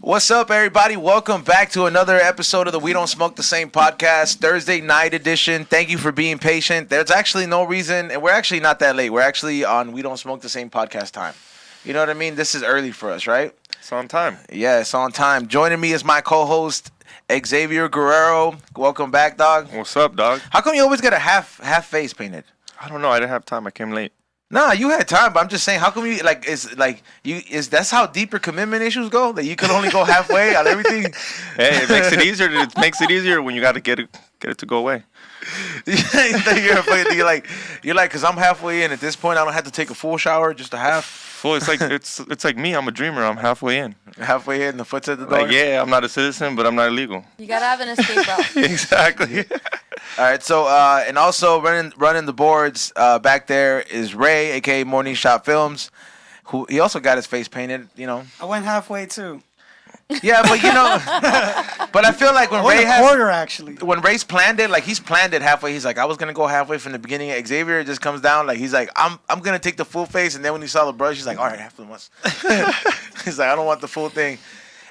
What's up, everybody? Welcome back to another episode of the We Don't Smoke the Same podcast, Thursday night edition. Thank you for being patient. There's actually no reason, and we're actually not that late. We're actually on We Don't Smoke the Same podcast time. You know what I mean? This is early for us, right? It's on time. Yeah, it's on time. Joining me is my co-host, Xavier Guerrero. Welcome back, dog. What's up, dog? How come you always get a half face painted? I don't know. I didn't have time. I came late. Nah, you had time, but I'm just saying, how come you that's how deep your commitment issues go? That you can only go halfway on everything? Hey, it makes it easier. It makes it easier when you got to get it to go away. you're like, because I'm halfway in. At this point, I don't have to take a full shower, just a half. Well, it's like me. I'm a dreamer. I'm halfway in. Halfway in, the foot's at the door. Like, yeah, I'm not a citizen, but I'm not illegal. You gotta have an escape route. Exactly. All right, so and also running the boards back there is Ray, aka Morning Shot Films, who he also got his face painted. You know, I went halfway too. Yeah, but you know, but I feel like when Ray a quarter actually. When Ray's planned it, like he's planned it halfway. He's like, I was gonna go halfway from the beginning. Xavier just comes down, like he's like, I'm gonna take the full face, and then when he saw the brush, he's like, all right, half the once. He's like, I don't want the full thing.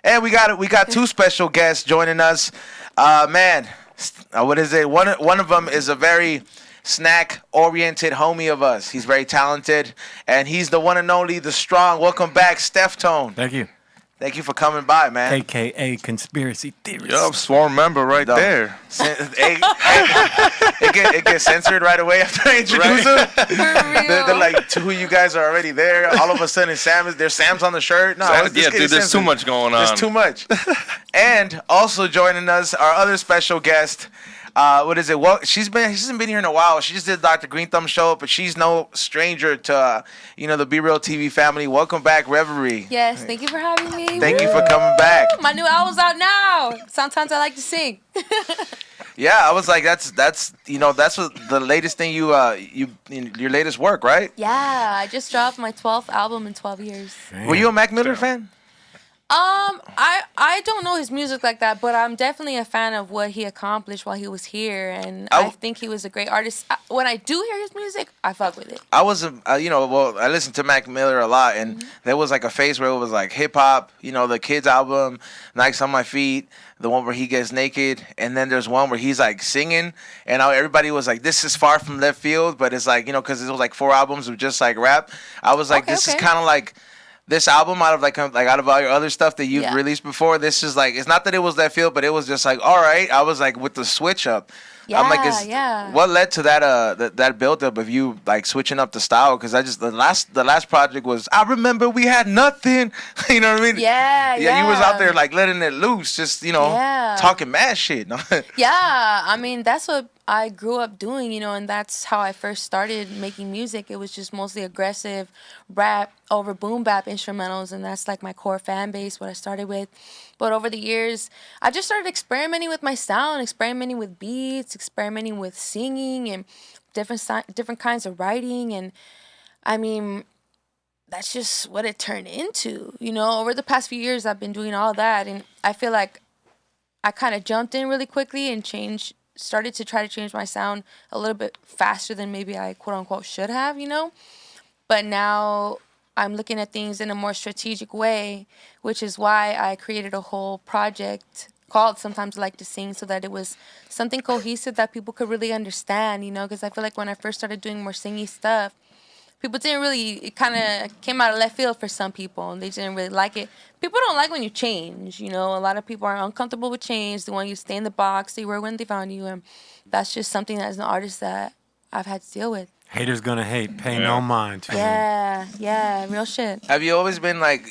And we got two special guests joining us. Man, what is it? One of them is a very snack-oriented homie of us. He's very talented, and he's the one and only, the strong. Welcome back, Steftone. Thank you. Thank you for coming by, man. AKA conspiracy theorist. Yup, sworn member right there. It gets censored right away after I introduce him. They're like, two of you guys are already there. All of a sudden, there's Sam's on the shirt. No, dude, there's too much going on. There's too much. And also joining us, our other special guest. What is it? Well, she hasn't been here in a while. She just did Dr. Green Thumb show, but she's no stranger to the Be Real TV family. Welcome back, Reverie. Yes, thank you for having me. Thank you for coming back. My new album's out now. Sometimes I like to sing. Yeah, I was like, that's what the latest thing your latest work, right? Yeah, I just dropped my 12th album in 12 years. Damn. Were you a Mac Miller fan? I don't know his music like that, but I'm definitely a fan of what he accomplished while he was here, and I think he was a great artist. When I do hear his music, I fuck with it. I was, I listened to Mac Miller a lot, and there was like a phase where it was like hip hop, the Kids album, Nikes on My Feet, the one where he gets naked, and then there's one where he's like singing, and everybody was like, this is far from left field, but it's like, because it was like 4 albums of just like rap. I was like, this is kind of like this album out of all your other stuff that you've released before. This is like, it's not that it was left field, but it was just like, all right. I was like with the switch up. Yeah, I'm like, what led to that build up of you like switching up the style? Because the last project was, I remember we had nothing. You know what I mean? Yeah. You was out there like letting it loose, just talking mad shit. Yeah, I mean that's what I grew up doing, and that's how I first started making music. It was just mostly aggressive rap over boom bap instrumentals, and that's like my core fan base, what I started with. But over the years, I just started experimenting with my sound, experimenting with beats, experimenting with singing and different kinds of writing. And I mean, that's just what it turned into. Over the past few years, I've been doing all that. And I feel like I kind of jumped in really quickly and started to try to change my sound a little bit faster than maybe I quote unquote should have, But now I'm looking at things in a more strategic way, which is why I created a whole project called Sometimes I Like to Sing, so that it was something cohesive that people could really understand, because I feel like when I first started doing more singy stuff, people didn't really, it kind of came out of left field for some people, and they didn't really like it. People don't like when you change, A lot of people are uncomfortable with change. They want you to stay in the box, stay where when they found you, and that's just something as an artist that I've had to deal with. Haters gonna hate. Pay no mind to them. Yeah, real shit. Have you always been like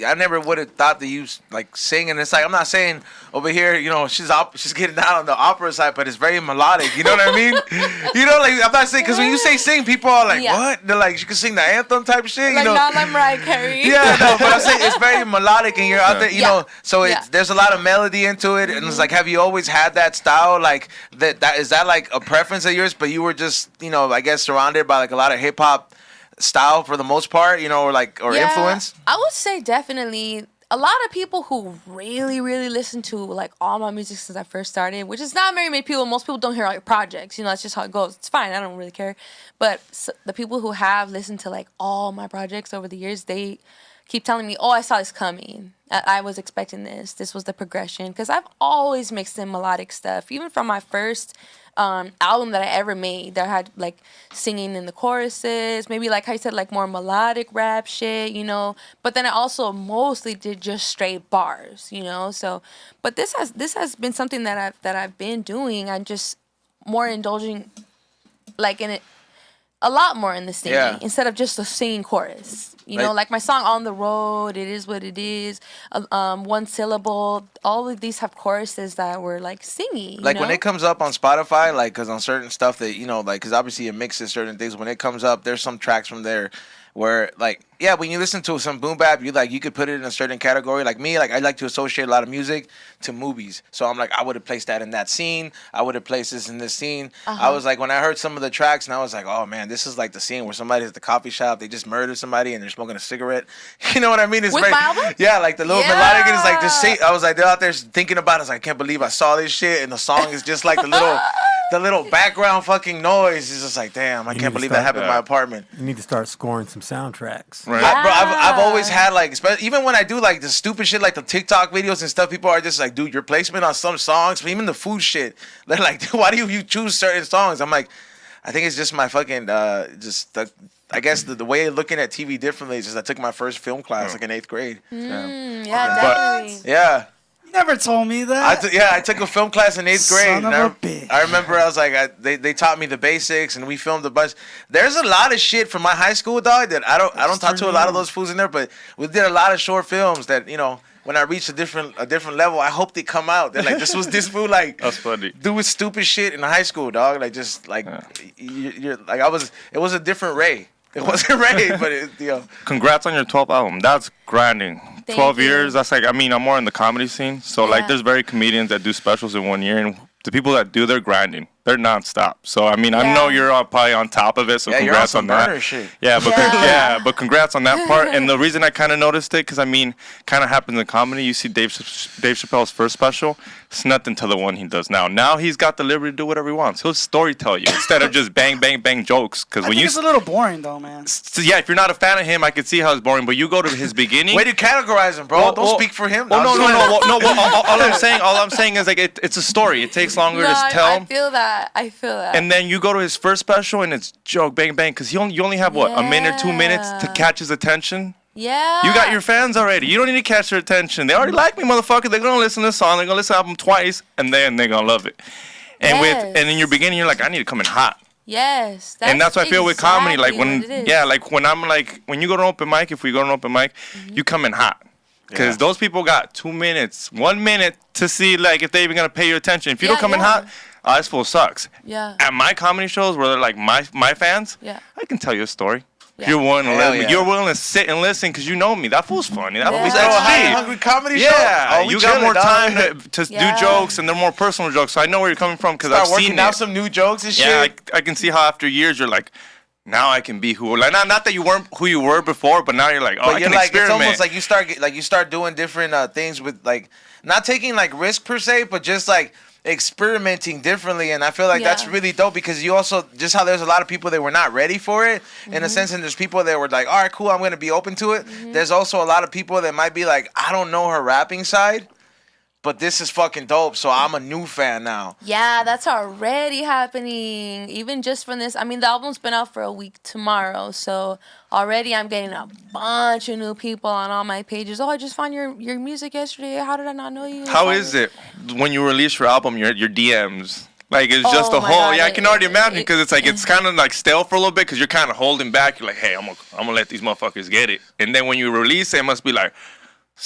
I never would have thought that you like sing, and it's like, I'm not saying over here, she's getting down on the opera side, but it's very melodic. You know what I mean? Like I'm not saying, because when you say sing, people are like, what? They're like, she can sing the anthem type of shit. Like not like Mariah Carey. Yeah, no, but I'm saying it's very melodic, and you're out there, so there's a lot of melody into it, and it's like, have you always had that style? Like that is that like a preference of yours? But you were just, I guess surrounded by like a lot of hip hop style for the most part, or influence? I would say definitely a lot of people who really, really listen to like all my music since I first started, which is not very many people. Most people don't hear all your projects. You know, that's just how it goes. It's fine. I don't really care. But the people who have listened to like all my projects over the years, they keep telling me, "Oh, I saw this coming. I was expecting this. This was the progression." Because I've always mixed in melodic stuff, even from my first album that I ever made. That had like singing in the choruses, maybe like how you said, like more melodic rap shit, you know. But then I also mostly did just straight bars, you know. So, but this has been something that I've been doing. I'm just more indulging, like in it. A lot more in the singing instead of just a singing chorus. You know, like my song "On the Road," "It Is What It Is," one syllable. All of these have choruses that were like singing. Like when it comes up on Spotify, like because on certain stuff that you know, like because obviously it mixes certain things. When it comes up, there's some tracks from there where like when you listen to some boom bap, you could put it in a certain category. Like me, like I like to associate a lot of music to movies. So I'm like, I would have placed that in that scene. I would have placed this in this scene. I was like, when I heard some of the tracks, and I was like, oh man, this is like the scene where somebody's at the coffee shop, they just murdered somebody and they're smoking a cigarette. You know what I mean? It's With very, my album? yeah, like the little melodic is like the scene. I was like, they're out there thinking about it. I was like, I can't believe I saw this shit, and the song is just like the little background fucking noise. Is just like, damn, I can't believe that happened in my apartment. You need to start scoring some soundtracks. Right. Bro, I've always had like, even when I do like the stupid shit, like the TikTok videos and stuff, people are just like, dude, your placement on some songs, even the food shit, they're like, dude, why do you choose certain songs? I'm like, I think it's just my fucking, I guess the way of looking at TV differently is just I took my first film class like in 8th grade. Yeah, definitely. Yeah. Never told me that. I took a film class in 8th grade. Son of a bitch. I remember I was like, they taught me the basics, and we filmed a bunch. There's a lot of shit from my high school, dog, that I don't talk to a lot of those fools in there, but we did a lot of short films that, you know, when I reach a different level, I hope they come out. They're like, this fool like That's funny. doing stupid shit in high school, dog. Like just like you're like it was a different Ray. It wasn't Ray, but it, you know. Congrats on your 12th album. That's grinding. Thank 12 you. years. That's like, I mean, I'm more in the comedy scene. So like there's very comedians that do specials in 1 year, and the people that do, they're grinding. They're nonstop. So I mean, I know you're probably on top of it. So congrats on that. Shit. Yeah, but congrats on that part. And the reason I kind of noticed it, because I mean, kind of happens in comedy. You see Dave Chappelle's first special. It's nothing to the one he does now. Now he's got the liberty to do whatever he wants. He'll story tell you instead of just bang bang bang jokes. Because when it's a little boring though, man. so yeah, if you're not a fan of him, I could see how it's boring. But you go to his beginning. Way to categorize him, bro. Don't speak for him. No. All I'm saying is like it's a story. It takes longer to tell. I feel that. And then you go to his first special and it's joke bang bang because you only have what, a minute, 2 minutes to catch his attention. Yeah. You got your fans already. You don't need to catch their attention. They already like me, motherfucker. They're gonna listen to this song. They're gonna listen to the album twice, and then they're gonna love it. And and in your beginning, you're like, I need to come in hot. Yes. And that's what I feel with comedy. Like when when you go to an open mic, if we go to an open mic, you come in hot. Because those people got 2 minutes, 1 minute to see like if they even gonna pay your attention. If you don't come in hot, this fool sucks. Yeah. At my comedy shows where they're like my fans, I can tell you a story. Yeah. You're willing to let me. You're willing to sit and listen because you know me. That fool's funny. That fool's Hungry comedy show. Yeah, you got more time to do Yeah. jokes, and they're more personal jokes. So I know where you're coming from because I've Start seen working out it. some new jokes and shit. Yeah, I can see how after years you're like, now I can be who. Like not that you weren't who you were before, but now you're like, oh, But I you're can like, experiment. it's almost like you start doing different things with like not taking like risk per se, but just like experimenting differently. And I feel like that's really dope because you also just how there's a lot of people that were not ready for it in a sense, and there's people that were like, all right, cool, I'm gonna be open to it. There's also a lot of people that might be like, I don't know her rapping side, but this is fucking dope, so I'm a new fan now. Yeah, that's already happening. Even just from this, I mean, the album's been out for a week tomorrow, so already I'm getting a bunch of new people on all my pages. Oh, I just found your music yesterday. How did I not know you? How is it when you release your album? Your DMs. Like it's just a whole. God, I can already imagine because it's like it's kind of like stale for a little bit because you're kind of holding back. You're like, hey, I'm gonna let these motherfuckers get it, and then when you release it, it must be like.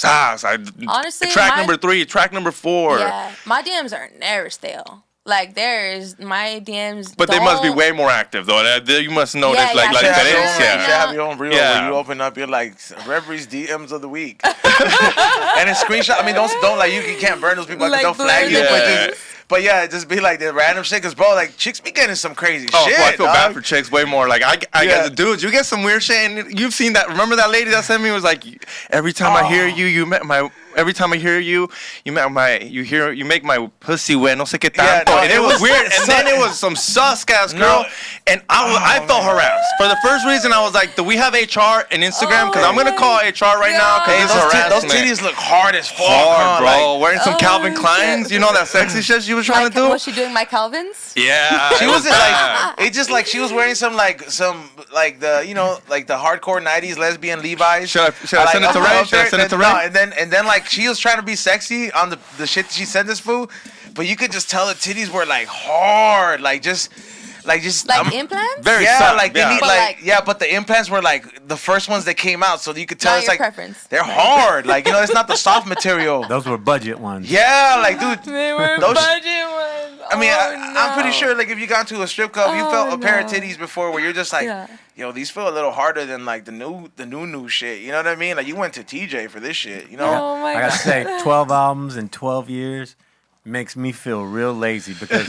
Honestly, track number 3, track number 4. Yeah, my DMs are never stale. Like there's my DMs. But they must be way more active though. You must know Yeah, that like yeah, that sure. is. You Yeah. should have your own reel Yeah. where you open up. You're like Reverie's DMs of the week, and it's screenshot. I mean, don't like you can't burn those people. Like, Like, they'll flag you, blur but the just. But yeah, it just be like the random shit, cause bro, like chicks be getting some crazy Oh, shit. well, I feel dog. bad for chicks way more. Like I Yeah. get dudes, you get some weird shit, and you've seen that. Remember that lady that sent me was like, every time I hear you, you met my. Every time I hear you, you make my pussy wet. No sé qué Yeah, tanto. no, And it was weird. And then it was some sus ass girl, and I felt harassed. For the first reason, I was like, do we have HR and Instagram? Because I'm gonna call HR right now. Hey, Because those, it's those harassment. titties look hard as fuck. Hard, huh? bro. Like, Wearing some Oh, Calvin shit. Kleins. You know that sexy shit she was trying Like, to do? was she doing my Calvins? Yeah. she it wasn't bad. like it just like she was wearing some the like the hardcore '90s lesbian Levi's. Should I send it to Ray? Should I send it to Ray? No, and then like she was trying to be sexy on the shit that she sent this fool, but you could just tell the titties were like hard, like Implants? Very yeah, soft, like they yeah. need But, like- yeah, but the implants were like the first ones that came out, so you could tell Not it's your like preference. they're hard, like it's not the soft material. Those were budget ones. Yeah, like dude, They were Those- budget ones. I mean, Oh, I'm pretty no. sure, like, if you got to a strip club, you felt Oh, a pair of no. titties before where you're just like, Yeah. yo, these feel a little harder than, like, the new shit. You know what I mean? Like, you went to TJ for this shit, you know? Oh my I gotta god. say, 12 albums in 12 years makes me feel real lazy because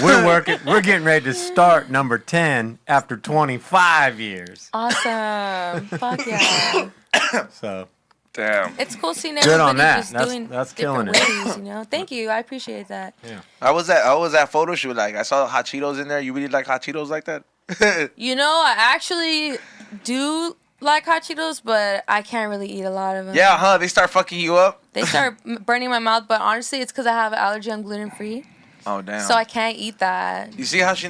we're getting ready to start number 10 after 25 years. Awesome. Fuck yeah. So Damn. It's cool seeing Good everybody on that. just That's- doing that's different killing ways, you know? Thank you. I appreciate that. I was at photo shoot, like, I saw hot Cheetos in there. You really like hot Cheetos like that? You know, I actually do like hot Cheetos, but I can't really eat a lot of them. Yeah, huh? They start fucking you up? They start burning my mouth, but honestly, it's because I have an allergy. I'm gluten free, Oh, damn. so I can't eat that. You see how she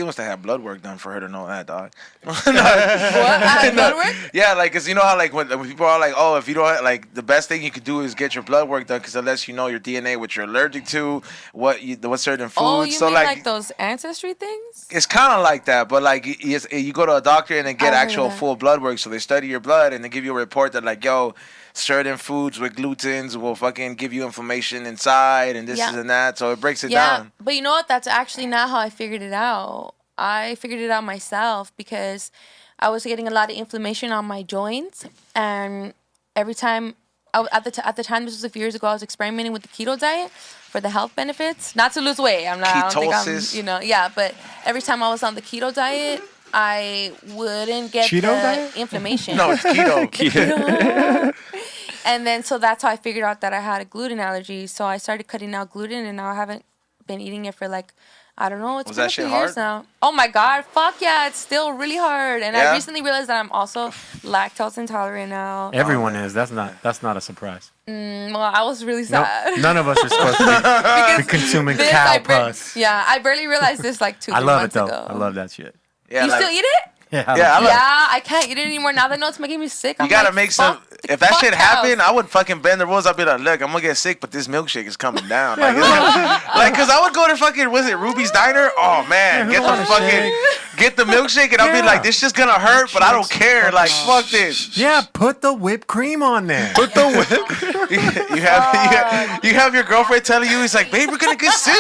must have had blood work done for her to know that, dog. What? I have blood work? Yeah, like, cause you know how like when people are like, oh, if you don't like, the best thing you could do is get your blood work done, cause it lets you know your DNA, what you're allergic to, what certain foods. Oh, you so mean like, like those ancestry things? it's kind of like that, but like you go to a doctor and they get I've heard actual of that. full blood work, so they study your blood and they give you a report that like, yo, certain foods with glutens will fucking give you inflammation inside and this Yeah. and that, so it breaks it Yeah, down. but you know what? That's actually not how I figured it out. I figured it out myself because I was getting a lot of inflammation on my joints, and every time at the time, this was a few years ago, I was experimenting with the keto diet for the health benefits, not to lose weight. I don't think Ketosis. yeah. But every time I was on the keto diet, I wouldn't get Cheeto the diet? inflammation. No, it's keto. And then so that's how I figured out that I had a gluten allergy. So I started cutting out gluten, and now I haven't been eating it for like, I don't know, it's Was been that a few shit years hard? now. Oh my god, fuck yeah, it's still really hard. And Yeah? I recently realized that I'm also lactose intolerant now. everyone is. That's not a surprise. Well, I was really No, sad. none of us are supposed to be consuming This cow I pus. yeah, I barely realized this like 2 I love it months though. ago. I love that shit. Yeah, You like, still eat it? Yeah, Yeah, I love Yeah, I can't eat it anymore. Now that I know it's making me sick. You I'm gotta like, make some. fuck If that shit cows. happened, I would fucking bend the rules. I'd be like, look, I'm gonna get sick, but this milkshake is coming down. Like, cause I would go to fucking, was it Ruby's Diner? Oh man, who get the want a fucking, get the milkshake, and I'll be Yeah. like, this just gonna hurt, but I don't care. Like, fuck this. Yeah, put the whipped cream on there. Put the whip. You have your girlfriend telling you, he's like, babe, we're gonna get sick.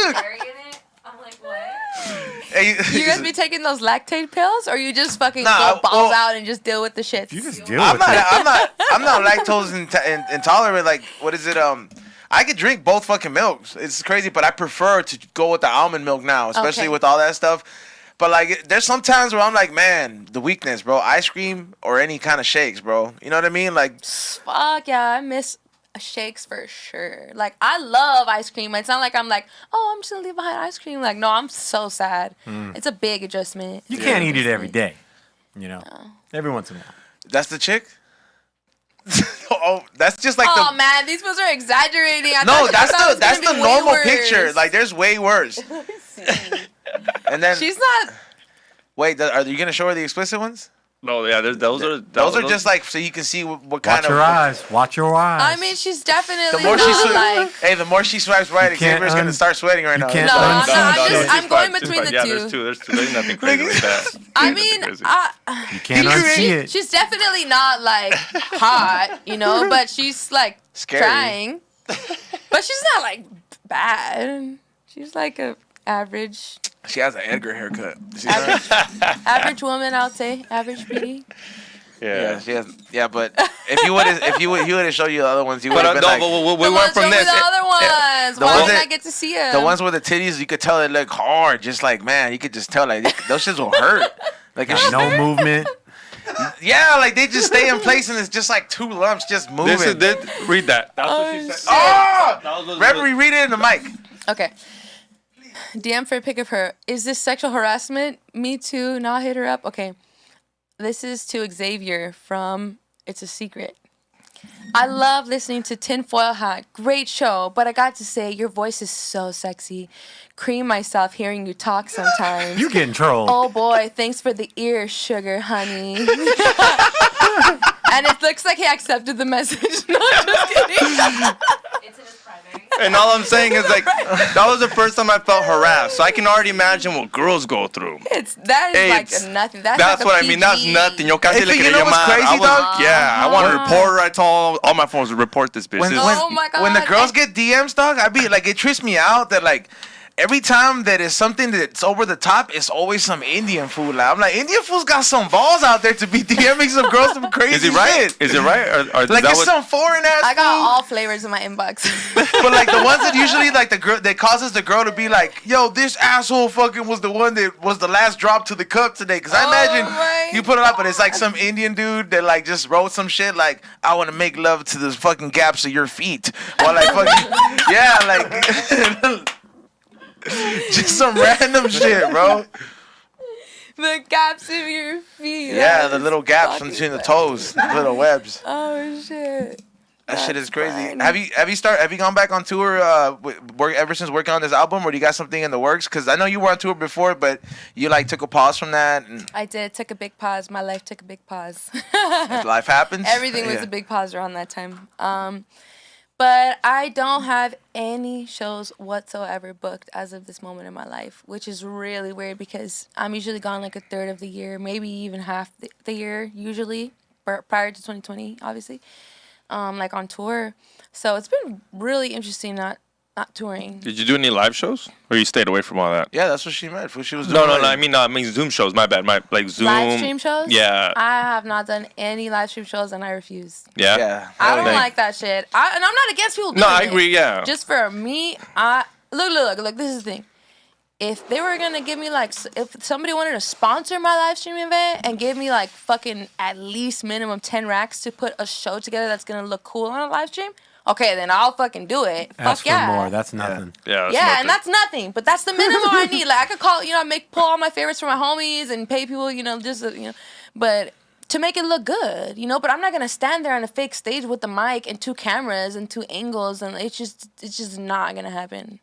I'm like, what? And You guys be taking those lactate pills, or you just fucking Nah, go balls well- out and just deal with the shit? You just deal I'm with it. I'm not lactose intolerant. Like, what is it? I could drink both fucking milks. It's crazy, but I prefer to go with the almond milk now, especially Okay. with all that stuff. But like, there's some times where I'm like, man, the weakness, bro. Ice cream or any kind of shakes, bro. You know what I mean? Like, Fuck yeah, I miss shakes for sure. Like, I love ice cream. It's not like I'm like, oh, I'm just gonna leave behind ice cream. Like, no, I'm so sad. It's a big adjustment. You can't eat it every day. You know, every once in a while. that's the chick. Oh, that's just like Oh the. man, these people are exaggerating. I No, thought that's it was that's gonna the be way normal worse. picture. Like, there's way worse. And then She's not. wait, are you gonna show her the explicit ones? No, yeah, those Those are just like so you can see what kind Watch of. your eyes. Watch your eyes. I mean, she's definitely The more she not like. hey, the more she swipes right, can't Xavier's gonna start sweating right now. can't No, I'm unsee not. shit. I'm going between the yeah, two. There's two. There's nothing crazy like that. I Nothing mean, crazy. You can't unsee it. she's definitely not like hot, you know, but she's like Scary. trying. But she's not like bad. She's like a average. She has an Edgar haircut. See that? Average woman, I would say. Average beauty. Yeah, she has. Yeah, but if he would have showed you the other ones, you would have been like. We went from this. The other ones. The Why ones didn't that- I get to see them? The ones with the titties, you could tell they look hard. Just like, man, you could just tell like those shits will hurt. Like if No movement. yeah, like they just stay in place and it's just like two lumps just moving. Read that. That's what she said. Oh, Reverie, read it in the mic. Okay. DM for a pic of her. Is this sexual harassment? Me too. Not hit her up. Okay. This is to Xavier from It's a Secret. I love listening to Tinfoil Hat. Great show, but I got to say, your voice is so sexy. Cream myself hearing you talk sometimes. You getting trolled. Oh boy, thanks for the ear, sugar honey. And it looks like he accepted the message. No, just kidding. It's in his primary. And all I'm saying is like that was the first time I felt harassed. So I can already imagine what girls go through. That is like It's- nothing. That's like a what I mean. That's PG. nothing. Yo casi Hey, le you quería know what's llamar. crazy, I was, dog? yeah, I want to report her. I told all my phones to report this bitch. When, This- when, Oh my when the God. girls get DMs, dog, I be like, it trips me out that like every time that is something that's over the top, it's always some Indian food. Like, I'm like, Indian food's got some balls out there to be DMing some girls some crazy is he right? shit. Is it right? Or Like that it's what, some foreign ass I got food. all flavors in my inbox. But like the ones that usually like the girl that causes the girl to be like, yo, this asshole fucking was the one that was the last drop to the cup today. Cause I imagine my you put it up, but it's like some Indian dude that like just wrote some shit like, I want to make love to the fucking gaps of your feet. Or like fucking yeah, like just some random shit, bro. The gaps in your feet. Yeah, That the is little gaps fucking between the funny. toes, the little webs. Oh shit. That shit is That's crazy. funny. Have you gone back on tour ever since working on this album, or do you got something in the works? Because I know you were on tour before, but you like took a pause from that, and I did. Took a big pause. My life took a big pause. life happens. Everything was Yeah. a big pause around that time. But I don't have any shows whatsoever booked as of this moment in my life, which is really weird because I'm usually gone like a third of the year, maybe even half the year usually, prior to 2020, obviously, like on tour. So it's been really interesting not touring. Did you do any live shows, or you stayed away from all that? Yeah, that's what she meant. She was No, doing I mean Zoom shows. My bad. My like Zoom Live stream shows? Yeah, I have not done any live stream shows and I refuse. yeah. Yeah. I don't Thank- like that shit. And I'm not against people doing No, I it. agree. Yeah. Just for me, look, this is the thing. If they were gonna give me like, if somebody wanted to sponsor my live stream event and give me like fucking at least minimum 10 racks to put a show together that's gonna look cool on a live stream, okay, then I'll fucking do it. Ask Fuck yeah. for more. That's nothing. yeah. Yeah, and that's nothing, but that's the minimum I need. Like I could call, pull all my favorites for my homies and pay people, but to make it look good, but I'm not gonna stand there on a fake stage with the mic and 2 cameras and 2 angles, and it's just not gonna happen.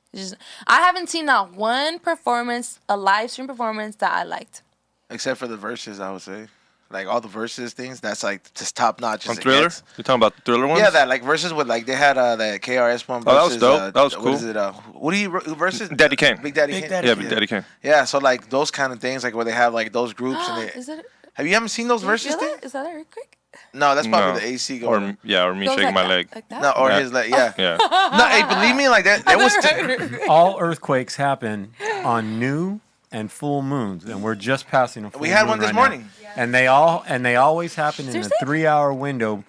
I haven't seen not one performance, a live stream performance that I liked. Except for the verses, I would say. Like all the verses things, that's like just top notch. On Thriller? You're talking about the Thriller ones? Yeah, that like verses with like they had that KRS one. Oh, that was versus, dope. That was What cool. is it? What do you verses? Daddy Kane. Big Daddy Big Kane. Daddy Yeah, Kane. Big Daddy Kane. Yeah, so like those kind of things, like where they have like those groups and they. Is it? You haven't seen those Do you verses feel things? that? Is that an earthquake? No, that's probably No. the AC going. Or me Goes shaking like my that? leg. Like that? No, or Yeah. his like yeah. Yeah. No, hey, believe me, like that. That was. All earthquakes happen on new and full moons, and we're just passing a full We had moon one this right morning. now. And they always happen in Seriously? a 3-hour window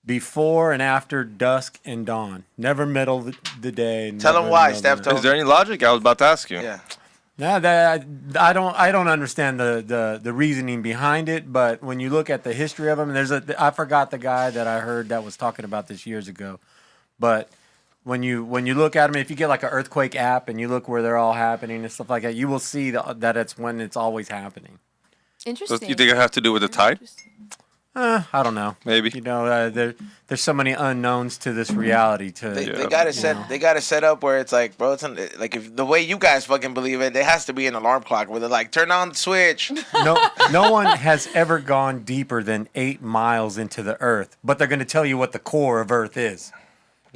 before and after dusk and dawn. Never middle of the day. Tell never them why, middle of the night. Steftones. Is there any logic? I was about to ask you. Yeah. No, I don't understand the reasoning behind it. But when you look at the history of them, I forgot the guy that I heard that was talking about this years ago. But when you look at them, if you get like an earthquake app and you look where they're all happening and stuff like that, you will see that it's when it's always happening. So Interesting. you think it has to do with the tide? I don't know. Maybe. There's so many unknowns to this reality. They got it set. They got it set up where it's like, bro, like if the way you guys fucking believe it, there has to be an alarm clock where they're like, turn on the switch. No one has ever gone deeper than 8 miles into the Earth, but they're going to tell you what the core of Earth is.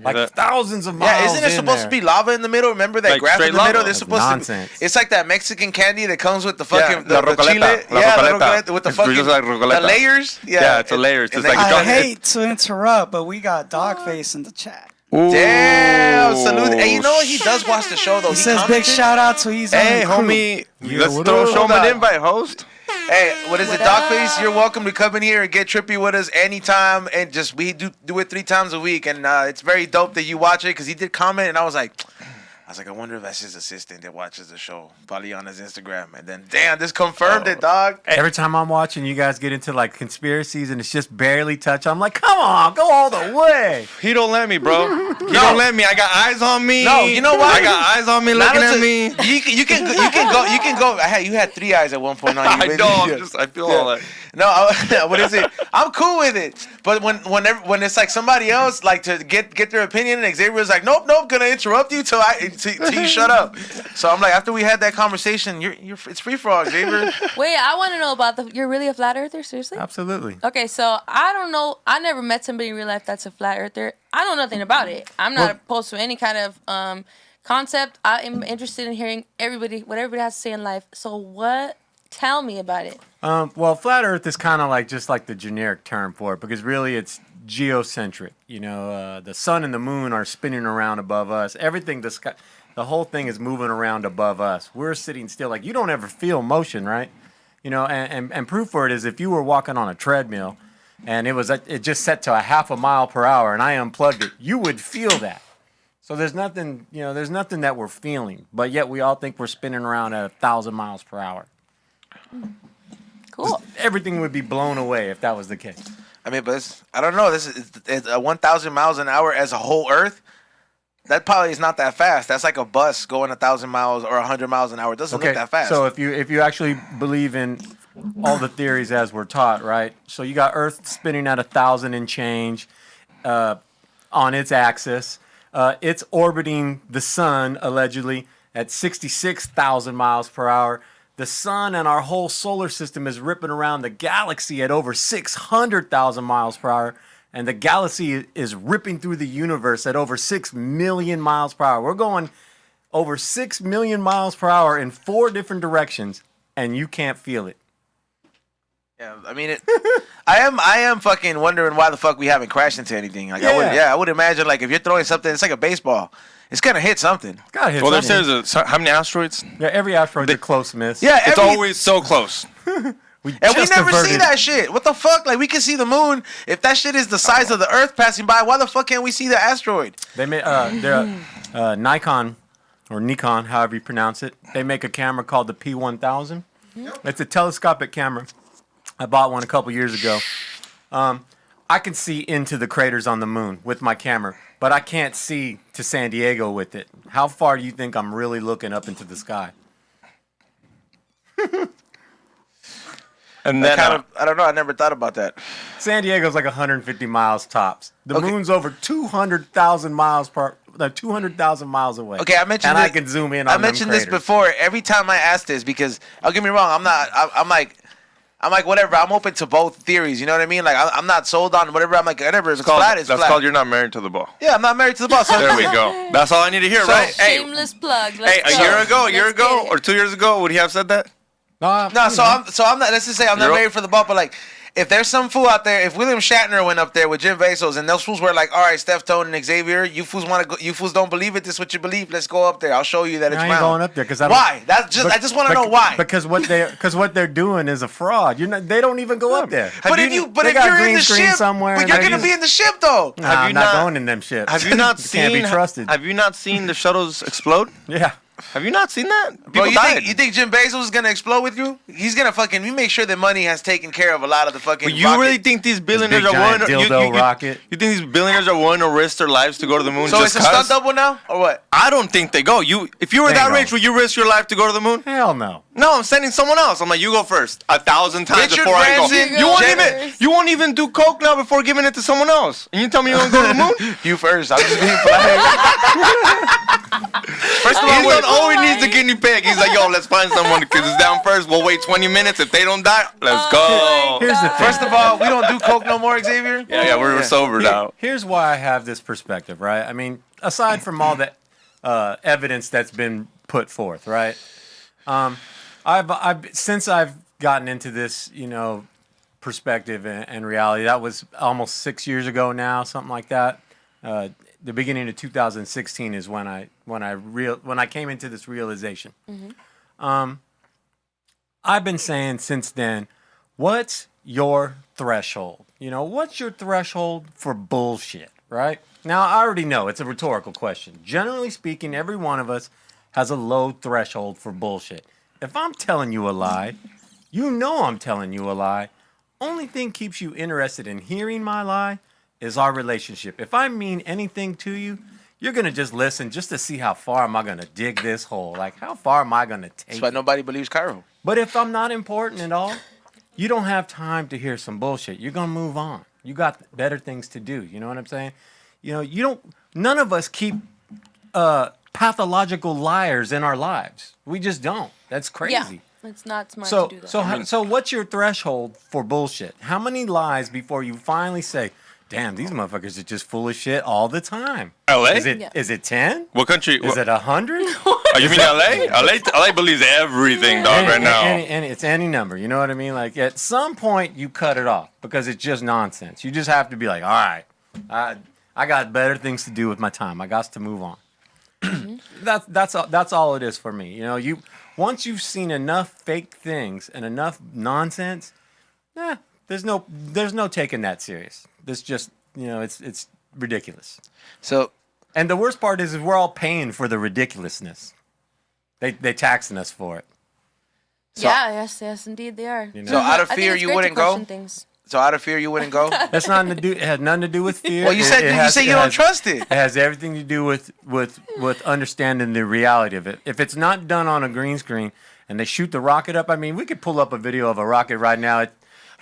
Like that- thousands of miles. Yeah, isn't it in supposed there. to be lava in the middle? Remember that Like graph straight in the middle? lava? They're That's supposed nonsense. to. It's like that Mexican candy that comes with the fucking la the rocoleta, chile. la Yeah, the rocoleta. rocoleta with the It's fucking just like rocoleta. the layers. Yeah, it's a layers. and It's like they- a I John- hate to interrupt, but we got Dogface in the chat. Damn, salute. Hey, you know what? He does watch the show, though. He says big shout out to he's Hey, on the crew. homie, Yeah, let's what throw up? show him an Hold on. invite, host. Hey, what is it, What up? Dogface? You're welcome to come in here and get trippy with us anytime. And just we do it 3 times a week, and it's very dope that you watch it because he did comment, and I was like, I wonder if that's his assistant that watches the show, probably on his Instagram. And then, damn, this confirmed it, dog. Every time I'm watching, you guys get into like conspiracies and it's just barely touched. I'm like, come on, go all the way. He don't let me, bro. He don't let me. I got eyes on me. No, you know what? I got eyes on me Not looking at until- me. You can go. You had 3 eyes at one point on you. I know. I feel all that. No, what is it? I'm cool with it. But when it's like somebody else, like to get their opinion, and Xavier's like, nope, gonna interrupt you till you shut up. So I'm like, after we had that conversation, it's free for all, Xavier. Wait, I want to know about you're really a flat earther? Seriously? Absolutely. Okay, so I don't know. I never met somebody in real life that's a flat earther. I know nothing about it. I'm not opposed to any kind of concept. I am interested in hearing what everybody has to say in life. So what? Tell me about it. Well, flat Earth is kind of like just like the generic term for it because really it's geocentric. You know, the sun and the moon are spinning around above us. Everything, the whole thing is moving around above us. We're sitting still. Like you don't ever feel motion, right? You know, and proof for it is if you were walking on a treadmill and it just set to a 0.5 mile per hour and I unplugged it, you would feel that. So there's nothing that we're feeling, but yet we all think we're spinning around at 1,000 miles per hour. Cool. Everything would be blown away if that was the case. I mean, but I don't know. This is 1,000 miles an hour as a whole Earth. That probably is not that fast. That's like a bus going 1,000 miles or 100 miles an hour. It doesn't look that fast. So if you actually believe in all the theories as we're taught, right? So you got Earth spinning at 1,000 and change on its axis. It's orbiting the sun allegedly at 66,000 miles per hour. The sun and our whole solar system is ripping around the galaxy at over 600,000 miles per hour. And the galaxy is ripping through the universe at over 6 million miles per hour. We're going over 6 million miles per hour in 4 different directions, and you can't feel it. Yeah, I mean, I am fucking wondering why the fuck we haven't crashed into anything. Like, I would imagine, like, if you're throwing something, it's like a baseball. It's gonna hit something. Gotta hit Well, something. there's how many asteroids? Yeah, every asteroid's a close miss. Yeah, It's always so close. And we never see that shit. What the fuck? Like, we can see the moon. If that shit is the size of the Earth passing by, why the fuck can't we see the asteroid? They made Nikon, or Nikon, however you pronounce it. They make a camera called the P1000. It's a telescopic camera. I bought one a couple years ago. I can see into the craters on the moon with my camera, but I can't see to San Diego with it. How far do you think I'm really looking up into the sky? And then Uh, I don't know. I never thought about that. San Diego's like 150 miles tops. The moon's over 200,000 miles 200,000 miles away. Okay, I mentioned and this, I can zoom in on I mentioned them this craters. before. Every time I ask this, because don't get me wrong, I'm like whatever. I'm open to both theories. You know what I mean? Like I'm not sold on whatever. I'm like whatever. If it's flat, it's that's flat. called you're not married to the ball. Yeah, I'm not married to the boss. So There we go. That's all I need to hear, So, right? Hey, Shameless plug. Let's hey, a go. year ago, Let's get it. or 2 years ago, would he have said that? No, so I'm not. Let's just say I'm not You're- married for the ball, but like, if there's some fool out there, if William Shatner went up there with Jim Bezos and those fools were like, all right, Steftone and Xavier, you fools want to go, you fools don't believe it. This is what you believe. Let's go up there. I'll show you that it's I ain't round. going up there because I don't. Why? I just want to know why. Because what they're doing is a fraud. They don't even go up there. But They if you're got in green the screen ship, somewhere, but and you're they're gonna be in the ship though. Nah, Have I'm you not not- going in them ships. Have you not seen? Can't be trusted. Have you not seen the shuttles explode? Yeah. Have you not seen that? People Bro, died. you think Jim Bezos is gonna explode with you? He's gonna fucking. We make sure that money has taken care of a lot of the fucking. But you rocket. really think these billionaires big are willing? giant dildo rocket. You think these billionaires are willing to risk their lives to go to the moon So just it's a stunt cause? double now, or what? I don't think they go. If you were They that go. rich, would you risk your life to go to the moon? Hell no. No, I'm sending someone else. I'm like, you go first. 1,000 times Richard before Branson, I go. You won't Jenner. even do coke now before giving it to someone else. And you tell me you want to go to the moon? You first. I'm just being polite. First of all, He's on always needs a guinea pig. He's like, yo, let's find someone because it's down first. We'll wait 20 minutes. If they don't die, let's go. Here's the thing. first of all, we don't do coke no more, Xavier. Yeah, we're sober now. Here's why I have this perspective, right? I mean, aside from all the evidence that's been put forth, right? Since I've gotten into this, perspective and reality. That was almost 6 years ago now, something like that. the beginning of 2016 is when I came into this realization. I've been saying since then, what's your threshold? What's your threshold for bullshit, right? Now, I already know it's a rhetorical question. Generally speaking, every one of us has a low threshold for bullshit. If I'm telling you a lie, you know I'm telling you a lie. Only thing keeps you interested in hearing my lie is our relationship. If I mean anything to you, you're going to just listen just to see how far am I going to dig this hole. Like, how far am I going to take That's why it? nobody believes Cairo. But if I'm not important at all, you don't have time to hear some bullshit. You're going to move on. You got better things to do. You know what I'm saying? None of us keep pathological liars in our lives. We just don't. That's crazy. Yeah, it's not smart to do that. So what's your threshold for bullshit? How many lies before you finally say, damn, these motherfuckers are just full of shit all the time? LA? Is it 10? What country? Is it 100? Oh, you mean LA? LA believes everything, dog, right now. And it's any number. You know what I mean? Like, at some point, you cut it off because it's just nonsense. You just have to be like, all right, I got better things to do with my time. I got to move on. That's all it is for me. Once you've seen enough fake things and enough nonsense, there's no taking that serious. This just it's ridiculous. And the worst part is we're all paying for the ridiculousness. They taxing us for it. Yes, indeed they are. So out of fear, you wouldn't go. So out of fear, you wouldn't go. That's nothing to do. It has nothing to do with fear. Well, you said you don't trust it. It has everything to do with understanding the reality of it. If it's not done on a green screen and they shoot the rocket up, I mean, we could pull up a video of a rocket right now.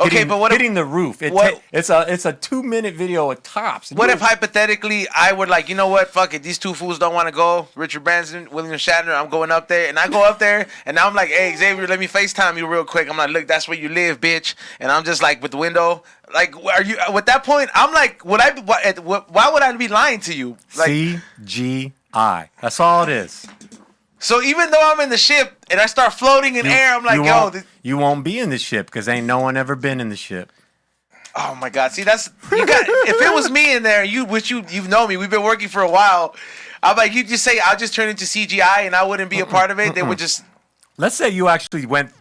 Hitting the roof. It's a 2-minute video at tops. What if hypothetically I would like, you know what? Fuck it. These two fools don't want to go. Richard Branson, William Shatner. I'm going up there, and I go up there, and I'm like, hey Xavier, let me FaceTime you real quick. I'm like, look, that's where you live, bitch. And I'm just like with the window. Like, are you at that point? I'm like, why would I be lying to you? Like, CGI. That's all it is. So even though I'm in the ship and I start floating in air, I'm like, you won't be in the ship because ain't no one ever been in the ship. Oh my God! See, if it was me in there, you've known me. We've been working for a while. I'm like, you just say I'll just turn into CGI and I wouldn't be a part of it. They would just. Let's say you actually went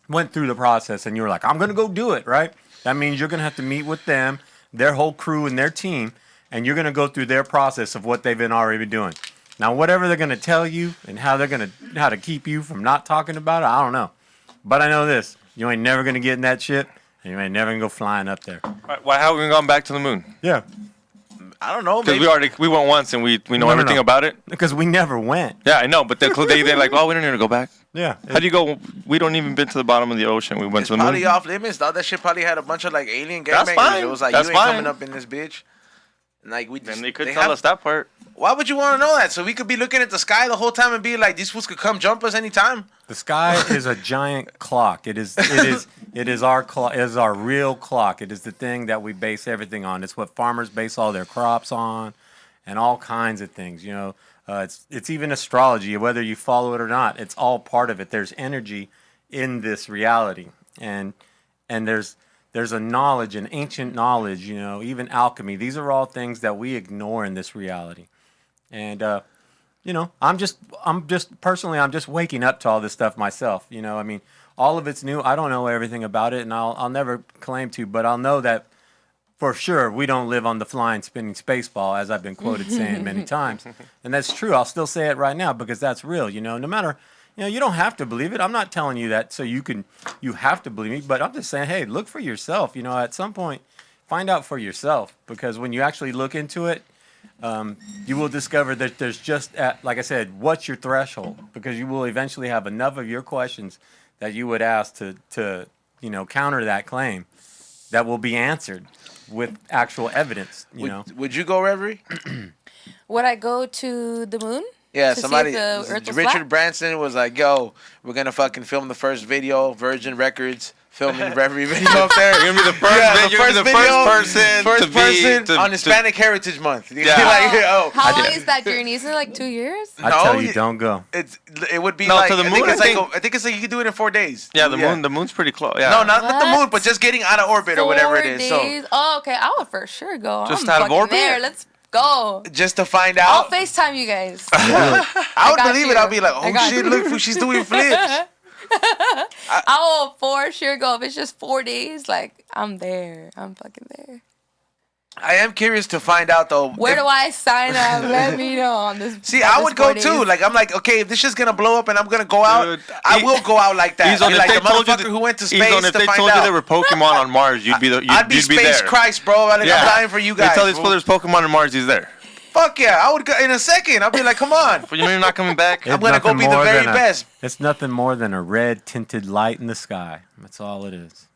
through the process and you were like, I'm gonna go do it, right? That means you're gonna have to meet with them, their whole crew and their team, and you're gonna go through their process of what they've been already doing. Now, whatever they're going to tell you and how to keep you from not talking about it, I don't know. But I know this. You ain't never going to get in that ship, and you ain't never going to go flying up there. Why haven't we gone back to the moon? Yeah. I don't know. Because we went once, and we know everything about it. Because we never went. Yeah, I know. But they're like, oh, we don't need to go back. Yeah. How do you go? We don't even been to the bottom of the ocean. We went to the moon. Probably off limits, dog. That shit probably had a bunch of like alien gangbangers. That's fine. It was like, That's you ain't fine. coming up in this bitch. Like Then they could tell us that part. Why would you want to know that? So we could be looking at the sky the whole time and be like, these fools could come jump us anytime. The sky is a giant clock. It is our clock. It is our real clock. It is the thing that we base everything on. It's what farmers base all their crops on, and all kinds of things. It's even astrology. Whether you follow it or not, it's all part of it. There's energy in this reality, and there's a knowledge, an ancient knowledge. Even alchemy. These are all things that we ignore in this reality. And I'm just waking up to all this stuff myself. I mean, all of it's new. I don't know everything about it, and I'll never claim to, but I'll know that for sure we don't live on the flying, spinning space ball, as I've been quoted saying many times. And that's true. I'll still say it right now because that's real. No matter, you don't have to believe it. I'm not telling you that so you have to believe me, but I'm just saying, hey, look for yourself. At some point, find out for yourself, because when you actually look into it, you will discover that there's just, like I said, what's your threshold? Because you will eventually have enough of your questions that you would ask to counter that claim that will be answered with actual evidence. Would you go, Reverie? Would I go to the moon? Yeah, to somebody. see if the Earth was Richard flat? Branson was like, "Yo, we're gonna fucking film the first video, Virgin Records." Filming Reverie video up there. You're gonna be the first person on Hispanic Heritage Month. Yeah. How long is that journey? Is it like 2 years? I tell you, don't go. It would be No, like to the I moon, think it's like you can do it in 4 days. Yeah, the moon's pretty close. Yeah. No, not the moon, What? but just getting out of orbit or whatever it is. 4 days? Oh, okay. I would for sure go. Just I'm out of fucking orbit? there. Go. just to find I'll out. FaceTime you guys. I would got believe you. it. I'll be like, I oh got shit, you. look, she's doing flips. I will for sure go. If it's just 4 days, like, I'm there. I'm fucking there. I am curious to find out though. Where do I sign up? Let me know on this. See, on I this would go 4 days. too. Like, I'm like, okay, if this shit's gonna blow up and I'm gonna go out, Dude, I will go out like that. He's on, Be if like they the told you motherfucker who went to he's space on, if to they find told you out. there were Pokemon on Mars, you'd be the. I'd be you'd be Space there. Christ, bro. Like, I'm dying for you guys. They tell this bro. fool there's Pokemon on Mars, he's there. Fuck yeah, I would go in a second. I'll be like, come on. But you know you're not coming back. I'm gonna go nothing be the more very than best. It's nothing more than a red tinted light in the sky. That's all it is.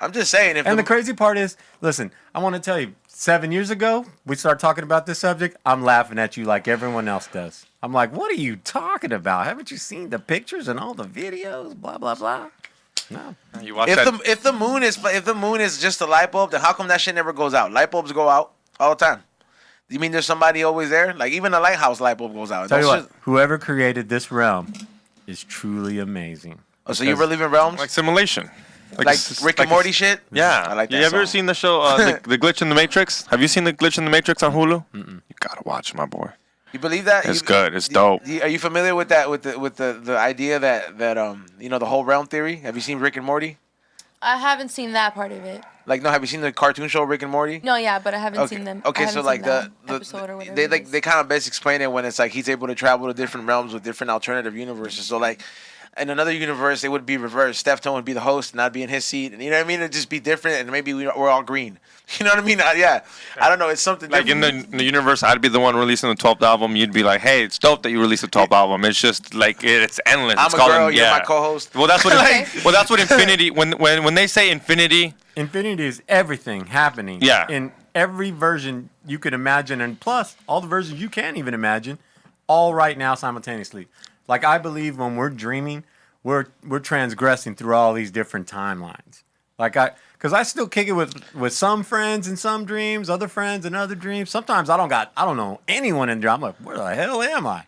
I'm just saying. If And the crazy part is, listen, I want to tell you, 7 years ago, we started talking about this subject. I'm laughing at you like everyone else does. I'm like, what are you talking about? Haven't you seen the pictures and all the videos? Blah blah blah. No. You watch if that. the moon is just a light bulb, then how come that shit never goes out? Light bulbs go out all the time. You mean there's somebody always there? Like even a lighthouse light bulb goes out. Tell you Those what, shit- whoever created this realm is truly amazing. Oh, so you believe in realms? Like simulation. Like Rick and Morty shit? Yeah. I like that You ever song. seen the show, the Glitch in the Matrix? Have you seen the Glitch in the Matrix on Hulu? You gotta watch, my boy. You believe that? It's good. It's dope. Are you familiar with that? With the idea that the whole realm theory? Have you seen Rick and Morty? I haven't seen that part of it. Like, no, have you seen the cartoon show Rick and Morty? No, yeah, but I haven't seen them. I Okay, so haven't like seen that episode or whatever. they it like is. they kind of best explain it when it's like he's able to travel to different realms with different alternative universes. So like in another universe, it would be reversed. Steftone would be the host, and I'd be in his seat, and you know what I mean. It'd just be different, and maybe we're all green. You know what I mean? Yeah, I don't know. It's something Like in different. the universe, I'd be the one releasing the 12th album. You'd be like, "Hey, it's dope that you released the 12th album." It's just like it's endless. I'm it's a called girl. You're my co-host. Well, that's what. Like- That's what infinity. When they say infinity, Infinity is everything happening. Yeah. In every version you could imagine, and plus all the versions you can't even imagine, all right now simultaneously. Like I believe when we're dreaming, we're transgressing through all these different timelines. Because I still kick it with some friends in some dreams, other friends in other dreams. Sometimes I don't know anyone in dream. I'm like, where the hell am I?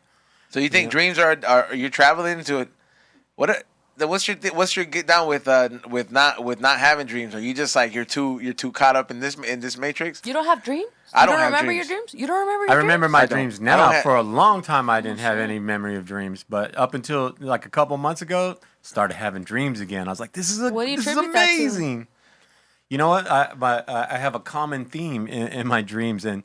So you think dreams are you're traveling to it? What's your get down with not having dreams? Are you just like you're too caught up in this matrix? You don't have dreams? I You don't have remember dreams. your dreams? You don't remember your I dreams? remember my I don't. dreams I now. don't have- For a long time, I didn't have any memory of dreams. But up until like a couple months ago, started having dreams again. I was like, this is What do you this is attribute that to? amazing. You know what? I have a common theme in my dreams, and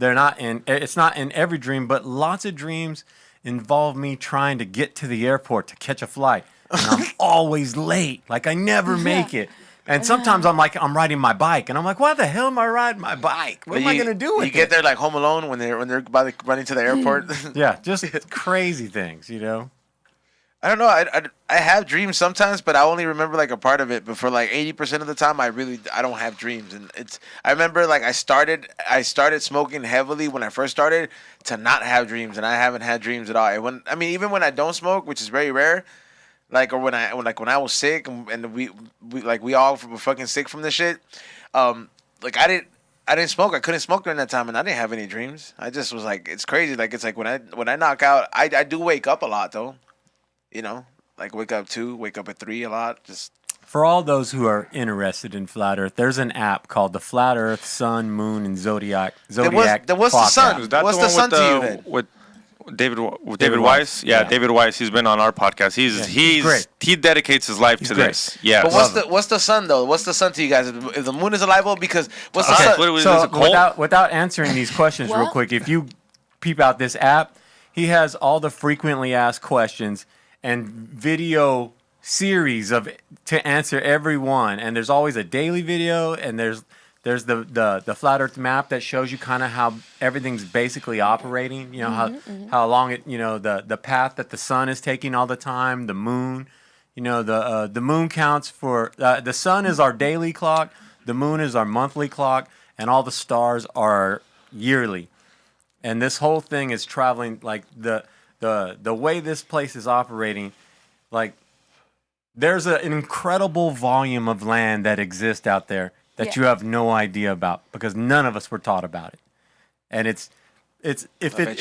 it's not in every dream, but lots of dreams involve me trying to get to the airport to catch a flight, and I'm always late. Like I never make it. And sometimes I'm riding my bike, and I'm like, why the hell am I riding my bike? What am I gonna do with You get it? there like Home Alone when they're about to running to the airport. Yeah, just crazy things, you know. I don't know. I have dreams sometimes, but I only remember like a part of it. But for like 80% of the time, I don't have dreams. And I remember like I started smoking heavily when I first started to not have dreams, and I haven't had dreams at all. And even when I don't smoke, which is very rare, like or when I was sick and we all were fucking sick from this shit, like I didn't smoke. I couldn't smoke during that time, and I didn't have any dreams. I just was like, it's crazy. Like it's like when I knock out, I do wake up a lot though. You know, like wake up at 3 a lot. Just For all those who are interested in flat Earth, there's an app called the Flat Earth Sun, Moon, and Zodiac. what's the Clock sun? app. is that What's the the one sun with, to you then? with David David Weiss? Weiss. Yeah, Yeah. David Weiss. He's been on our podcast. he's great. He dedicates his life to great. this. Yeah. But what's the sun though? What's the sun to you guys? If the moon is a light bulb, because what's the Okay, sun? what is So it called? without answering these questions real What? quick, if you peep out this app, he has all the frequently asked questions and video series to answer every one. And there's always a daily video, and there's the flat Earth map that shows you kind of how everything's basically operating. You know how long it the path that the sun is taking all the time. The moon, the moon counts for the sun is our daily clock. The moon is our monthly clock, and all the stars are yearly. And this whole thing is traveling like the way this place is operating, like there's an incredible volume of land that exists out there that Yeah. you have no idea about because none of us were taught about it. And if bet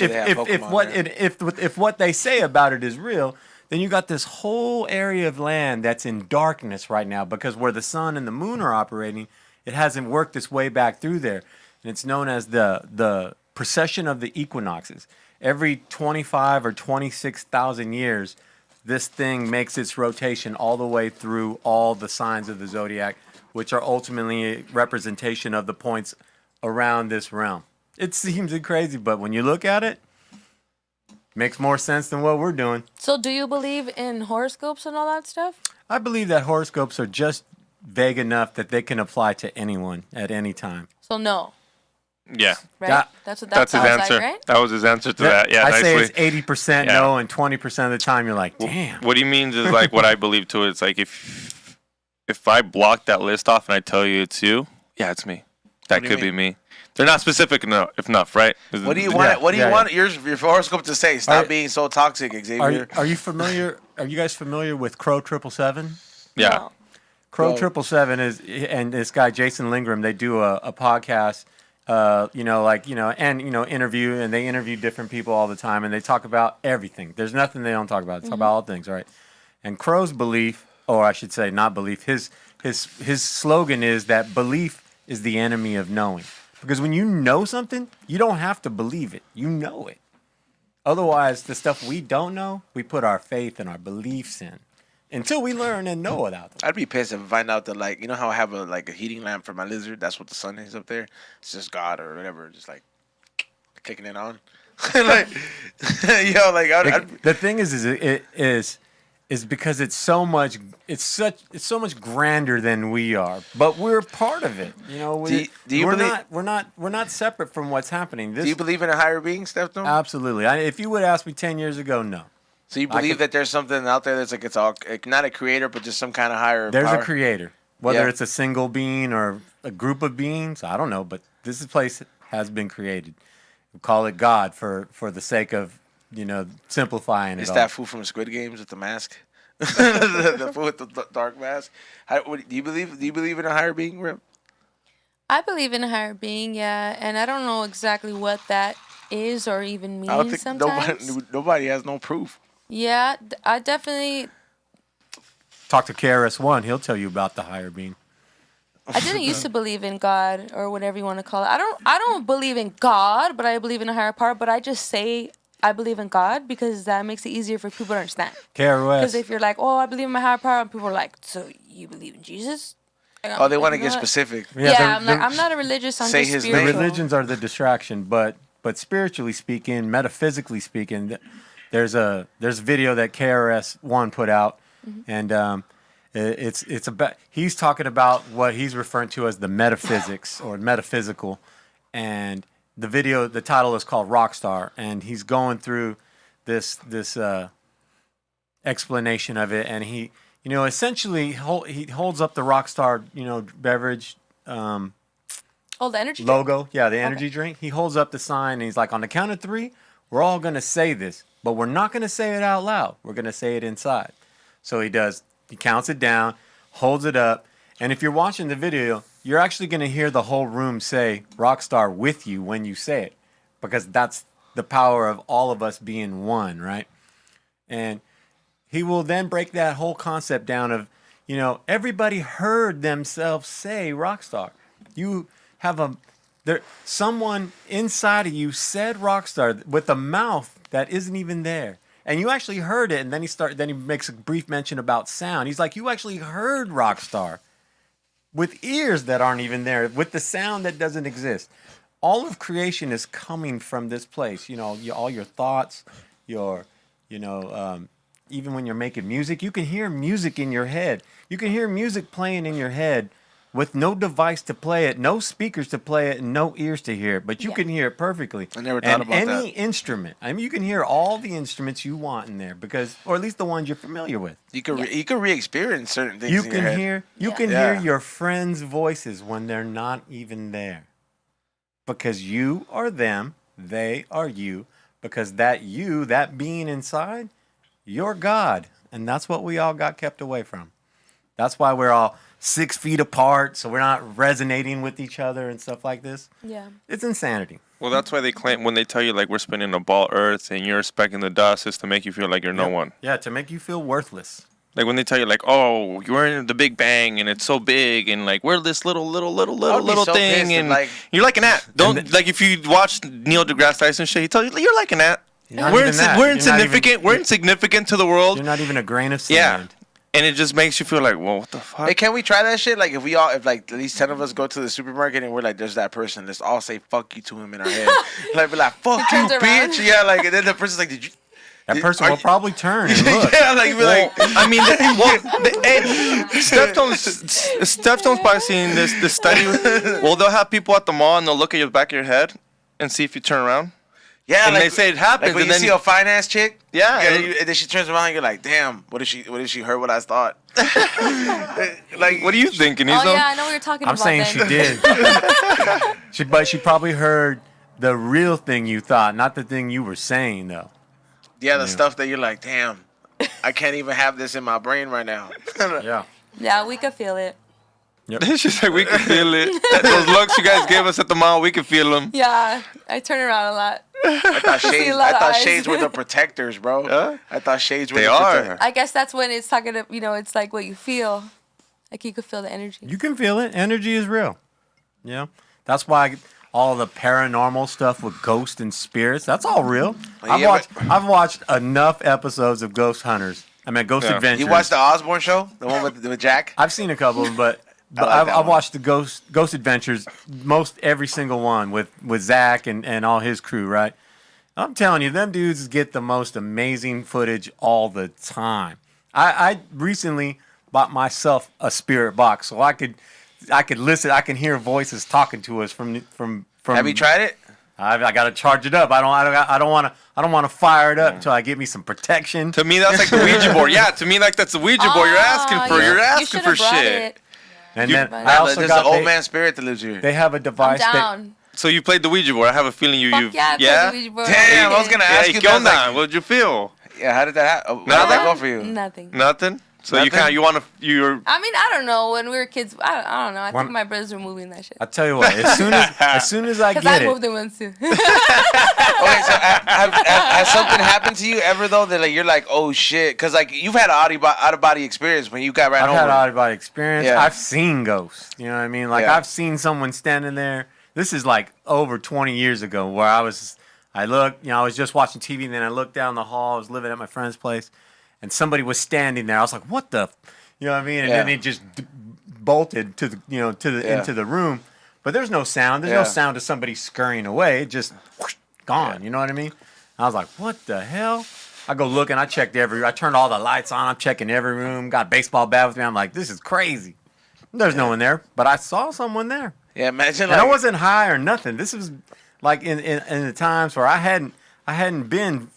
you they have Pokemon if what they say about it is real, then you got this whole area of land that's in darkness right now because where the sun and the moon are operating, it hasn't worked its way back through there. and it's known as the precession of the equinoxes. Every 25 or 26,000 years, this thing makes its rotation all the way through all the signs of the zodiac, which are ultimately a representation of the points around this realm. It seems crazy, but when you look at it, makes more sense than what we're doing. So do you believe in horoscopes and all that stuff? I believe that horoscopes are just vague enough that they can apply to anyone at any time. So no, Yeah. right? Yeah. That's what That's his sounds answer. like, right? That was his answer to that. Yeah, I nicely. say it's 80% Yeah. no, and 20% of the time you're like, damn. What he means is like what I believe to it. It's like if I block that list off and I tell you it's you, yeah, it's me. That What do you could be mean? me. They're not specific enough, right? What do you want? What do you want your horoscope to say? Stop Are- being so toxic, Xavier. Are you familiar? Are you guys familiar with Crow 777? Yeah. No. Crow Well- 777 is, and this guy Jason Lingram, they do a podcast, interview, and they interview different people all the time, and they talk about everything. There's nothing they don't talk about. They talk about all things, all right? And Crow's belief, or I should say, not belief. His slogan is that belief is the enemy of knowing. Because when you know something, you don't have to believe it. You know it. Otherwise, the stuff we don't know, we put our faith and our beliefs in until we learn and know about them. I'd be pissed if I find out that, like, you know how I have a heating lamp for my lizard? That's what the sun is up there. It's just God or whatever, just like kicking it on. Like, The thing is because it's so much grander than we are, but we're part of it. You know, we're not separate from what's happening. do you believe in a higher being, Steftone? Absolutely. If you would ask me 10 years ago, no. So you believe that there's something out there that's like it's all not a creator, but just some kind of higher There's power? a creator, whether Yeah. it's a single being or a group of beings. I don't know, but this place has been created. We call it God for the sake of simplifying Is it all. that fool from Squid Games with the mask? the fool with the dark mask. Do you believe in a higher being, Rip? I believe in a higher being, yeah, and I don't know exactly what that is or even means I don't think sometimes. nobody has no proof. Yeah, I definitely. Talk to KRS-One; he'll tell you about the higher being. I didn't used to believe in God or whatever you want to call it. I don't believe in God, but I believe in a higher power. But I just say I believe in God because that makes it easier for people to understand. Because KRS. if you're like, oh, I believe in my higher power, and people are like, so you believe in Jesus? Oh, they want to You get know what? specific. Yeah, I'm not a religious. I'm Say just his The name. spiritual. religions are the distraction, but spiritually speaking, metaphysically speaking, there's a video that KRS-One put out, and it's about he's talking about what he's referring to as the metaphysics or metaphysical, and the title is called Rockstar, and he's going through this explanation of it, and he essentially he holds up the Rockstar beverage. Oh, the energy. Logo, yeah, the energy drink. He holds up the sign and he's like, on the count of 3, we're all going to say this, but we're not going to say it out loud. We're going to say it inside. So he counts it down, holds it up, and if you're watching the video, you're actually going to hear the whole room say Rockstar with you when you say it, because that's the power of all of us being one, right? And he will then break that whole concept down of, everybody heard themselves say Rockstar. You have someone inside of you said Rockstar with a mouth that isn't even there, and you actually heard it. And then he makes a brief mention about sound. He's like, you actually heard Rockstar with ears that aren't even there, with the sound that doesn't exist. All of creation is coming from this place. All your thoughts, even when you're making music, you can hear music in your head. You can hear music playing in your head with no device to play it, no speakers to play it, and no ears to hear it. But you can hear it perfectly. I never thought about that. Any instrument. I mean, you can hear all the instruments you want in there, or at least the ones you're familiar with. You can re-experience certain things. You in your can head. hear your friends' voices when they're not even there. Because you are them, they are you. Because that being inside, you're God. And that's what we all got kept away from. That's why we're all 6 feet apart, so we're not resonating with each other and stuff like this. Yeah. It's insanity. Well, that's why they claim when they tell you like we're spinning a ball Earth and you're specking the dust is to make you feel like you're no one. Yeah, to make you feel worthless. Like when they tell you, like, oh, you're in the Big Bang and it's so big, and like we're this little so thing, pissed and like, you're like an ant. Don't like if you watch Neil deGrasse Tyson shit, he tells you you're like an ant. We're insignificant. We're insignificant to the world. You're not even a grain of sand. Yeah, and it just makes you feel like, well, what the fuck? hey, can we try that shit? Like, if like at least 10 of us go to the supermarket and we're like, there's that person. Let's all say fuck you to him in our head. Like, be like, fuck you, turns around. bitch. Yeah, like, and then the person's like, did you? That person will probably turn and look. Yeah, like, be like, I mean, Steftones probably seen this study. Well, they'll have people at the mall and they'll look at your back of your head and see if you turn around. yeah, And like, they say it happens, like when and you then see a fine ass chick. Yeah, And then she turns around and you're like, damn, what if she heard what I thought? Like, what are you thinking? Oh yeah, I know what you're talking I'm about. saying then. she did. But she probably heard the real thing you thought, not the thing you were saying, though. yeah, the stuff that you're like, damn, I can't even have this in my brain right now. Yeah. Yeah, we could feel it. She's like, we can feel it. Those looks you guys gave us at the mall, we can feel them. Yeah, I turn around a lot. I thought see a lot of eyes. shades were the protectors, bro. Huh? I thought shades were They the are. protectors. I guess that's when it's talking to, it's like what you feel. Like you could feel the energy. You can feel it. Energy is real. Yeah. That's why all the paranormal stuff with ghosts and spirits, that's all real. Yeah, I've watched enough episodes of Ghost Hunters. Ghost Yeah. Adventures. You watched the Osborne show, the one with Jack? I've seen a couple, but like I've that one. watched the Ghost Adventures, most every single one with Zach and all his crew, right? I'm telling you, them dudes get the most amazing footage all the time. I recently bought myself a spirit box so I could listen. I can hear voices talking to us from. Have you tried it? I got to charge it up. I don't want to fire it up until I get me some protection. To me, that's like the Ouija board. Yeah, to me, like that's the Ouija board. You're asking for. You're asking for shit. It. And You- then Nah, I also There's got an old man spirit that lives here. They have a I'm device that down. So you played the Ouija board. I have a feeling you. Fuck yeah, I played yeah. the Ouija board. Damn, I was gonna ask you. ¿Qué That, onda? like, What'd you feel? yeah, how did that happen? How did that go for you? Nothing. Nothing. So Nothing? you want to you're. I mean, I don't know. When we were kids, I don't know. I One- think my brothers were moving that shit. I tell you what, as soon as I Because get I it, moved them once too. Okay, so has something happened to you ever though that like you're like, oh shit? Because like you've had an out of body experience when you got ran I've over. had out of body experience. Yeah. I've seen ghosts. You know what I mean? Like Yeah. I've seen someone standing there. This is like over 20 years ago where I was just watching TV and then I looked down the hall. I was living at my friend's place and somebody was standing there. I was like, what the, you know what I mean? And then Yeah. they just bolted to the, Yeah. into the room. But there's no sound. There's Yeah. no sound of somebody scurrying away. It just whoosh, gone. You know what I mean? I was like, what the hell? I go look and I turned all the lights on. I'm checking every room. Got a baseball bat with me. I'm like, this is crazy. There's no one there, but I saw someone there. Yeah, imagine And like I wasn't high or nothing. This was like in the times where I hadn't been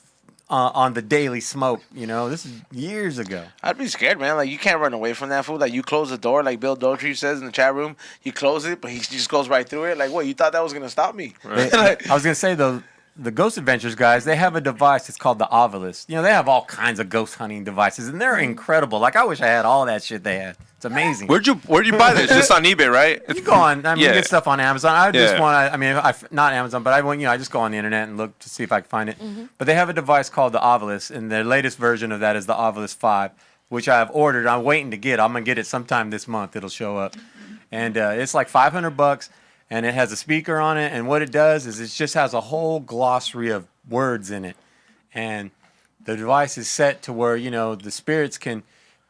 on the daily smoke. You know, this is years ago. I'd be scared, man. Like you can't run away from that fool. Like you close the door, like Bill Dotrieve says in the chat room. You close it, but he just goes right through it. Like what? You thought that was gonna stop me? I was gonna say though, the Ghost Adventures guys, they have a device. It's called the Ovilus. You know, they have all kinds of ghost hunting devices, and they're incredible. Like I wish I had all that shit they had. It's amazing. Where'd you buy this? Just on eBay, right? You go on. I mean, Yeah. you get stuff on Amazon. I just Yeah. want to. I mean, not Amazon, but I just go on the internet and look to see if I can find it. But they have a device called the Ovilus, and their latest version of that is the Ovilus 5, which I have ordered. I'm waiting to get. I'm gonna get it sometime this month. It'll show up, and it's like $500, and it has a speaker on it. And what it does is it just has a whole glossary of words in it, and the device is set to where the spirits can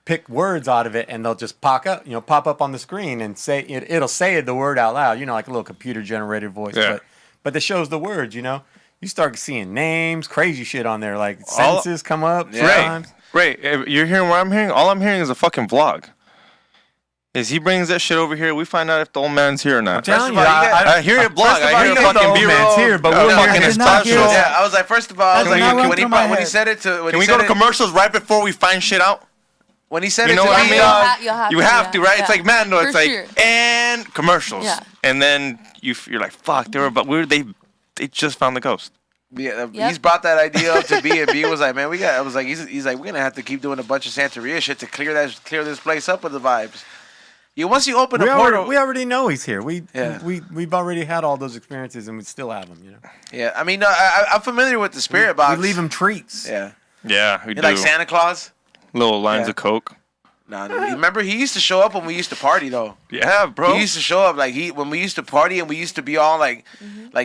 pick words out of it and they'll just pop up on the screen and say it'll say the word out loud, like a little computer generated voice. Yeah. But it shows the words, you start seeing names, crazy shit on there, like sentences come up. Sometimes. Ray, you're hearing what I'm hearing? All I'm hearing is a fucking vlog. Is he brings that shit over here? We find out if the old man's here or not. I'm telling you, I hear your blog. First of all, I hear you a know the fucking old B-roll. man's here, but we're fucking here. his Not special. here. Yeah, I was like, first of all, I was That's like, not went through my when he head. said it to, when Can he we said go to it- commercials right before we find shit out? When he said You it know to what I me, mean? You'll have to, right? yeah. It's like Mando. It's For like sure. and commercials, Yeah. and then you're like, fuck, they just found the ghost. yeah, Yep. he's brought that idea up to B, and B was like, man, he's like, we're gonna have to keep doing a bunch of Santeria shit to clear this place up with the vibes. Once you open We a portal, already know he's here. We've already had all those experiences and we still have them. yeah. I mean, no, I'm familiar with the spirit box. We leave him treats. Yeah, Yeah, we you do. like Santa Claus. Little lines Yeah. of coke. Nah, remember he used to show up when we used to party though. Yeah, bro. He used to show up like when we used to party and we used to be all like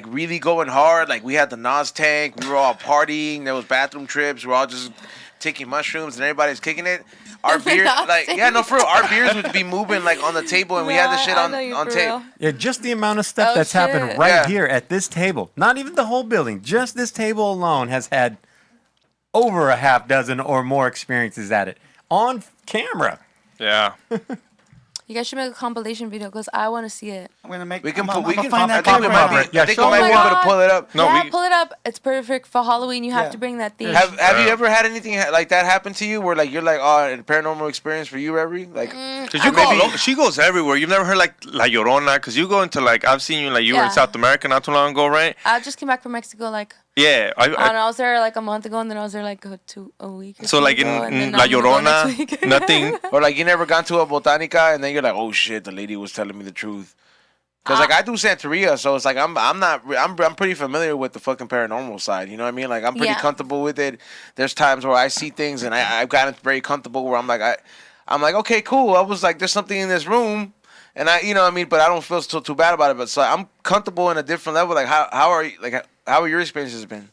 really going hard. Like we had the Nas tank. We were all partying. There was bathroom trips. We're all just taking mushrooms and everybody's kicking it. Our beer, Nas like tank. yeah, no, for real, our beers would be moving like on the table and we had the shit I know you on for tape. real. Yeah, just the amount of stuff Oh, that's happened shit. right Yeah. here at this table. Not even the whole building. Just this table alone has had over a half dozen or more experiences at it on camera. Yeah. You guys should make a compilation video because I want to see it. I'm gonna make. We can I'm, put. We I'm can. find I that think we camera. might be. Yeah, I think show we might me be what- able to pull it up. No, yeah, we- pull it up. It's perfect for Halloween. You have Yeah. to bring that theme. Have you Yeah. ever had anything like that happen to you where like you're like a paranormal experience for you, Reverie? Like Cause you go, she goes everywhere. You've never heard like La Llorona, cause you go into like I've seen you like you were in Yeah. South America not too long ago, right? I just came back from Mexico like Yeah, I was there like a month ago and then I was there like a week. Or so two like ago, and in then La I'm gonna go Llorona, next week. nothing. or like you never gone to a botanica and then you're like, oh shit, the lady was telling me the truth. Cause like I do Santeria, so it's like I'm pretty familiar with the fucking paranormal side. You know what I mean? Like I'm pretty Yeah. comfortable with it. There's times where I see things and I've gotten very comfortable where I'm like okay, cool. I was like, there's something in this room, and you know what I mean. But I don't feel too bad about it. But so I'm comfortable in a different level. Like how are your experiences been?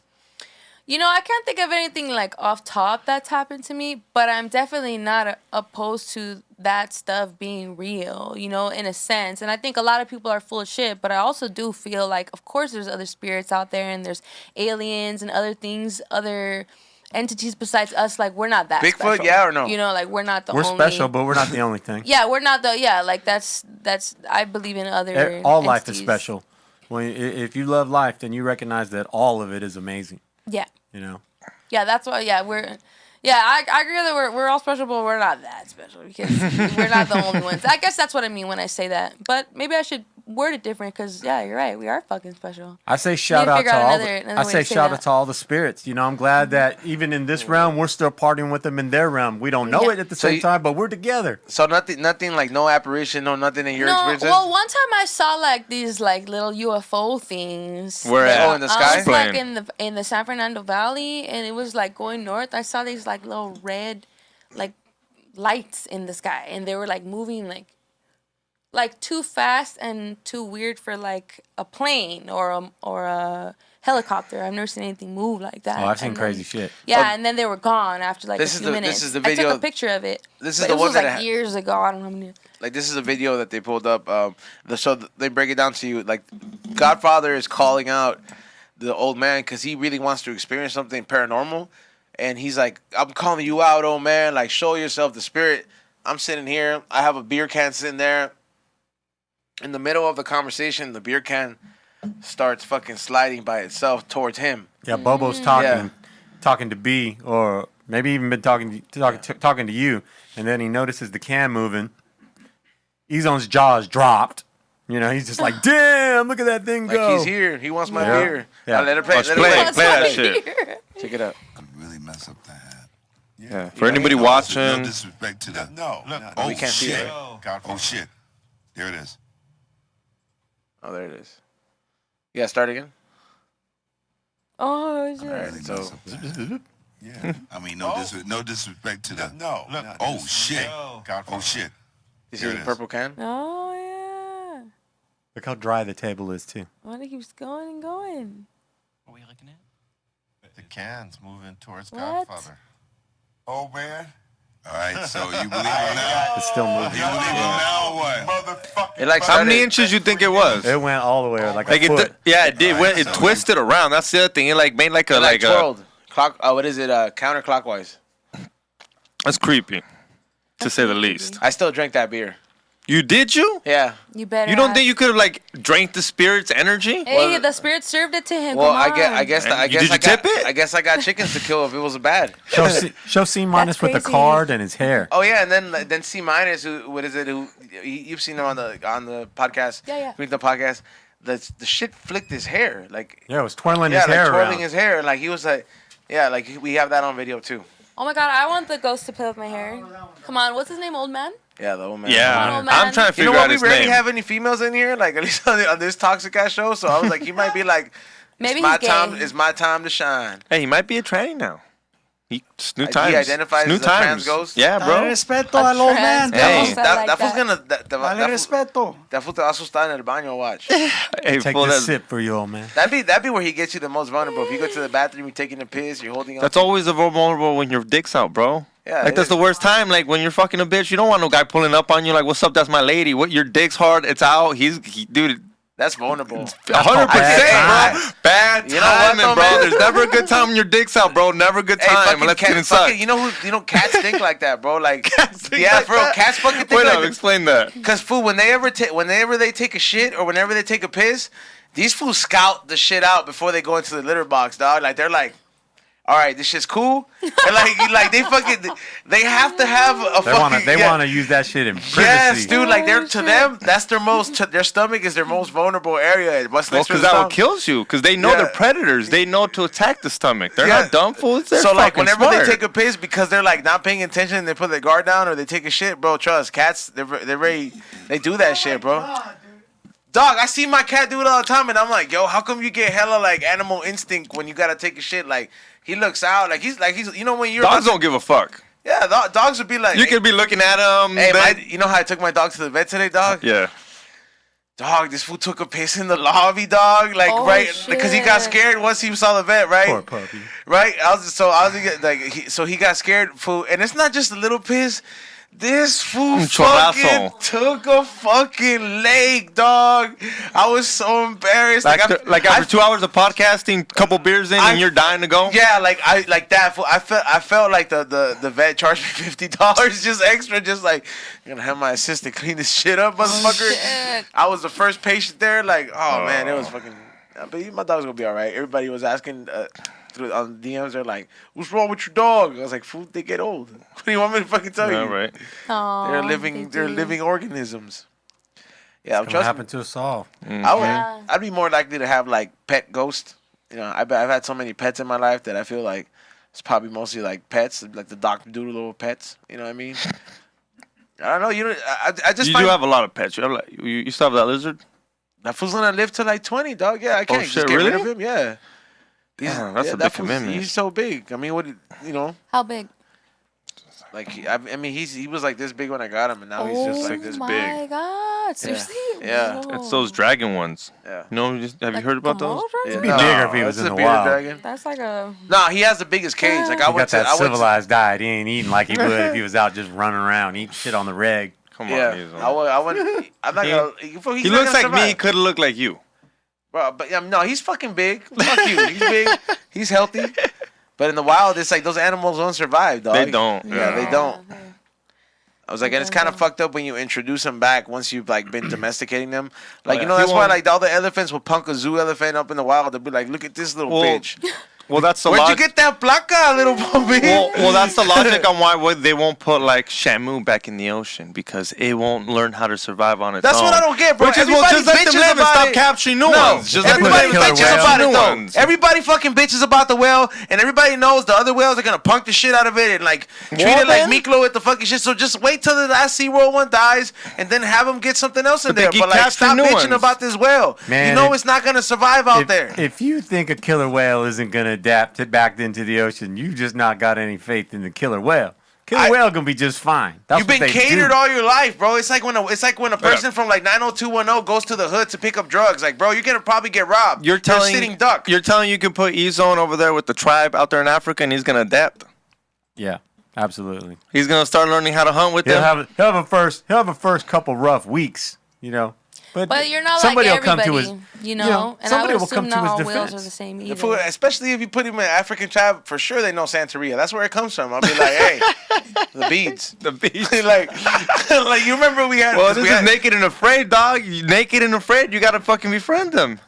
You know, I can't think of anything like off top that's happened to me, but I'm definitely not opposed to that stuff being real, you know, in a sense. And I think a lot of people are full of shit, but I also do feel like, of course, there's other spirits out there and there's aliens and other things, other entities besides us. Like, we're not that Bigfoot, special. yeah or no? You know, like, we're not the We're only... special, but we're not the only thing. Yeah, we're not the... Yeah, like, that's... I believe in other All life is entities. special. If you love life, then you recognize that all of it is amazing. Yeah. You know. Yeah, that's why. Yeah, I agree that we're all special, but we're not that special because we're not the only ones. I guess that's what I mean when I say that. But maybe I should word it different because yeah, you're right. We are fucking special. I say shout to out figure to out all. another I way say to say shout that. out to all the spirits. You know, I'm glad that even in this realm, we're still partying with them in their realm. We don't know Yeah. it at the So same you- time, but we're together. So nothing like no apparition, no nothing in your No, experiences. well, one time I saw like these like little UFO things. Where at? Oh, in the sky? I was like Explain. in the San Fernando Valley, and it was like going north. I saw these like little red, like lights in the sky, and they were like moving like too fast and too weird for like a plane or a helicopter. I've never seen anything move like that. Oh, I've seen And crazy then, shit. Yeah, and then they were gone after like This a is few the- minutes. this is the I video- took a picture of it. This is but the it one was that like I- years ago. I don't know. Like this is a video that they pulled up. They break it down to you. Like Godfather is calling out the old man because he really wants to experience something paranormal, and he's like, "I'm calling you out, old man. Like, show yourself the spirit." I'm sitting here. I have a beer can sitting there. In the middle of the conversation, the beer can starts fucking sliding by itself towards him. Yeah, Bobo's talking to B, or maybe even been talking to you, and then he notices the can moving. Ezone's jaw is dropped. You know, he's just like, "Damn, look at that thing Like go!" he's here. He wants my Yeah. beer. Yeah. Let it play. Let's Let it play. play. Play that shit. Check it out. Could really mess up the hat. Yeah. For anybody watching, No disrespect to the. No. Oh, we can't see shit. it, Oh, shit. There it is. Oh, there it is. Yeah, start again. Oh shit. All right, Really so mess up the hat. Yeah. I mean, no disrespect to the. No. Oh, shit. Oh, shit. you see There the it is. purple can? Oh yeah. Look how dry the table is too. Why it keeps going and going? What are we looking at? The can's moving towards What? Godfather. Oh, man. All right, so you believe him now? It's still moving. You believe him now or what? Motherfucker. It like how many started- inches you think it was? It went all the way like a Like foot. it did. It twisted around. That's the other thing. It like made like a It like a. twirled. What is it? Counterclockwise. That's creepy, to say the least. I still drank that beer. You did you? Yeah. You better. You don't have. think you could have like drank the spirit's energy? Hey, Well, the spirit served it to him. Well, Come on. I guess And did you tip it? I guess I got chickens to kill if it was bad. Show C minus with the crazy. card and his hair. Oh yeah, and then C minus, what is it? You've seen him on the podcast? Yeah. Read the podcast. The shit flicked his hair, like Yeah, it was twirling yeah, his like hair twirling around. his hair, like he was like, yeah, like we have that on video too. Oh my god, I want the ghost to play with my hair. Come on, what's his name, old man? Yeah, the old man. Yeah, Oh, man. I'm trying to You figure know what? out We his rarely name. have any females in here, like at least on this toxic ass show. So I was like, he might be like, Maybe it's my he's gay. time. It's my time to shine. Hey, he might be a tranny now. It's new Like, times. he identifies New as a trans times. ghost? Yeah, Dale bro. respeto al old man. Hey. That fool's gonna... Dale respeto. That fool te va a asustar en el baño, watch. Hey, Take fool, this that's, sip for you, old man. That'd be where he gets you the most vulnerable. If you go to the bathroom, you're taking a piss, you're holding on. that's always the vulnerable when your dick's out, bro. Yeah, Like, it that's the is. worst time. Like, when you're fucking a bitch, you don't want no guy pulling up on you. Like, what's up? That's my lady. What? Your dick's hard. It's out. Dude, That's vulnerable. 100%, bad bro. Bad You know what, timing, though, bro. man? There's never a good time when your dick's out, bro. Never a good Hey, time fucking unless cat, it's getting sucked. you know, cats think like that, bro. Like, think yeah, like for real, that? cats fucking think Wait like up, that. explain that. Cause fool, whenever they take a shit or whenever they take a piss, these fools scout the shit out before they go into the litter box, dog. Like they're like, all right, this shit's cool. And like they have to have a They want to use that shit in privacy. Yes, dude. Like to them, that's their stomach is their most vulnerable area. What's Well, next to because the that stomach? what kills you. Because they know Yeah. they're predators. They know to attack the stomach. They're Yeah. not dumb fools. They're So like fucking whenever smart. they take a piss because they're like not paying attention and they put their guard down or they take a shit, bro. Trust cats, they're very they do that shit, bro. Dog, I see my cat do it all the time, and I'm like, yo, how come you get hella like animal instinct when you gotta take a shit? Like he looks out, like he's you know when you're Dogs don't give a fuck. yeah, dogs would be like, You could be looking at them. hey, you know how I took my dog to the vet today, dog? Yeah. Dog, this fool took a piss in the lobby, dog. Like Oh, right, because he got shit. scared once he saw the vet, right? Poor puppy. Right? He got scared, fool, and it's not just a little piss. This fool Chorrazo. fucking took a fucking leg, dog. I was so embarrassed. Like after 2 hours of podcasting, couple beers in, and you're dying to go. Yeah, like that. Fool. I felt like the vet charged me $50 just extra, just like I'm gonna have my assistant clean this shit up, motherfucker. shit. I was the first patient there. Like, oh man, it was fucking. But my dog's gonna be all right. Everybody was asking on DMs. They're like, "What's wrong with your dog?" I was like, "Food, they get old. What do you want me to fucking tell Yeah, you? right. Aw, They're they do. living organisms." Yeah, I'm What trust me. happened to us all? I'd be more likely to have like pet ghost. You know, I've had so many pets in my life that I feel like it's probably mostly like pets, like the Dr. Doodle pets. You know what I mean? I don't know. I just You find do have a lot of pets. You still have that lizard? that fool's gonna live to like 20, dog. Yeah, I can't shit, just get rid really? of him. Yeah. Damn, that's a that big fool's- commitment. He's so big. I mean, you know, How big? like I mean, he was like this big when I got him, and now he's just like this Oh my big. God! Seriously? Yeah. Whoa. It's those dragon ones. Yeah. You know, have you heard about those? Komodo Yeah. dragon? Be bigger if he was that's in a the bearded wild. dragon. That's like a. No, he has the biggest cage. Like I He went got to, that I went to, civilized diet. He ain't eating like he would if he was out just running around eating shit on the reg. Come yeah. on. he's on. I went. I'm not gonna. He looks like me. He could look like you. Bro, but no, he's fucking big. Fuck you. He's big. He's healthy. But in the wild, it's like those animals don't survive, dog. They don't. Yeah, they don't. I was like, and it's kind of fucked up when you introduce them back once you've like been domesticating them. Like, yeah. you know, that's why like all the elephants will punk a zoo elephant up in the wild. They'll be like, look at this little Well, bitch. Well, that's the Where'd you logic. get that placa, little puppy? Well, that's the logic on why they won't put like Shamu back in the ocean because it won't learn how to survive on its That's own. what I don't get, bro. Which is well, Everybody just let them bitches live and about stop it. capturing new No, ones. Just let them everybody live and killer bitches stop whale. about capturing it new though. ones. Everybody fucking bitches about the whale, and everybody knows the other whales are gonna punk the shit out of it and like treat it like then? Miklo with the fucking shit. So just wait till the last SeaWorld one dies, and then have them get something else in But they there. keep But like, capturing stop new bitching ones. about this whale. Man, you know if- it's not gonna survive out there. If you think a killer whale isn't going to adapt it back into the ocean, you just not got any faith in the killer whale. Killer whale going to be just fine. That's You've what been they catered do. all your life, bro. It's like when a person from like 90210 goes to the hood to pick up drugs. Like, bro, you're gonna probably get robbed. You're telling a sitting duck. You're telling you can put E-Zone over there with the tribe out there in Africa, and he's gonna adapt. Yeah, absolutely. He's gonna start learning how to hunt with them. He'll have a first couple rough weeks, you know. But you're not like somebody will everybody, come to his, you know. And I somebody would will assume come to not his all whales are defense. the same The either. food- especially if you put him in African tribe, for sure they know Santeria. That's where it comes from. I'll be like, hey, the beads. The beast. like you remember we had. Well, we this had, is naked and afraid, dog. You naked and afraid. You gotta fucking befriend them.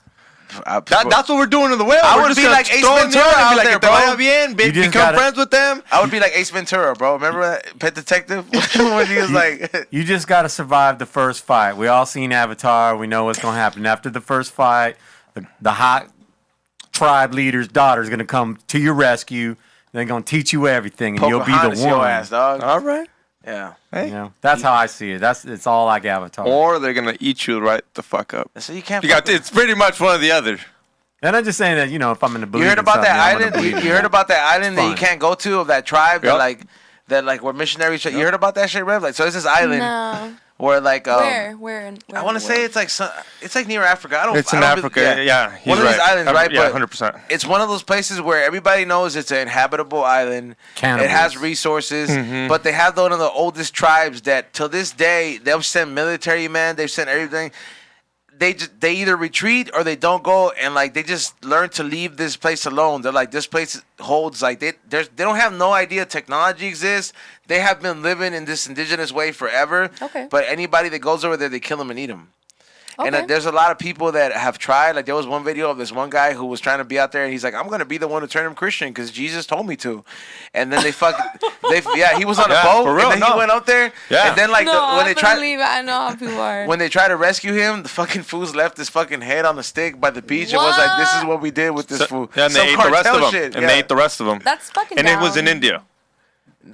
That's what we're doing to the whale. I We're would just be gonna like Ace throw it in the Ventura ocean and out be like, there, "Te vaya bro." bien, You bitch. just Become gotta- friends with them. I would be like Ace Ventura, bro. Remember that Pet Detective when he was like, You just got to survive the first fight. We all seen Avatar. We know what's going to happen after the first fight. The hot tribe leader's daughter is going to come to your rescue. They're going to teach you everything, and you'll be Pocahontas, the your one. ass, dog. All right. Yeah. Hey. You know, that's how I see it. It's all like Avatar. Or they're gonna eat you right the fuck up. So you can't. You got. It's pretty much one or the other. And I'm just saying that, if I'm in the believe You heard in about that something, I'm gonna island? believe You in heard it. about that island that you Fine. can't go to of that tribe Yep. that were missionaries. You heard about that shit, Rev? Like, so it's this island No. where like Where? I want to say it's like it's like near Africa. It's in Africa. Yeah, he's one of these right. islands, right? Yeah, But 100%. it's one of those places where everybody knows it's an inhabitable island. Cannibals. It has resources, Mm-hmm. but they have one of the oldest tribes that till this day they'll send military men. They've sent everything. They either retreat or they don't go, and like they just learn to leave this place alone. They're like, this place holds like they don't have no idea technology exists. They have been living in this indigenous way forever. Okay. But anybody that goes over there, they kill them and eat them. And Okay. there's a lot of people that have tried. Like there was one video of this one guy who was trying to be out there, and he's like, "I'm gonna be the one to turn him Christian because Jesus told me to." And then he was on a Yeah, boat, for real, and then he went out there, Yeah. and then like No, when I they tried. believe it. I know how people are. When they try to rescue him, the fucking fools left his fucking head on the stick by the beach and was like, "This is what we did with this fool." Yeah, and they Some ate the rest cartel of them. shit, And yeah. they ate the rest of them. That's fucking And it was in down. India.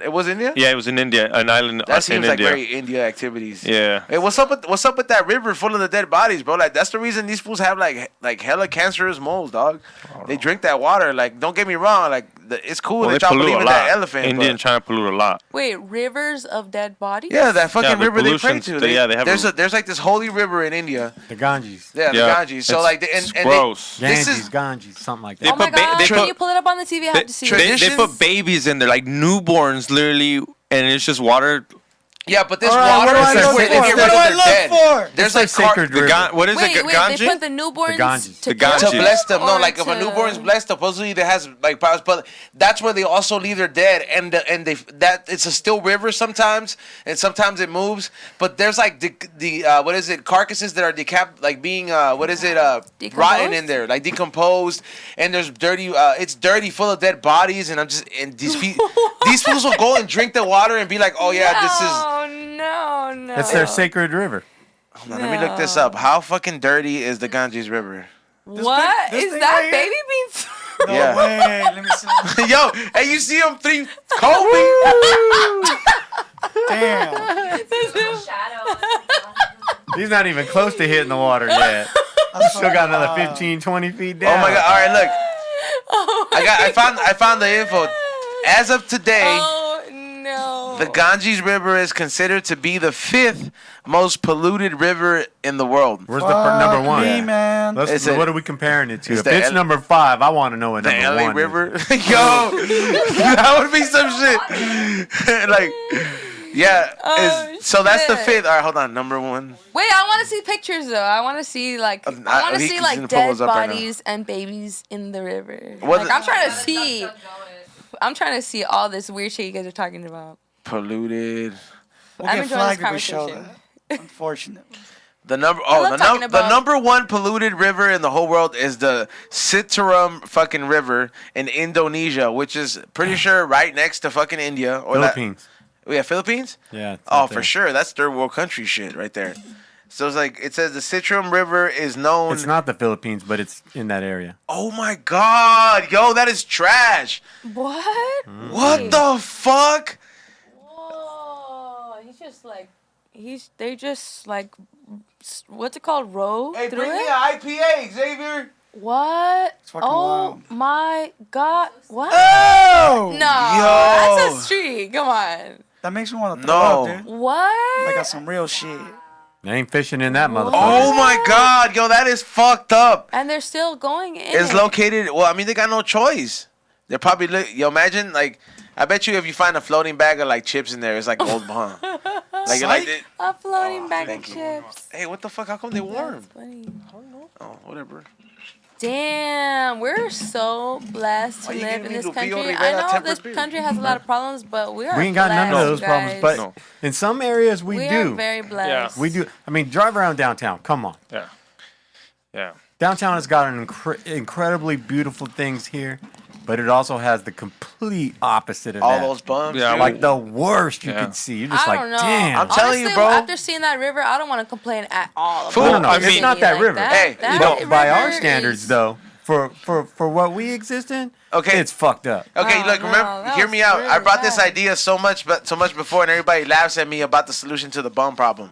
It was India. Yeah, it was in India, an island That in seems like India. very India activities. Yeah. Hey, what's up with that river full of the dead bodies, bro? Like that's the reason these fools have like hella cancerous moles, dog. They drink that water. Like, don't get me wrong. Like, it's cool Well, that they y'all pollute believe a in lot. that elephant. India and but, China pollute a lot. Wait, rivers of dead bodies? yeah, that fucking Yeah, the river they pray pollution's- to. they have there's like this holy river in India. The Ganges. Yeah, the Yeah, Ganges. So it's- like, it's and gross. This Ganges, is Ganges, something like They Oh that. my put ba- god! they Can put- you pull it up on the TV? I have to see it. They Traditions? put babies in there, like newborns, literally, and it's just water. yeah, but this All right, water what do is I like look where they for? get What rid do of I their look dead. for? There's like sacred river. What is Wait, it? wait, Ganges? they put the newborns Ganges. to The Ganges. to kill bless them. No, or like if a to- newborn's blessed, supposedly there has like powers, but that's where they also leave their dead, and that it's a still river sometimes, and sometimes it moves. But there's like the what is it, carcasses that are being rotten in there, like decomposed, and there's dirty. It's dirty, full of dead bodies, and these fools will go and drink the water and be like, oh yeah, this is. No. It's their sacred river. Hold on, let me look this up. How fucking dirty is the Ganges River? What this is thing that right here? baby beans? No Yeah. way. Let me see. Yo, hey, you see them three Kobe? Damn. He's not even close to hitting the water yet. Still got another 15, 20 feet down. Oh my god! All right, look. I found the info. As of today, Oh no. the Ganges River is considered to be the 5th most polluted river in the world. Where's the number one? Me, man. It's a- What are we comparing it to? it's If the it's L- number 5, I want to know what The number LA 1 River. is. Yo, that would be some shit. Like, yeah. Oh, so that's the shit. 5th. All right, hold on. Number 1. Wait, I want to see pictures though. I want to see like I want to he's see gonna like pull dead those up right now. bodies and babies in the river. What Like the- I'm trying to see. I'm trying to see all this weird shit you guys are talking about. Polluted. We'll I'm get enjoying flagged this if we show conversation. that. Unfortunately. The number love talking the about- number 1 polluted river in the whole world is the Citarum fucking river in Indonesia, which is pretty sure right next to fucking India or Philippines. Yeah, Philippines? Yeah. it's Oh, up for there. sure. That's third world country shit right there. So it's like it says the Citrum River is known. It's not the Philippines, but it's in that area. Oh my god, yo, that is trash. What? What the fuck? Whoa! They just like what's it called? Row through it. IPA, Xavier. What? It's fucking Oh wild. my god! What? Oh! No, Yo. that's a street. Come on. That makes me want to No. throw up, dude. What? Like on some real shit. They ain't fishing in that motherfucker. Oh my god, yo, that is fucked up. And they're still going in. It's it. located. Well, I mean, they got no choice. They're probably yo. Imagine like, I bet you if you find a floating bag of like chips in there, it's like old huh? Like, Psych. A floating bag of thank you. chips. Hey, what the fuck? How come they warm? That's funny. Oh, whatever. Damn, we're so blessed to Why you live giving in me this Lupillo country. Rivera I know tempered this spirit? country has a lot of problems, but we are We ain't got none of blessed, those problems, guys. but No. in some areas we we do. are very blessed. We do. I mean, drive around downtown. Come on. Yeah. Yeah. Downtown has got an incredibly beautiful things here, but it also has the complete opposite of All that. those bumps. Yeah, dude. Like the worst you Yeah. could see. You're just I like, don't know. damn. I'm telling you, Honestly, bro. After seeing that river, I don't want to complain at all. Fool, about no, the it's city not that like river. Hey, that No, by our river standards, is- though, for what we exist in, Okay. it's fucked up. Okay, Oh, look, no, remember, that hear was me out. I really brought this bad. idea so much before, and everybody laughs at me about the solution to the bum problem.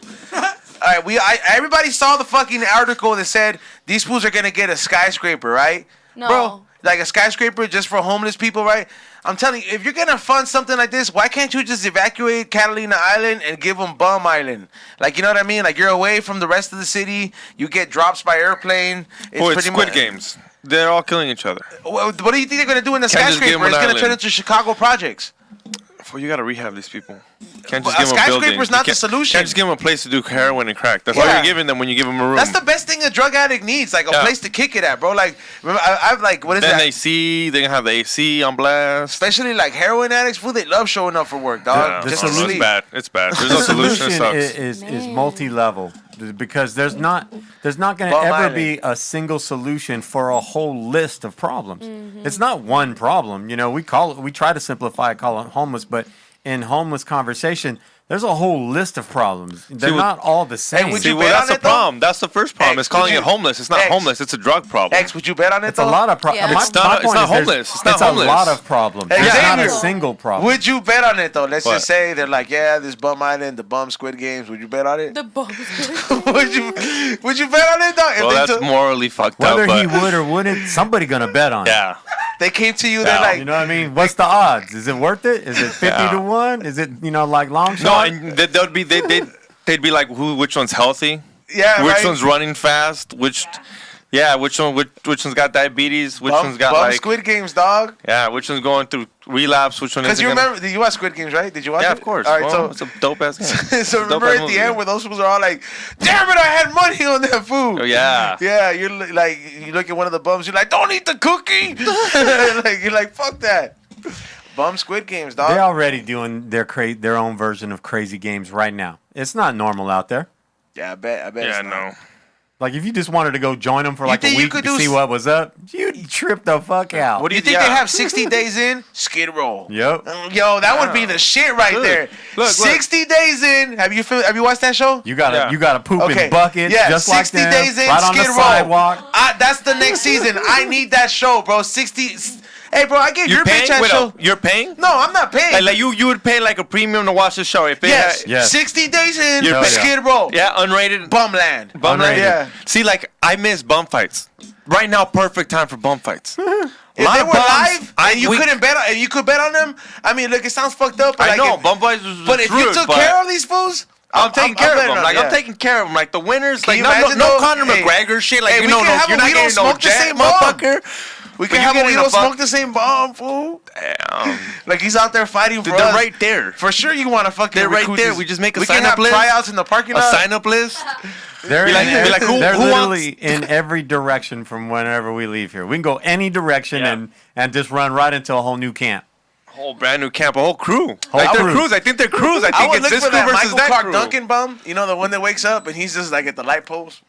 All right, everybody saw the fucking article that said these fools are gonna get a skyscraper, right? No. Bro, like a skyscraper just for homeless people, right? I'm telling you, if you're gonna fund something like this, why can't you just evacuate Catalina Island and give them Bum Island? Like, you know what I mean? Like, you're away from the rest of the city. You get drops by airplane. It's Squid Games. They're all killing each other. What do you think they're gonna do in the Can't just give skyscraper? them It's an gonna turn island. into Chicago projects. Well, you gotta rehab these people. Can't But just give a them a building. skyscraper's You not the can't- solution. Can't just give them a place to do heroin and crack. That's what Yeah. you're giving them when you give them a room. That's the best thing a drug addict needs, like a Yeah. place to kick it at, bro. Like, remember, I've like, what is Then that? AC, they're gonna have the AC on blast. Especially like heroin addicts, fool. They love showing up for work, dog. Yeah, Just the to solution- it's sleep. bad. It's bad. There's The no solution. It solution sucks. is multi-level because there's not going to Bum ever Island. be a single solution for a whole list of problems. It's not one problem. You know, we try to simplify it, call it homeless, but in homeless conversation, there's a whole list of problems. They're what- not all the same. would See, you well, bet that's on the it, though? problem. That's the first problem. X, It's calling would it you- homeless. It's not X. homeless. It's a drug problem. X, would you bet on it It's though? a lot of Yeah. problems. It's not- it's not homeless. It's not homeless. a lot of problems. Hey, It's not Xavier, a single problem. Would you bet on it though? Let's What? just say they're like, yeah, this Bum Island, the Bum Squid Games. Would you bet on it? The bums. would you bet on it though? If Well, they, that's took- morally fucked Whether up. he But would or wouldn't, somebody gonna bet on it. yeah, they came to you, they're Yeah. like, You know what I mean? What's the odds? Is it worth it? Is it 50 Yeah. to 1? Is it, like long no, shot? and they'd be they'd be like, which one's healthy? yeah, Which right? one's running fast? Which one's got diabetes? Which Bum, one's got Bum like Squid Games, dog. yeah? Which one's going through relapse? Which one Because isn't you gonna- remember, did you watch Squid Games, right? Did you watch Yeah, it? of course. All right, Well, it's a dope ass game. so Dope remember ass at the movie. end where those fools are all like, damn it, I had money on that food. Oh yeah. Yeah, you're like, you look at one of the bums, you're like, don't eat the cookie. Like, you're like, fuck that. Bum Squid Games, dog. They're already doing their own version of crazy games right now. It's not normal out there. Yeah, I bet. Yeah, it's not. no. Like if you just wanted to go join them for like a think you week could to do see s- what was up, you'd trip the fuck out. What do You you think yeah. they have 60 days in? Skid Row. Yep. Yo, that would be the shit right Look, there. look. 60 days in. Have you watched that show? You gotta Yeah. poop in buckets Yeah, just like 60 them, days in right on Skid the Row. sidewalk. That's the next season. I need that show, bro. 60. Hey, bro, I gave You're your bitch paying? that Wait, show. you're paying? No, I'm not paying. Like you would pay like a premium to watch the show if it yes. had, Yes. 60 days in. You're paying. Skid Row. yeah, unrated. Bumland. Bum Unrated. Yeah. See, like I miss bum fights. Right now, perfect time for bum fights. If they were live and you we- couldn't bet on, and you could bet on them, I mean, look, it sounds fucked up. But I like know if- bum fights was But if you rude, took but care of these fools, I'm taking care of betting them. on Like it, I'm yeah. taking care of them. Like the winners, Can like you no imagine, no though? Conor Hey, McGregor shit. Like hey, you we know, can have you're a not we don't getting no smoke the jet, same bomb. motherfucker. we But can you have a getting we a don't fuck- smoke the same bomb, fool. Damn. Like he's out there fighting for They're us. right there. For sure, you want to fucking. They're right recruit there. these- We just make a we can sign-up have list. tryouts in the parking A lot. sign up list. They're, Be like- in, be like, who- they're who literally wants- in every direction from whenever we leave here. We can go any direction Yeah. and just run right into a whole new camp. Whole brand new camp, a whole crew. Whole Like they're crew. crews. I think they're crews. I I think would it's look this for crew that versus Michael that Clark crew. Duncan bum. You know, the one that wakes up and he's just like at the light post.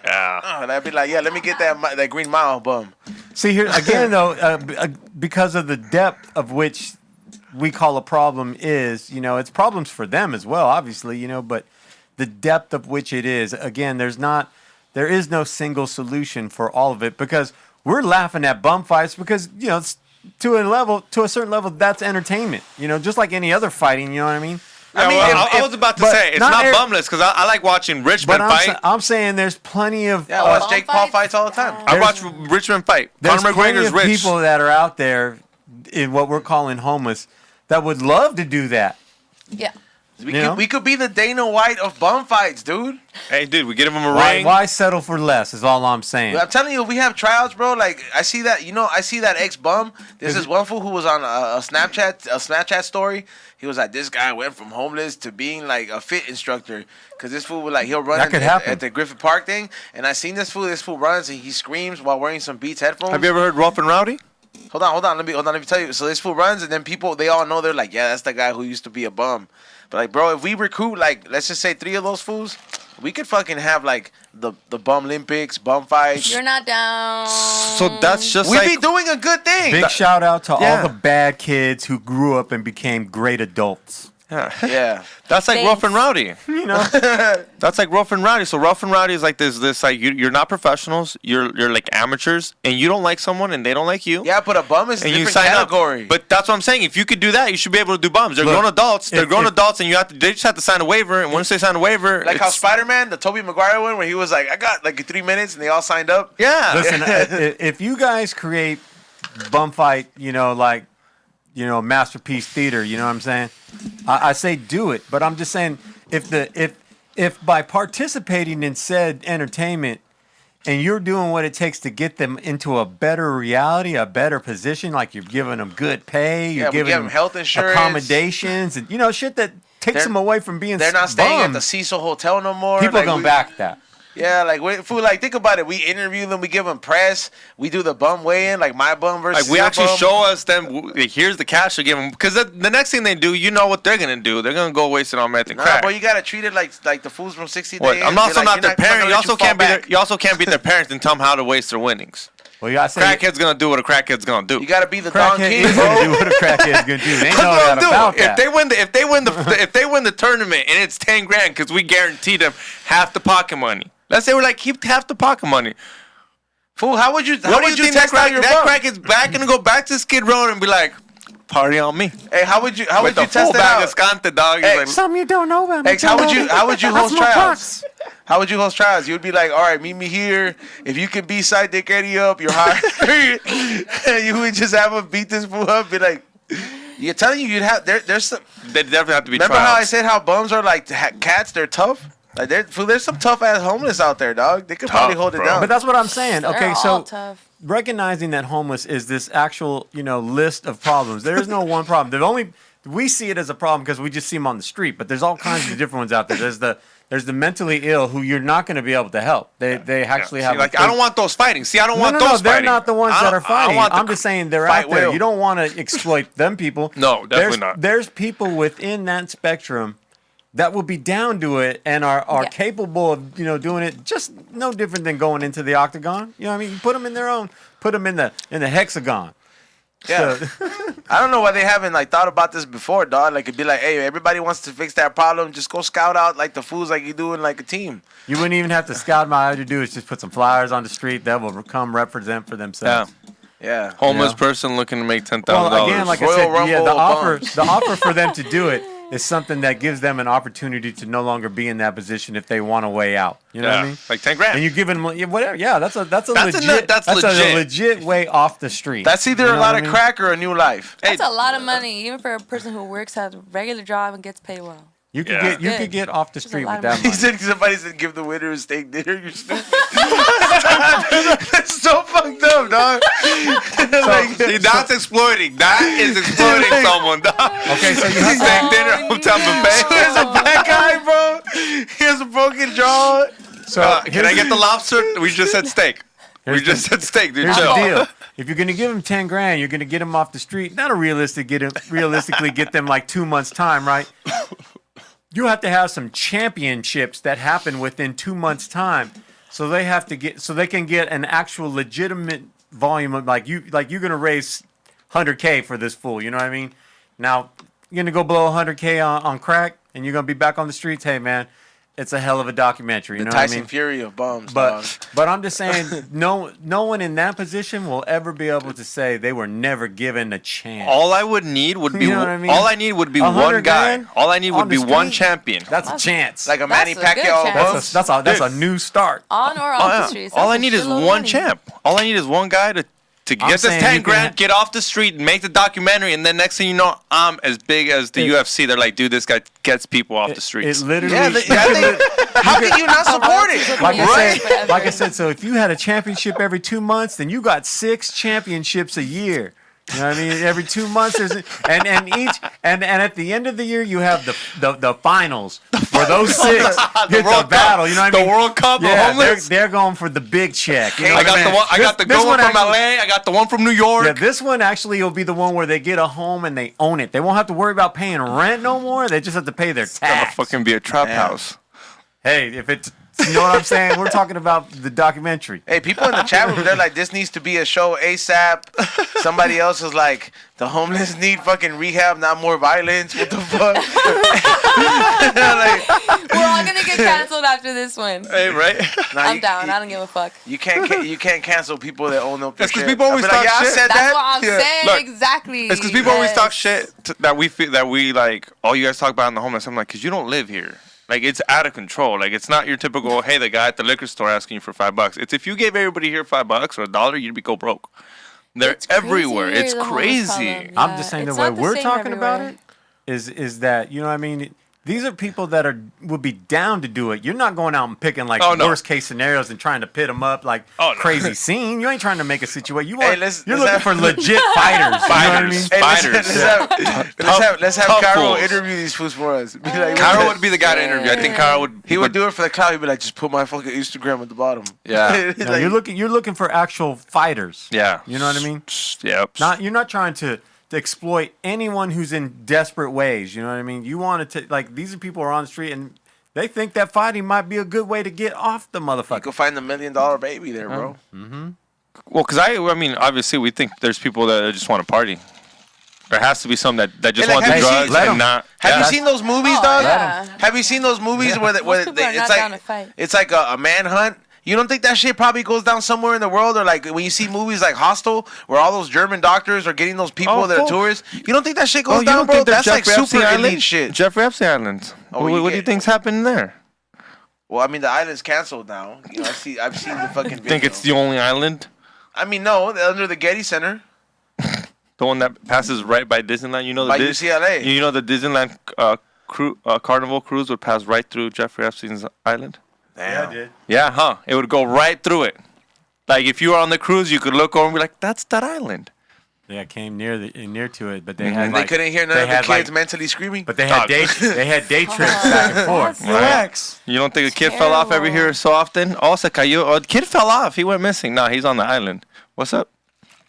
Yeah. Oh, and I'd be like, yeah, let me get that Green Mile bum. See here again though, because of the depth of which we call a problem is, it's problems for them as well, obviously, but the depth of which it is, again, there is no single solution for all of it because we're laughing at bum fights because, it's to a certain level, that's entertainment, just like any other fighting, you know what I mean? I mean, I was about to but say it's not not every- bumless because I like watching But Richmond fight. I'm saying there's plenty of Yeah, I watch Bum Jake Paul fights? fights all the time. I there's- watch Richmond fight. there's Conor plenty McGregor's of rich. people that are out there in what we're calling homeless that would love to do that. Yeah. We could be the Dana White of bum fights, dude. Hey, dude, we get him a Why, ring. why settle for less is all I'm saying. I'm telling you, we have tryouts, bro. Like I see that, I see that ex bum. There's this one fool who was on a Snapchat story. He was like, this guy went from homeless to being like a fit instructor. Cause this fool was like, he'll run That could at happen. the Griffith Park thing. And I seen this fool. This fool runs and he screams while wearing some Beats headphones. Have you ever heard Rough and Rowdy? Hold on. Let me tell you. So this fool runs, and then they all know. They're like, yeah, that's the guy who used to be a bum. But like, bro, if we recruit like, let's just say 3 of those fools, we could fucking have like the bum Olympics, bum fights. You're not down. So that's just We'd like be doing a good thing. Big shout out to Yeah. all the bad kids who grew up and became great adults. Yeah. That's like Thanks. Rough and Rowdy. You know, That's like Rough and Rowdy. So Rough and Rowdy is like this like you're not professionals. You're like amateurs, and you don't like someone, and they don't like you. Yeah, but a bum is a And you different sign category. up. But that's what I'm saying. If you could do that, you should be able to do bums. They're Look, grown adults. They're if- grown if- adults, and they just have to sign a waiver. And once they sign a waiver, like how it's- Spider-Man, the Tobey Maguire one, where he was like, I got like 3 minutes, and they all signed up. Yeah. listen, if you guys create bum fight, masterpiece theater, you know what I'm saying? I say do it, but I'm just saying if by participating in said entertainment and you're doing what it takes to get them into a better reality, a better position, like you're giving them good pay, you're Yeah, we giving give them them health insurance. accommodations, and shit that takes They're- them away from being They're not staying at bums. the Cecil Hotel no more. People like, gonna we- back that. Yeah, think about it. We interview them, we give them press, we do the bum weigh-in, like my bum versus Like we your actually bum. show us them. Here's the cash to give them because the next thing they do, you know what they're gonna do. They're gonna go waste it on meth and Nah, crack. but you gotta treat it like the fools from 60 What? Days. I'm also They're like, not their you're parent. gonna You let also fall can't be back. you also can't be their parents and tell them how to waste their winnings. Well, you gotta say Crackhead's gonna do what a crackhead's gonna do. You gotta be the Don crackhead King, is gonna do bro. what a crackhead's gonna do. They That's know what that I'm about doing. that. If they win the tournament and it's 10 grand because we guarantee them half the pocket money. Let's say we're like keep half the pocket money. Fool, how would you What do you think test out your bum? crackhead's back gonna go back to Skid Row and be like, party on me? Hey, how would you With the test full it bag out? of Scante, dog. He's Hey, like, Something you don't know about me. How would you host trials? How would you host trials? You would be like, all right, meet me here. If you can beat Side Dick Eddie up, you're hired. You would just have him beat this fool up. Be like, you're telling you, you'd have there's some. they definitely have to be Remember how I trials. said how bums are like cats? They're tough. Like there's some tough ass homeless out there, dog. They could probably hold it bro. down. But that's what I'm saying. They're Okay, all so tough. recognizing that homeless is this actual, list of problems. There is no one problem. We see it as a problem because we just see them on the street, but there's all kinds of different ones out there. There's the mentally ill who you're not going to be able to help. They actually See, have like I don't want those fighting. See, I don't want no, those they're fighting. not the ones I that don't- are fighting. I want the I'm just saying they're fight out there. will. You don't want to exploit them people. No, definitely not. There's people within that spectrum that will be down to it and are Yeah. capable of doing it just no different than going into the octagon. You know what I mean? You put them in their own, put them in the hexagon. Yeah. So- I don't know why they haven't thought about this before, dog. Like it'd be like, hey, everybody wants to fix that problem. Just go scout out like the fools like you do in like a team. You wouldn't even have to scout them out. All you do is just put some flyers on the street that will come represent for Yeah, themselves. Yeah. homeless Yeah. person looking to make $10,000. Well, again, like I Royal said, Rumble the bums. offer for them to do it is something that gives them an opportunity to no longer be in that position if they want a way out. You know what I mean? like 10 grand. And you're giving them whatever. Yeah, that's a legit. that's a legit. legit way off the street. That's either You a know lot what of I mean? crack or a new life. That's a lot of money, even for a person who works at a regular job and gets paid well. You could Yeah. get get off the That's a street lot with of that money. He money. said somebody said give the winner a steak dinner. You're stupid. That's so fucked up, dog. See, that's exploiting. That is exploiting someone, dog. Okay, so you have to. Steak dinner, hotel buffet. There's a black guy, bro. He has a broken jaw. So Can I get the lobster? We just said steak. We just said steak, dude. Here's Chill. the deal. If you're gonna give them 10 grand, you're gonna get them off the street. That'll realistically get them like 2 months time, right? You have to have some championships that happen within 2 months time, so they can get an actual legitimate volume of you're gonna raise 100K for this fool. You know what I mean? Now you're gonna go blow 100K on crack, and you're gonna be back on the streets. Hey man, it's a hell of a documentary. You The know what I Tyson mean? Fury of bums, dog. But I'm just saying, no one in that position will ever be able to say they were never given a chance. All I would need would be You know what I mean? all I need would be 100 one guy. grand All I need on would be the one street? champion. That's a chance. Like a Manny That's a good Pacquiao of chance. bums. That's a new start. On or off Oh, the yeah. streets. All I That's a need is shitload of one money. champ. All I need is one guy to get this saying 10 you can grand, get off the street, and make the documentary, and then next thing you know, I'm as big as the UFC. They're like, dude, this guy gets people off the It streets. literally. Yeah, how can you not support it? like I Right. said, like I said, so if you had a championship every 2 months, then you got 6 championships a year. You know what I mean? Every 2 months, there's and at the end of the year, you have the finals where those 6 get World the battle. You know what I the mean? World Cup of Yeah, homeless. they're going for the big check. You know I what got mean? the one. I got the This good one from actually- LA. I got the one from New York. Yeah, this one actually will be the one where they get a home and they own it. They won't have to worry about paying rent no more. They just have to pay their It's gonna tax. fucking be a trap Yeah. house. Hey, if it's You know what I'm saying? We're talking about the documentary. Hey, people in the chat room, they're like, this needs to be a show ASAP. Somebody else is like, the homeless need fucking rehab, not more violence. What the fuck? Like, We're all gonna get canceled after this one. Hey, right? nah, I'm down. I don't give a fuck. You can't cancel people that own up their That's 'cause shit. people always I'll be like, talk yeah, I shit. said That's that. what I'm Yeah. saying. Look, Exactly. It's because people always Yes. talk shit that we feel that we like. Oh, you guys talk about in the homeless. I'm like, because you don't live here. Like, it's out of control. Like, it's not your typical, hey, the guy at the liquor store asking you for $5. It's if you gave everybody here $5 or $1, you'd go broke. They're It's crazy everywhere. here, It's the homeless crazy. problem. I'm Yeah, just saying the it's way not the we're same talking about everywhere. it is that, you know what I mean? These are people that would be down to do it. You're not going out and picking like Oh, no. worst case scenarios and trying to pit them up like Oh, no. crazy scene. You ain't trying to make a situation. You Hey, want, let's you're looking have- for legit fighters. You know what I mean? Fighters. Hey, Fighters. let's have Tough Cairo fools. interview these fools for us. Be like, Cairo would be the guy to interview. I think Cairo would. He would do it for the cloud. He'd be like, just put my fucking Instagram at the bottom. Yeah. He's No, like, you're looking for actual fighters. Yeah. You know what I mean? Yep. You're not trying to exploit anyone who's in desperate ways. You know what I mean? You want to like these are people who are on the street and they think that fighting might be a good way to get off the you motherfucker. can find the $1 million baby there, bro. Well, because I mean, obviously, we think there's people that just want to party. There has to be some that just Hey, want like, the have you drugs seen- let 'em. and not. Have you Yeah. seen those movies, Oh, dog? yeah. Have you seen those movies where Most people are it's not like down to fight. it's like a manhunt? You don't think that shit probably goes down somewhere in the world, or like when you see movies like Hostel, where all those German doctors are getting those people Oh, that are cool. tourists? You don't think that shit goes Oh, you down, don't bro? think there's That's like Jeffrey super Epstein elite Island? shit. Jeffrey Epstein Island. Oh, what you do you get- think's happening there? Well, I mean, the island's canceled now. You know, I've seen the fucking video. Think it's the only island? I mean, no, under the Getty Center. The one that passes right by Disneyland? You know, By UCLA. You know the Disneyland Carnival cruise would pass right through Jeffrey Epstein's island? Damn. Yeah, huh? It would go right through it. Like, if you were on the cruise, you could look over and be like, that's that island. Yeah, I came near to it, but they Mhm. had And like, they couldn't hear none they of the had, kids like- mentally screaming. But they had Dog. day trips back and forth. That's- Relax. You don't think a kid fell off every Terrible. here so often? Oh, se cayó. Oh, the kid fell off. He went missing. Nah, he's on the island. What's up?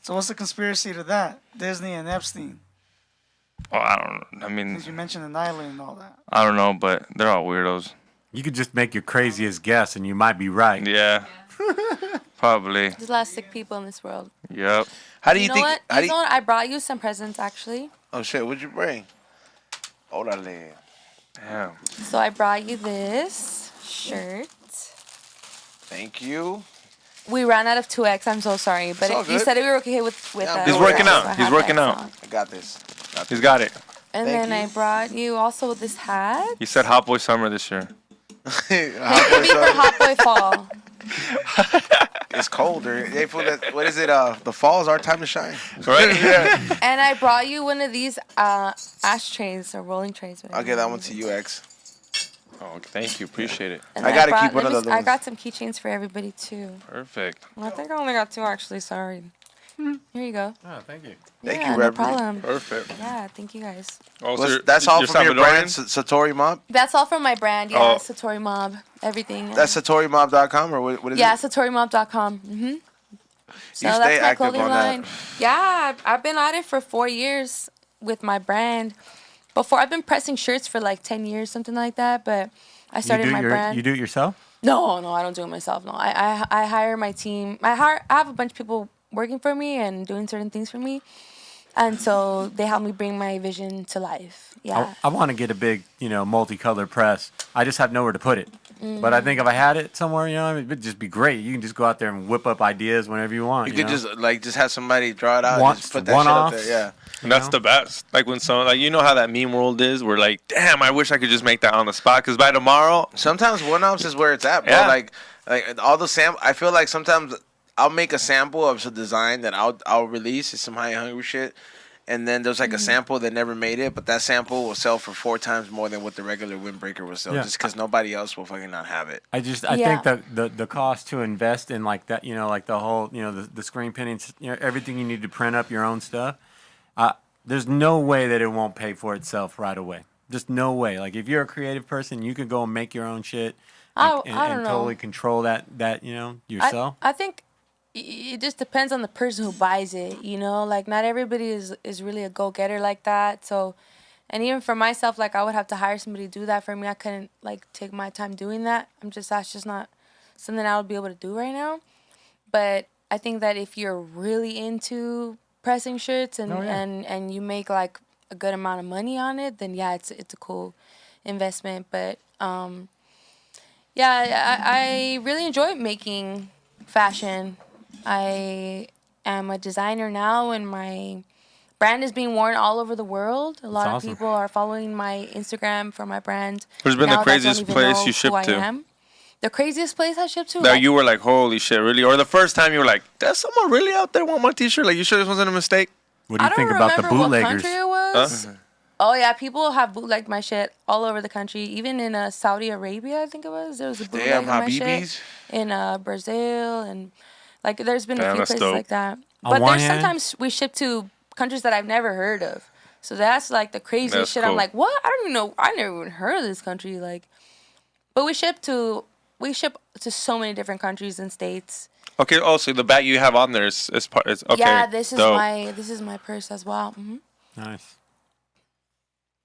So what's the conspiracy to that? Disney and Epstein. Oh, I don't know. I mean, Since you mentioned an island and all that. I don't know, but they're all weirdos. You could just make your craziest guess and you might be right. Yeah. Probably. There's a lot of sick people in this world. Yep. How do you, You know think? what? How do You know you, what? I brought you some presents actually. oh shit! What'd you bring? Orale. Damn. So I brought you this shirt. Thank you. We ran out of 2X. I'm so sorry, but all you good. said we were okay with Yeah, He's Oh, working yeah. out. so I He's have working that out. on. I got this. He's got it. And Thank then you. I brought you also this hat. He said Hot Boy Summer this year. Maybe for Hot Boy Fall. It's cold. What is it? The fall is our time to shine. Right? Yeah. And I brought you one of these ashtrays or rolling trays. whatever I'll give you that want one to to use. you, X. Oh, thank you. Appreciate it. And I then gotta brought- keep one let of me- those I got ones. some keychains for everybody too. Perfect. Well, I think I only got 2 actually. Sorry. Here you go. Oh, thank you. Thank Yeah, you, no Reverie. problem. Perfect. Yeah, thank you guys. Oh, Well, you're- that's all you're from your Salvadorian? brand, Satori Mob. That's all from my brand. Yeah, Oh. Satori Mob. Everything. That's SatoriMob.com or what is yeah, it? SatoriMob.com. Mm-hmm. So You stay that's my active clothing on that. line. Yeah, I've been at it for 4 years with my brand. Before, I've been pressing shirts for like 10 years, something like that. But I started my brand. You do it yourself? No, I don't do it myself. No, I hire my team. I have a bunch of people working for me and doing certain things for me, and so they help me bring my vision to life. Yeah. I want to get a big, multicolored press. I just have nowhere to put it. But I think if I had it somewhere, it'd just be great. You can just go out there and whip up ideas whenever you want. You could just have somebody draw it out One- and just put that shit up one-offs. there. Yeah. And that's the best. Like when someone, like, you know how that meme world is? Where like, damn, I wish I could just make that on the spot. Because by tomorrow, Sometimes one-offs is where it's at, bro. Yeah. Like all the I feel like sometimes I'll make a sample of some design that I'll release. It's some high and hungry shit. And then there's like a sample that never made it, but that sample will sell for 4 times more than what the regular windbreaker will sell, Yeah. just because nobody else will fucking not have it. I Yeah. think that the cost to invest in like that, like the whole, the screen printing, everything you need to print up your own stuff. There's no way that it won't pay for itself right away. Just no way. Like if you're a creative person, you can go and make your own shit I and don't know. totally control that yourself. I think it just depends on the person who buys it. Like not everybody is really a go-getter like that. So And even for myself, like, I would have to hire somebody to do that for me. I couldn't, like, take my time doing that. That's just not something I would be able to do right now. But I think that if you're really into pressing shirts and you make, like, a good amount of money on it, then, yeah, it's a cool investment. But, yeah, I really enjoy making fashion. I am a designer now, and my brand is being worn all over the world. A lot of people are following my Instagram for my brand. Where's been the craziest place you shipped to? The craziest place I shipped to? That you were like, holy shit, really? Or the first time you were like, does someone really out there want my t-shirt? Like, you sure this wasn't a mistake? What do you think about the bootleggers? What country it was. Oh, yeah, people have bootlegged my shit all over the country. Even in Saudi Arabia, I think it was. There was a bootleg of my shit. In Brazil, and, like, there's been a few places like that. But there's sometimes we ship to countries that I've never heard of. So that's, like, the craziest shit. Cool. I'm like, what? I don't even know. I never even heard of this country. Like, but we ship to so many different countries and states. Okay. Oh, so the bag you have on there is part. Is okay. Yeah, this is my purse as well. Mm-hmm. Nice.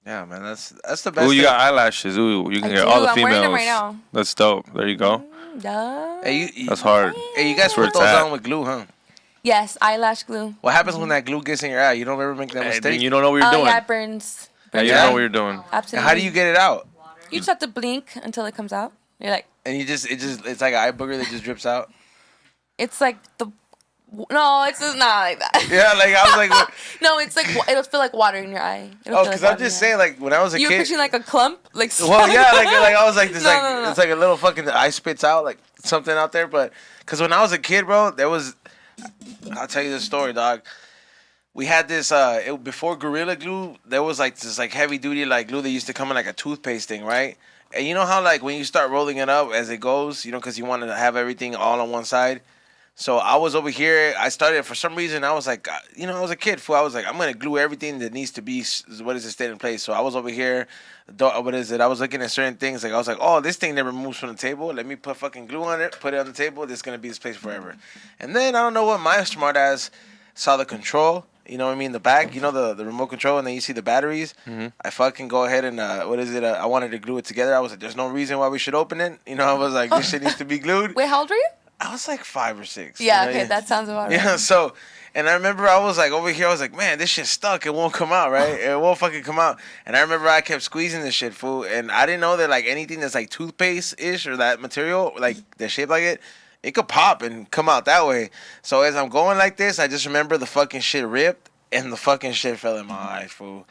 Yeah, man, that's the best. Ooh, you got eyelashes. Ooh, you can get all the females. I'm wearing them right now. That's dope. There you go. Yeah. Hey, that's hard. Hey, you guys put those on with glue, huh? Yes, eyelash glue. What happens when that glue gets in your eye? You don't ever make that mistake. Then you don't know what you're doing. Yeah, it burns. Yeah, you don't know what you're doing. Absolutely. And how do you get it out? You just have to blink until it comes out. You're like. And it's like an eye booger that just drips out. It's like no, it's just not like that. Yeah, like I was like. What? No, it's like it'll feel like water in your eye. Because I'm just saying, like when I was a kid. You were picturing like a clump, like. Well, yeah, like I was like this, No. it's like a little fucking eye spits out like something out there, but because when I was a kid, bro, I'll tell you this story, dog. We had this before Gorilla Glue. There was like this like heavy duty like glue that used to come in like a toothpaste thing, right? And you know how like when you start rolling it up as it goes, because you want to have everything all on one side. So I was over here. I started for some reason. I was like, I was a kid. Fool. I was like, I'm gonna glue everything that needs to be. Stay in place. So I was over here. I was looking at certain things. Like I was like, oh, this thing never moves from the table. Let me put fucking glue on it. Put it on the table. This is gonna be this place forever. And then I don't know what my smart ass saw the control. You know what I mean? The back. The remote control, and then you see the batteries. Mm-hmm. I fucking go ahead and I wanted to glue it together. I was like, there's no reason why we should open it. I was like, this shit needs to be glued. Wait, how old were you? I was like 5 or 6. Yeah, okay, that sounds about right. Yeah, so, and I remember I was like over here, I was like, man, this shit's stuck. It won't come out, right? It won't fucking come out. And I remember I kept squeezing this shit, fool. And I didn't know that, like, anything that's like toothpaste-ish or that material, like, that's shaped like it could pop and come out that way. So as I'm going like this, I just remember the fucking shit ripped and the fucking shit fell in my eye, fool.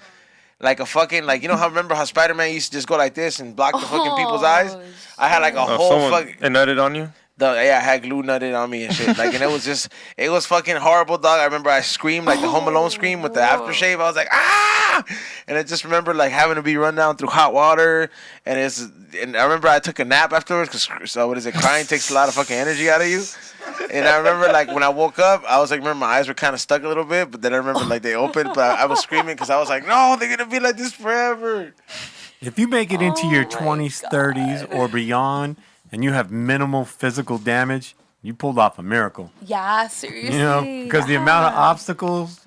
Like a fucking, like, remember how Spider-Man used to just go like this and block the fucking people's eyes? I had like a whole fucking... It nutted on you? I had glue nutted on me and shit. Like, and it was fucking horrible, dog. I remember I screamed like the Home Alone scream with the aftershave. I was like, ah! And I just remember like having to be run down through hot water. And I remember I took a nap afterwards because crying takes a lot of fucking energy out of you. And I remember like when I woke up, I was like, remember my eyes were kind of stuck a little bit, but then I remember like they opened, but I was screaming because I was like, no, they're gonna be like this forever. If you make it into your 20s, 30s, or beyond, and you have minimal physical damage, you pulled off a miracle. Yeah, seriously. Because the amount of obstacles,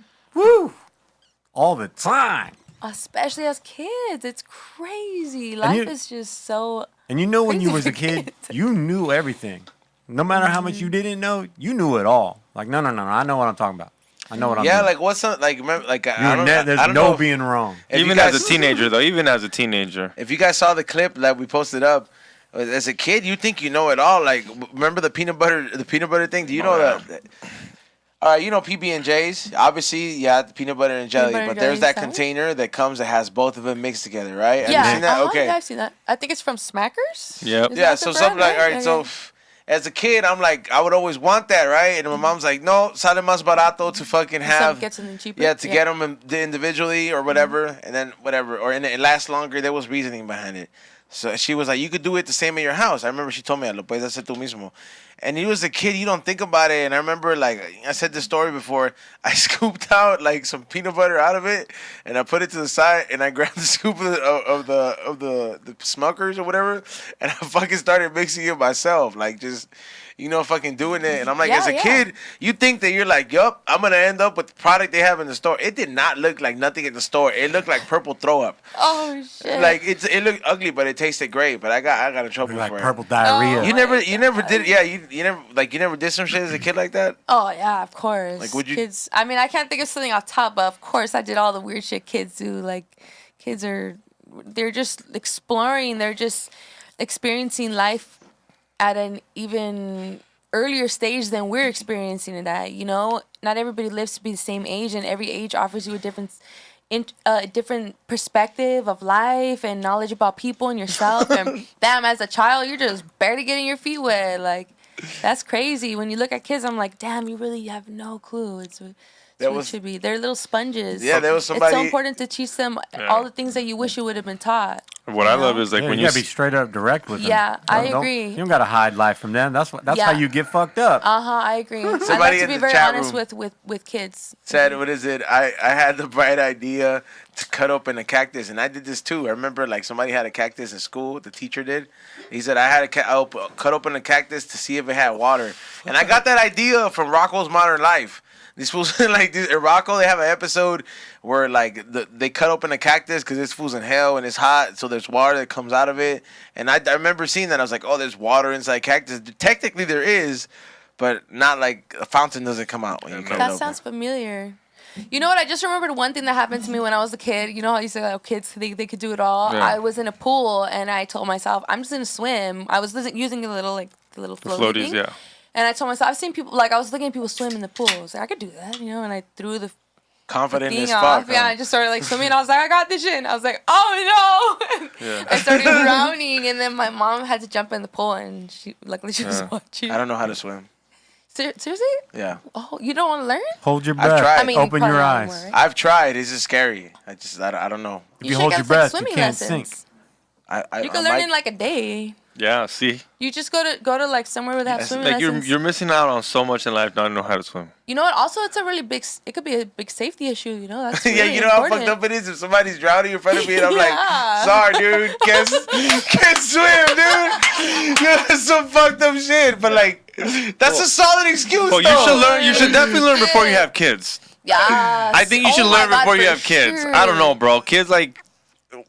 all the time. Especially as kids, it's crazy. Life is just so. And when you was a kid, you knew everything. No matter how much you didn't know, you knew it all. Like, no, I know what I'm talking about. I know what I'm doing. Yeah, like what's up? Like, remember, like there's no being wrong. Even as a teenager, though. Even as a teenager. If you guys saw the clip that we posted up. As a kid, you think you know it all. Like, remember the peanut butter thing? Do you know that? All right, PB&J's. Obviously, yeah, the peanut butter and jelly. But there's that container that comes that has both of them mixed together, right? Yeah. Have you seen that? Okay. Yeah, I've seen that. I think it's from Smackers. Yep. Yeah. So something like, all right. So as a kid, I'm like, I would always want that, right? And my mom's like, no, sale más barato to fucking have. Get something cheaper. Yeah, to get them individually or whatever, and then whatever, and it lasts longer. There was reasoning behind it. So she was like, you could do it the same in your house. I remember she told me, lo puedes hacer tú mismo. And he was a kid, you don't think about it. And I remember, like, I said this story before. I scooped out like some peanut butter out of it, and I put it to the side, and I grabbed the scoop of the Smuckers or whatever, and I fucking started mixing it myself, like just. Fucking doing it. And I'm like, as a kid, you think that you're like, yup, I'm going to end up with the product they have in the store. It did not look like nothing in the store. It looked like purple throw up. Oh, shit. Like, it looked ugly, but it tasted great. But I got in trouble like for it. purple diarrhea. You never did, you never did some shit as a kid like that? Oh, yeah, of course. Like, would you? Kids, I mean, I can't think of something off top, but of course I did all the weird shit kids do. Like, they're just exploring. They're just experiencing life at an even earlier stage than we're experiencing it at. Not everybody lives to be the same age, and every age offers you a different perspective of life and knowledge about people and yourself. And damn, as a child, you're just barely getting your feet wet. Like, that's crazy. When you look at kids, I'm like, damn, you really have no clue. What it should be. They're little sponges. Yeah, there was somebody. It's so important to teach them all the things that you wish you would have been taught. What I love is like when you gotta be straight up direct with them. Yeah, I agree. You don't gotta hide life from them. That's how you get fucked up. I agree. I Somebody like to in be the very chat honest room with kids. said, what is it? I had the bright idea to cut open a cactus, and I did this too. I remember like somebody had a cactus in school. The teacher did. He said I had to cut open a cactus to see if it had water, and I got that idea from Rocco's Modern Life. These fools like in Rocco, they have an episode where like they cut open a cactus because this fool's in hell and it's hot, so there's water that comes out of it. And I remember seeing that. I was like, oh, there's water inside cactus. Technically there is, but not like a fountain doesn't come out when you cut it open. That sounds familiar. You know what? I just remembered one thing that happened to me when I was a kid. You know how you say, kids, they could do it all? Yeah. I was in a pool, and I told myself, I'm just going to swim. I was using the little floaty thing. Yeah. And I told myself, I've seen people, I was looking at people swim in the pool. I was like, I could do that, and I threw the confident thing as off. fuck. Yeah, I just started, swimming. And I was like, I got this shit. And I was like, oh, no. Yeah. I started drowning, and then my mom had to jump in the pool, and luckily she was watching. I don't know how to swim. Seriously? Yeah. Oh, you don't want to learn? Hold your breath. I've tried. I mean, open your eyes. More, right? I've tried. It's just scary. I don't know. If you hold your breath, you can't sink. You can learn in a day. Yeah, see? You just go to somewhere where they have swimming lessons. You're missing out on so much in life not to know how to swim. You know what? Also, it's a really big. It could be a big safety issue. That's yeah. Really you know important. how fucked up it is if somebody's drowning in front of me and I'm like, sorry, dude, can't swim, dude. That's some fucked up shit. But that's a solid excuse. Well, you should definitely learn before you have kids. Yeah. I think you should learn before you have kids. Sure. I don't know, bro. Kids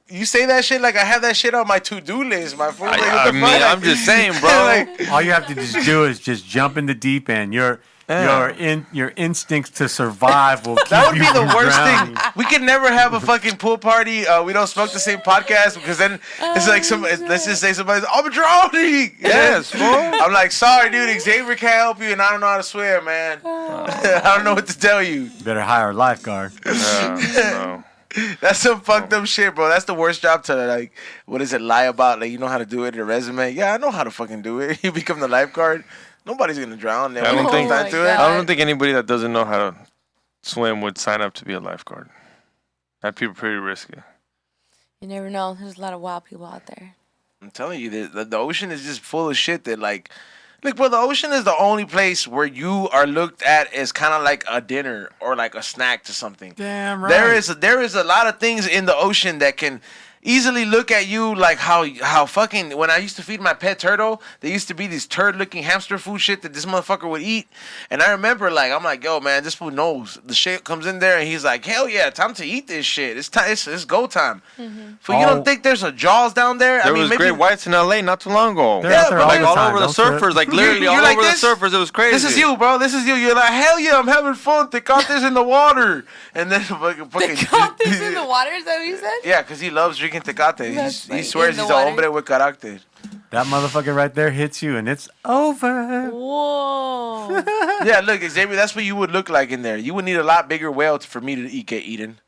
You say that shit like I have that shit on my to-do list, my fool. I'm just saying, bro. All you have to just do is just jump in the deep end. Your instincts to survive will keep that would you be the from worst drowning. thing. We could never have a fucking pool party. We don't smoke the same podcast because then it's like let's just say somebody's I'm drowning. Yes, fool. I'm like, sorry, dude. Xavier can't help you, and I don't know how to swim, man. I don't know what to tell you. Better hire a lifeguard. No. That's some fucked up shit, bro. That's the worst job to lie about. You know how to do it in a resume. Yeah, I know how to fucking do it. You become the lifeguard. Nobody's gonna drown. I don't think anybody that doesn't know how to swim would sign up to be a lifeguard. That'd be pretty risky. You never know. There's a lot of wild people out there. I'm telling you, the ocean is just full of shit that Look, bro, the ocean is the only place where you are looked at as kind of like a dinner or like a snack to something. Damn right. There is a lot of things in the ocean that can easily look at you like how fucking when I used to feed my pet turtle, there used to be these turd-looking hamster food shit that this motherfucker would eat, and I remember I'm like, yo, man, this fool knows the shit comes in there, and he's like, hell yeah, time to eat this shit. It's time. It's go time. Mm-hmm. So you don't think there's a Jaws down there? There was great whites in LA not too long ago. Yeah, but all over the surfers, literally all over the surfers, it was crazy. This is you, bro. This is you. You're like, hell yeah, I'm having fun. Tecate's in the water, and then fucking Tecate's in the water. Is that what you said? Yeah, because he loves drinking Tecate. He swears he's a hombre with carácter. That motherfucker right there hits you, and it's over. Whoa. Yeah, look, Xavier, that's what you would look like in there. You would need a lot bigger whale for me to get eaten.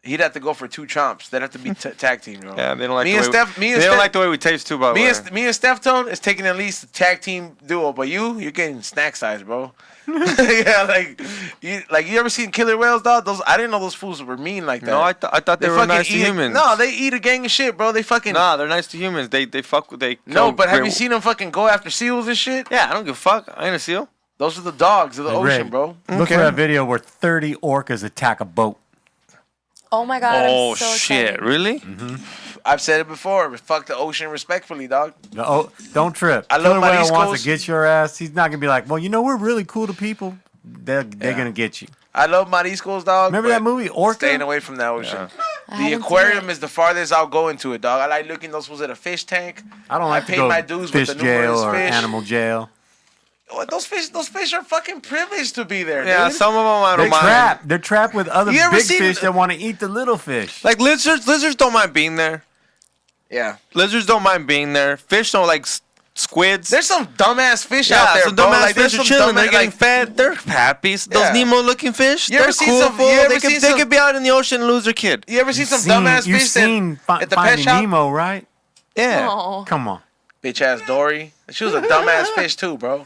He'd have to go for 2 chomps. They'd have to be tag team, bro. Yeah, they don't like Me the and way Steph. Me and they don't Steph. like the way we taste too. By the Me way. and Steftone is taking at least a tag team duo, but you're getting snack size, bro. Yeah, like you ever seen Killer Whales, dog? Those I didn't know those fools were mean like that. No, I thought they were fucking nice to eat humans. No, they eat a gang of shit, bro. They fucking Nah, they're nice to humans. They fuck with they. no. But have great- you seen them fucking go after seals and shit? Yeah, I don't give a fuck. I ain't a seal. Those are the dogs of the Hey, ocean, Ray, bro. Look for that video where 30 orcas attack a boat. Oh my god. Oh I'm so shit! excited. Really? I've said it before. Fuck the ocean respectfully, dog. No, don't trip. I love Killer my Whale East wants Coast. to get your ass. He's not gonna be like, well, you know, we're really cool to people. They're gonna get you. I love Mariscos, dog. Remember that but movie Orca? Staying away from that ocean. I The haven't seen aquarium it. is the farthest I'll go into it, dog. I like looking those fools at a fish tank. I don't like to paid go my dues fish with the jail numerous or fish. animal jail. What, those fish are fucking privileged to be there, Yeah, dude. some of them I They're don't mind. trapped. They're trapped with other You ever big seen- fish that want to eat the little fish. Like lizards, lizards don't mind being there. Yeah. Lizards don't mind being there. Fish don't like squids. There's some dumbass fish out there, some bro. dumbass Like, there's fish are some chilling. dumbass- They're getting like, fed. They're happy. Those Yeah. Nemo-looking fish. You They're ever seen cool. some- fool. you ever They seen they some- could be out in the ocean and lose their kid. You ever seen some dumbass You've fish seen at the pet Finding shop? Nemo, right? Yeah. Oh. Come on. Bitch ass Dory. She was a dumbass fish too, bro.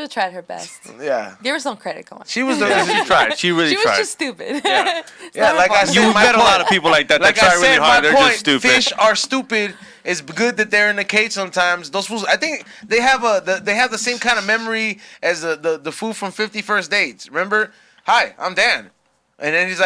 She tried her best. Yeah. Give her some credit, come on. She was the. She tried. She really She was tried. just stupid. Yeah, It's not her like I fault. said, You my met a point- lot of people like that Like that try I really said, hard. my They're point. just stupid. Fish are stupid. It's good that they're in the cage sometimes. Those fools, I think they have the same kind of memory as the fool from 50 First Dates. Remember? Hi, I'm Dan. And then he's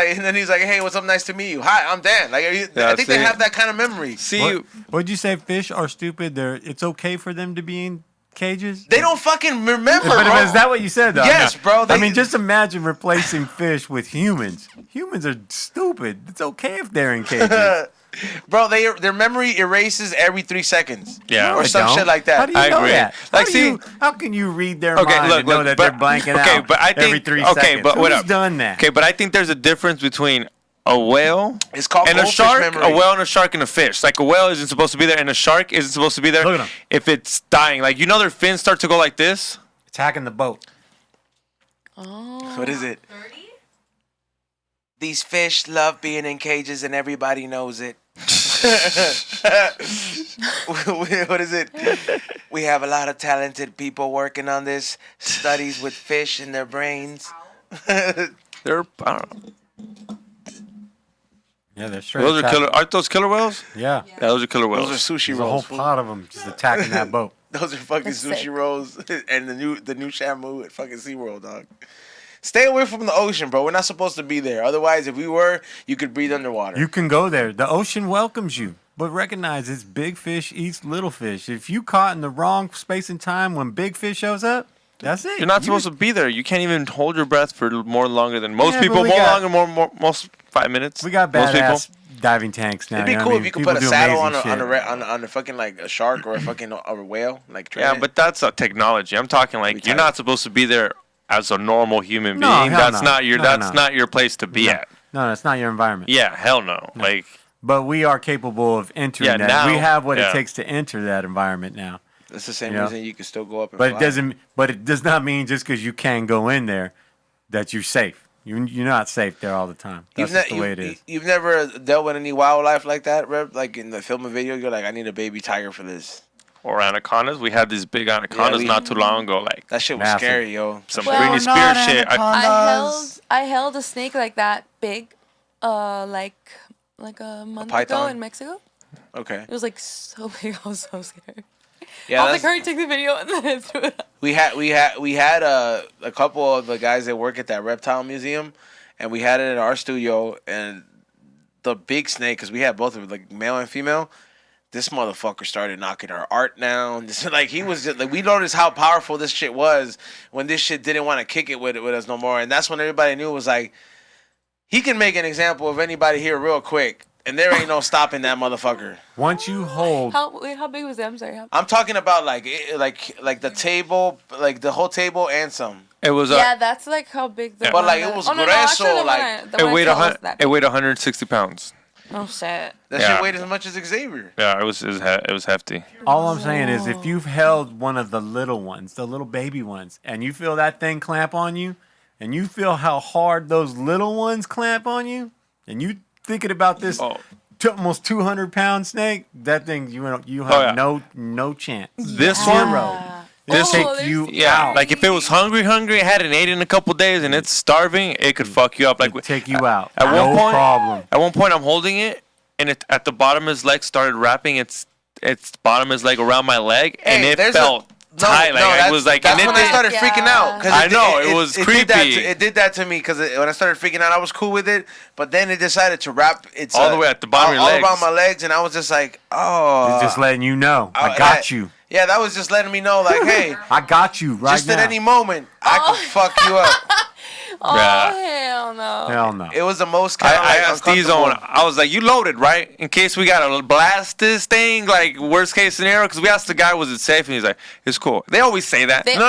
like, hey, what's up? Nice to meet you. Hi, I'm Dan. Like, I think they see. have that kind of memory. See, What'd you say? Fish are stupid. It's okay for them to be in cages. They don't fucking remember, But bro. is that what you said, though? Yes, bro, I mean, just imagine replacing fish with humans. Humans are stupid. It's okay if they're in cages. Bro, their memory erases every 3 seconds. Yeah. Or They some don't. shit like that. How do you I know agree. that? Like, see- How can you read their Okay, mind look, and know look, that but- they're blanking okay, out but I every think- 3 okay, seconds? but what Who's up? done that? Okay, but I think there's a difference between a whale It's called and a goldfish shark. memory. A whale and a shark and a fish. Like a whale isn't supposed to be there, and a shark isn't supposed to be there. Look at 'em. If it's dying, like their fins start to go like this. Attacking the boat. Oh. What is it? These fish love being in cages and everybody knows it. What is it? We have a lot of talented people working on this. Studies with fish in their brains. They're I don't know. Yeah, they're straight. Those are attacking. killer. Aren't those killer whales? Yeah. Yeah, those are killer whales. Those are sushi There's a whole rolls. fool. pot of them just attacking that boat. Those are fucking That's sushi sick. rolls and the new Shamu at fucking SeaWorld, dog. Stay away from the ocean, bro. We're not supposed to be there. Otherwise, if we were, you could breathe underwater. You can go there. The ocean welcomes you. But recognize it's big fish eats little fish. If you caught in the wrong space and time when big fish shows up, that's it. You're not supposed to be there. You can't even hold your breath for more longer than most Yeah, but people. we More got- longer, most 5 minutes. We got most people. badass diving tanks now. It'd be you know cool what I if mean? you could People put a do saddle amazing shit. on a fucking like a shark or a fucking a whale, like train Yeah, it. but that's a technology. I'm talking like tight. you're not supposed to be there as a normal human No, being. hell That's no. not your. No, that's no. not your place to be at. No, it's not your environment. Yeah, hell no. Like But we are capable of entering Yeah, that. now- We have what yeah. it takes to enter that environment now. That's the same you know? reason you can still go up and But fly. it doesn't. But it does not mean just because you can go in there that you're safe. You're not safe there all the time. That's just the way it is. You've never dealt with any wildlife like that, Rev? Like in the film and video, you're like, I need a baby tiger for this. or anacondas. We had these big anacondas we- not too long ago. Like That shit was Massive. scary, yo. some Well, Britney not Spears shit. anacondas. I held a snake like that big, like a month ago python? in Mexico. Okay. It was like so big. I was so scared. Yeah, I was like, that's- hurry, take the video, and then I threw it up. we had a couple of the guys that work at that reptile museum, and we had it in our studio, and the big snake, because we had both of them, like male and female. This motherfucker started knocking our art down. Just, like he was just, like, we noticed how powerful this shit was when this shit didn't want to kick it with us no more, and that's when everybody knew it was like he can make an example of anybody here real quick, and there ain't no stopping that motherfucker. Once you hold, How big was it? I'm sorry. I'm talking about like the table, like the whole table and some. It was Yeah, that's like how big the. But, one like, it that- was oh, no, grueso, actually, the one like, I- the it one I weighed killed was 100. that It big. weighed 160 pounds. Oh shit. That Yeah. shit weighed as much as Xavier. Yeah, it was hefty. all I'm saying is if you've held one of the little ones, the little baby ones, and you feel that thing clamp on you, and you feel how hard those little ones clamp on you, and you thinking about this almost 200-pound snake. That thing, you have no chance. This one, This take you out. Like if it was hungry, hadn't ate in a couple days, and it's starving, it could fuck you up. Like take you out. No problem. At one point, I'm holding it, and it at the bottom of his leg started wrapping its bottom of his leg around my leg, and it felt tight. Like it was like. That's when I started freaking out. I know it was creepy. It did that to me because when I started freaking out, I was cool with it, but then it decided to wrap its all the way at the bottom of your legs, all around my legs, and I was just like, oh. It's just letting you know, I got you. Yeah, that was just letting me know, like, hey, I got you right just now. at any moment, I could fuck you up. Oh, hell no. Hell no. It was the most I asked T-Zone, I was like, you loaded, right? In case we got to blast this thing, like, worst case scenario? Because we asked the guy, was it safe? And he's like, it's cool. They always say that. They They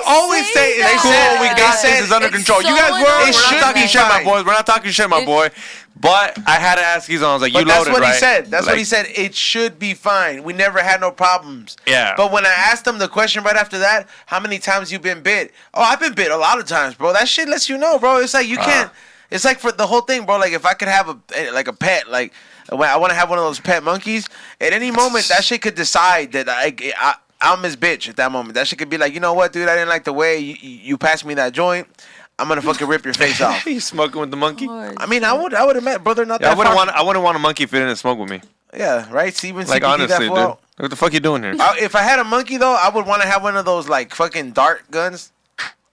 always say it's cool. We got things is under control. You guys we're not talking shit, my boys. We're not talking shit, my boy. But I had to ask T-Zone, I was like, you loaded, right? That's what he said. That's what he said. It should be fine. We never had no problems. Yeah. But when I asked him the question right after that, how many times you been bit? Oh, I've been bit a lot of times, bro. That shit lets you know, bro. It's like you can't. It's like for the whole thing, bro. Like if I could have a pet, like when I want to have one of those pet monkeys, at any moment that shit could decide that I'm his bitch at that moment. That shit could be like, you know what, dude? I didn't like the way you passed me that joint. I'm gonna fucking rip your face off. You smoking with the monkey? I mean, I would have met, brother. Not that. I wouldn't want a monkey if it didn't smoke with me. Yeah, right. Steven, like honestly, dude. What the fuck you doing here? If I had a monkey though, I would want to have one of those like fucking dart guns.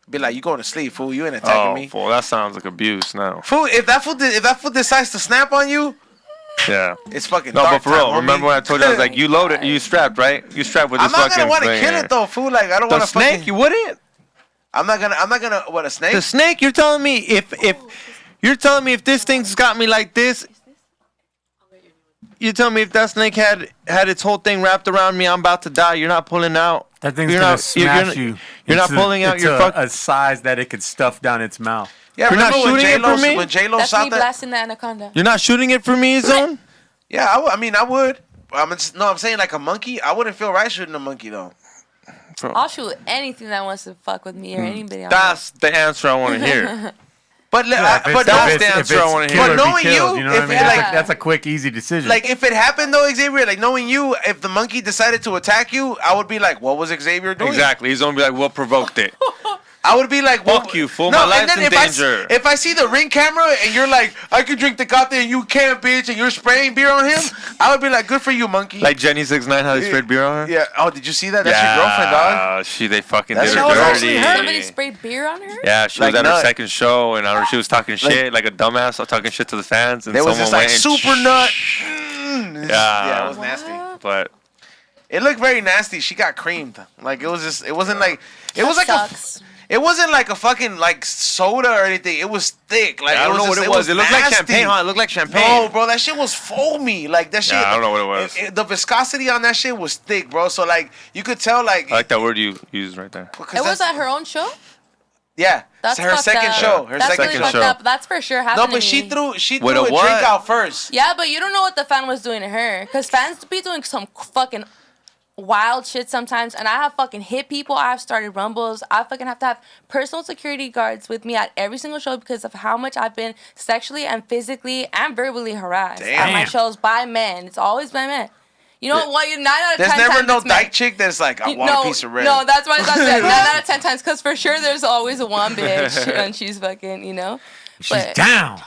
Be like, you going to sleep, fool? You ain't attacking me. Fool, that sounds like abuse now. Fool, if that fool decides to snap on you, yeah, it's fucking. No, dark but for real, time, remember when I told you I was like, you loaded, you strapped, right? You strapped with this fucking. I'm not gonna want to kill it though, fool. Like I don't want to snake. fucking. You wouldn't. I'm not gonna. What, a snake? The snake? You're telling me if this thing's got me like this, you tell me if that snake had its whole thing wrapped around me, I'm about to die. You're not pulling out. That thing's gonna smash you. You're not pulling out your a size that it could stuff down its mouth. Yeah, you're not shooting it for me. When J-Lo That's shot me that. blasting the anaconda. You're not shooting it for me, Zone. Yeah, I mean, I would. I'm saying like a monkey. I wouldn't feel right shooting a monkey though. I'll shoot anything that wants to fuck with me or anybody else. That's the answer I want to hear. But that's the answer I want to hear. But knowing you, know what I mean? That's a quick, easy decision. Like if it happened though, Xavier, like knowing you, if the monkey decided to attack you, I would be like, what was Xavier doing? Exactly. He's gonna be like, what provoked it? I would be like, fuck you, fool. My life's in danger. If I see the Ring camera and you're like, I could drink Tecate and you can't, bitch, and you're spraying beer on him, I would be like, good for you, monkey. Like Jenny 6ix9ine, how they sprayed beer on her? Yeah. Oh, did you see that? That's your girlfriend, dog. They fucking That's did her dirty. Somebody sprayed beer on her? Yeah, she was at her second show and she was talking shit like a dumbass, talking shit to the fans. And there was this like super nut. Yeah, it was nasty. But it looked very nasty. She got creamed. Like it wasn't like it wasn't like a fucking like soda or anything. It was thick. Like I don't know what it was. It looked like champagne, huh? It looked like champagne. No, bro, that shit was foamy. Like that shit. Yeah, I don't know what it was. The viscosity on that shit was thick, bro. So like you could tell like. I like that word you used right there. It was at her own show. Yeah, that's her second show. Her second show. Up. That's for sure happened. No, but she threw a drink out first. Yeah, but you don't know what the fan was doing to her, cause fans be doing some fucking wild shit sometimes, and I have fucking hit people. I have started rumbles. I fucking have to have personal security guards with me at every single show because of how much I've been sexually and physically and verbally harassed at my shows by men. It's always by men. You know what? 9 out of 10 times. There's never no dyke chick that's like, I want a piece of red. No, that's why I said 9 out of 10 times, because for sure there's always a one bitch and she's fucking, you know. She's down.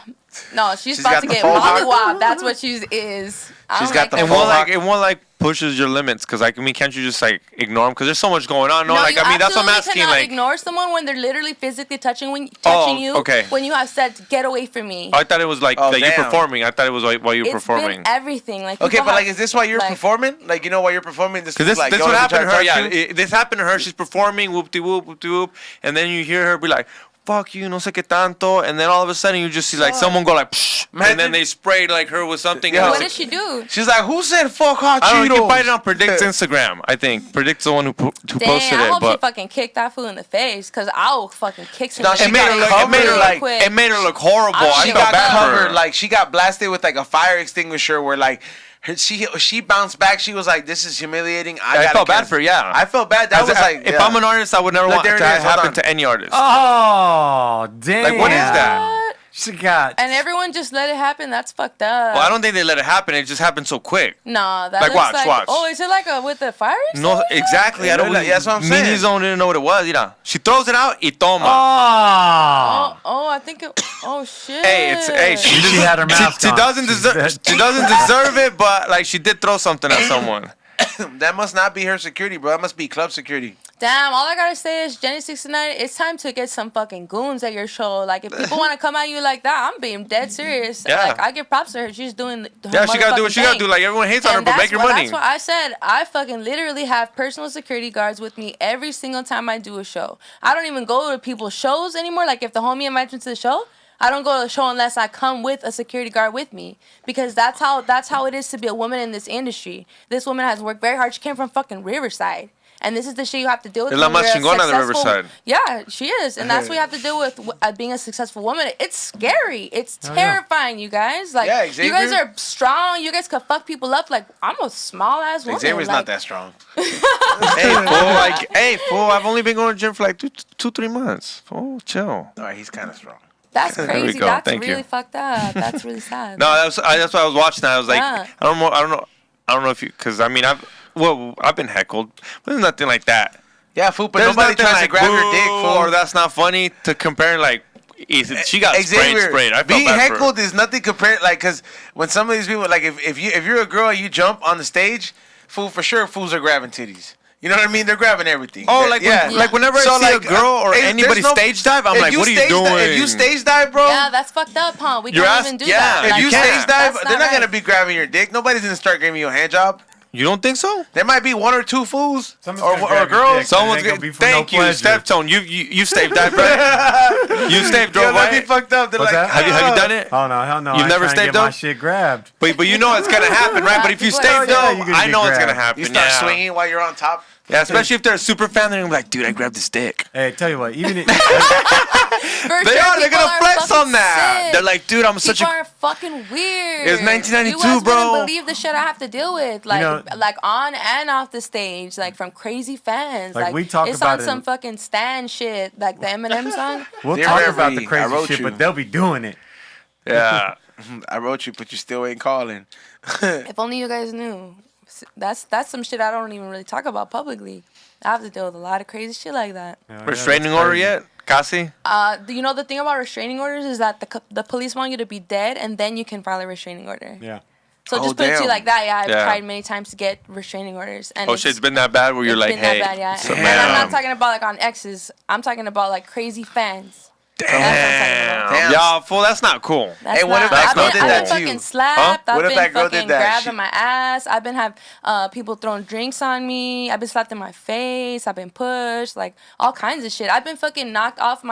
No, she's about to get mollywopped. That's what she is. She's got the it won't like pushes your limits, because like, I mean, can't you just like ignore them, because there's so much going on? No, like I mean, that's what I'm asking. Cannot like ignore someone when they're literally physically touching you. Okay. When you have said get away from me. I thought it was like that you're performing. I thought it was like while you're performing. Been everything. Like okay, but like, is this why you're performing? Like, you know, while you're performing, this is like, this what happened to her. Yeah, this happened to her. She's performing, whoop de whoop, whoop de whoop, and then you hear her be like, fuck you, no sé qué tanto, and then all of a sudden you just see like someone go like, psh, and then they sprayed like her with something. Yeah. What did she do? She's like, who said fuck hot Cheetos? I don't know, you can find it on Predict's Instagram, I think. Predict's the one who posted it. I hope she fucking kicked that fool in the face, because I'll fucking kick him. No, it made her look horrible. She got covered, like she got blasted with like a fire extinguisher where like she bounced back. She was like, "This is humiliating." I felt bad for her. Yeah, I felt bad. That was like, if I'm an artist, I would never want that to happen to any artist. Oh damn! Like, what is that? She got. And everyone just let it happen. That's fucked up. Well, I don't think they let it happen. It just happened so quick. No, that Like, looks watch. Oh, is it like with the fire? No, exactly. I don't. That's what I'm saying. Mini's own didn't know what it was. She throws it out. Y toma. I think it. Oh shit. She had her mask She on. doesn't deserve it, but like she did throw something at someone. That must not be her security, bro. That must be club security. Damn, all I gotta say is Jenny 69, it's time to get some fucking goons at your show. Like, if people want to come at you like that, I'm being dead serious. Yeah. Like, I give props to her. She's doing her Yeah, she gotta do what she gotta thing. do. Like, everyone hates on her, but make your money. That's what I said. I fucking literally have personal security guards with me every single time I do a show. I don't even go to people's shows anymore. Like, if the homie invites me to the show, I don't go to the show unless I come with a security guard with me, because that's how it is to be a woman in this industry. This woman has worked very hard. She came from fucking Riverside. And this is the shit you have to deal with. Es la when más you're a chingona de successful- Riverside. Yeah, she is. And that's what you have to deal with being a successful woman. It's scary. It's terrifying, you guys. Like, Yeah, you guys Xavier. are strong. You guys could fuck people up. Like, I'm a small-ass woman. Xavier's like, not that strong. Hey, fool, I've only been going to the gym for like 3 months. Oh, chill. All right, he's kind of strong. That's we crazy. go. That's Thank you. really fucked up. That's really sad. No, that's why I was watching that. I was like, Yeah. I don't know if you, because I mean, I've been heckled, but there's nothing like that. Yeah, fool, but There's nobody nothing tries like, to grab your dick, "Boo," fool. or that's not funny to compare. Like, she got sprayed. I felt being bad for her. heckled is nothing compared. Like, cause when some of these people, like, if you're a girl and you jump on the stage, fool, for sure, fools are grabbing titties. You know what I mean? They're grabbing everything. Oh, That- like yeah. like whenever I see a girl or if anybody there's stage dive, I'm if like, you what are you stage doing? If you stage dive, bro. Yeah, that's fucked up, huh? We Your can't ass- even do yeah, that. if If you can't. stage dive, That's they're not not gonna right. be grabbing your dick. Nobody's gonna start giving you a hand job. You don't think so? There might be one or two fools Someone's or gonna grab your girls. dick. Someone's ain't gonna gonna be for no thank you, pleasure. Steftone. You staved dive, right? You staved Yo, drove that'd be right. fucked up. They're What's like, that? Have you done it? Oh no, hell no! You've I never try and staved get my up? shit grabbed. But you know it's gonna happen, right? But if you People stay are- yeah, dope, you're gonna I get know it's gonna grabbed. happen. You start yeah. swinging while you're on top. Yeah, especially if they're a super fan, they're gonna be like, dude, I grabbed this dick. Hey, tell you what, even For They're sure, gonna people are flex on fucking that. sick. They're like, dude, I'm such People a. are fucking weird. It's 1992, you guys bro. wouldn't believe the shit I have to deal with, like, know- like on and off the stage, like from crazy fans. Like, Like, we talk it's about on it some in- fucking Stan shit, like the Eminem song. we'll Dear talk about Reverie, the I crazy wrote shit, you. but they'll be doing it. Yeah. I wrote you, but you still ain't calling. If only you guys knew. That's some shit I don't even really talk about publicly. I have to deal with a lot of crazy shit like that. Restraining order yet? Casi? You know, the thing about restraining orders is that the police want you to be dead, and then you can file a restraining order. Yeah. So Oh, just put it to damn. you like that. Yeah, I've Yeah. tried many times to get restraining orders. And Oh shit, it's been that bad where you're it's like, been hey, that bad, yeah. so- And I'm man. not talking about like on exes. I'm talking about like crazy fans. Damn. Y'all, fool, that's not cool. That's Hey, what if that I've girl been, did I've that been to you? fucking slapped. What I've if been that girl fucking did that? grabbing my ass. I've been people throwing drinks on me. I've been slapped in my face. I've been pushed, like all kinds of shit. I've been fucking knocked off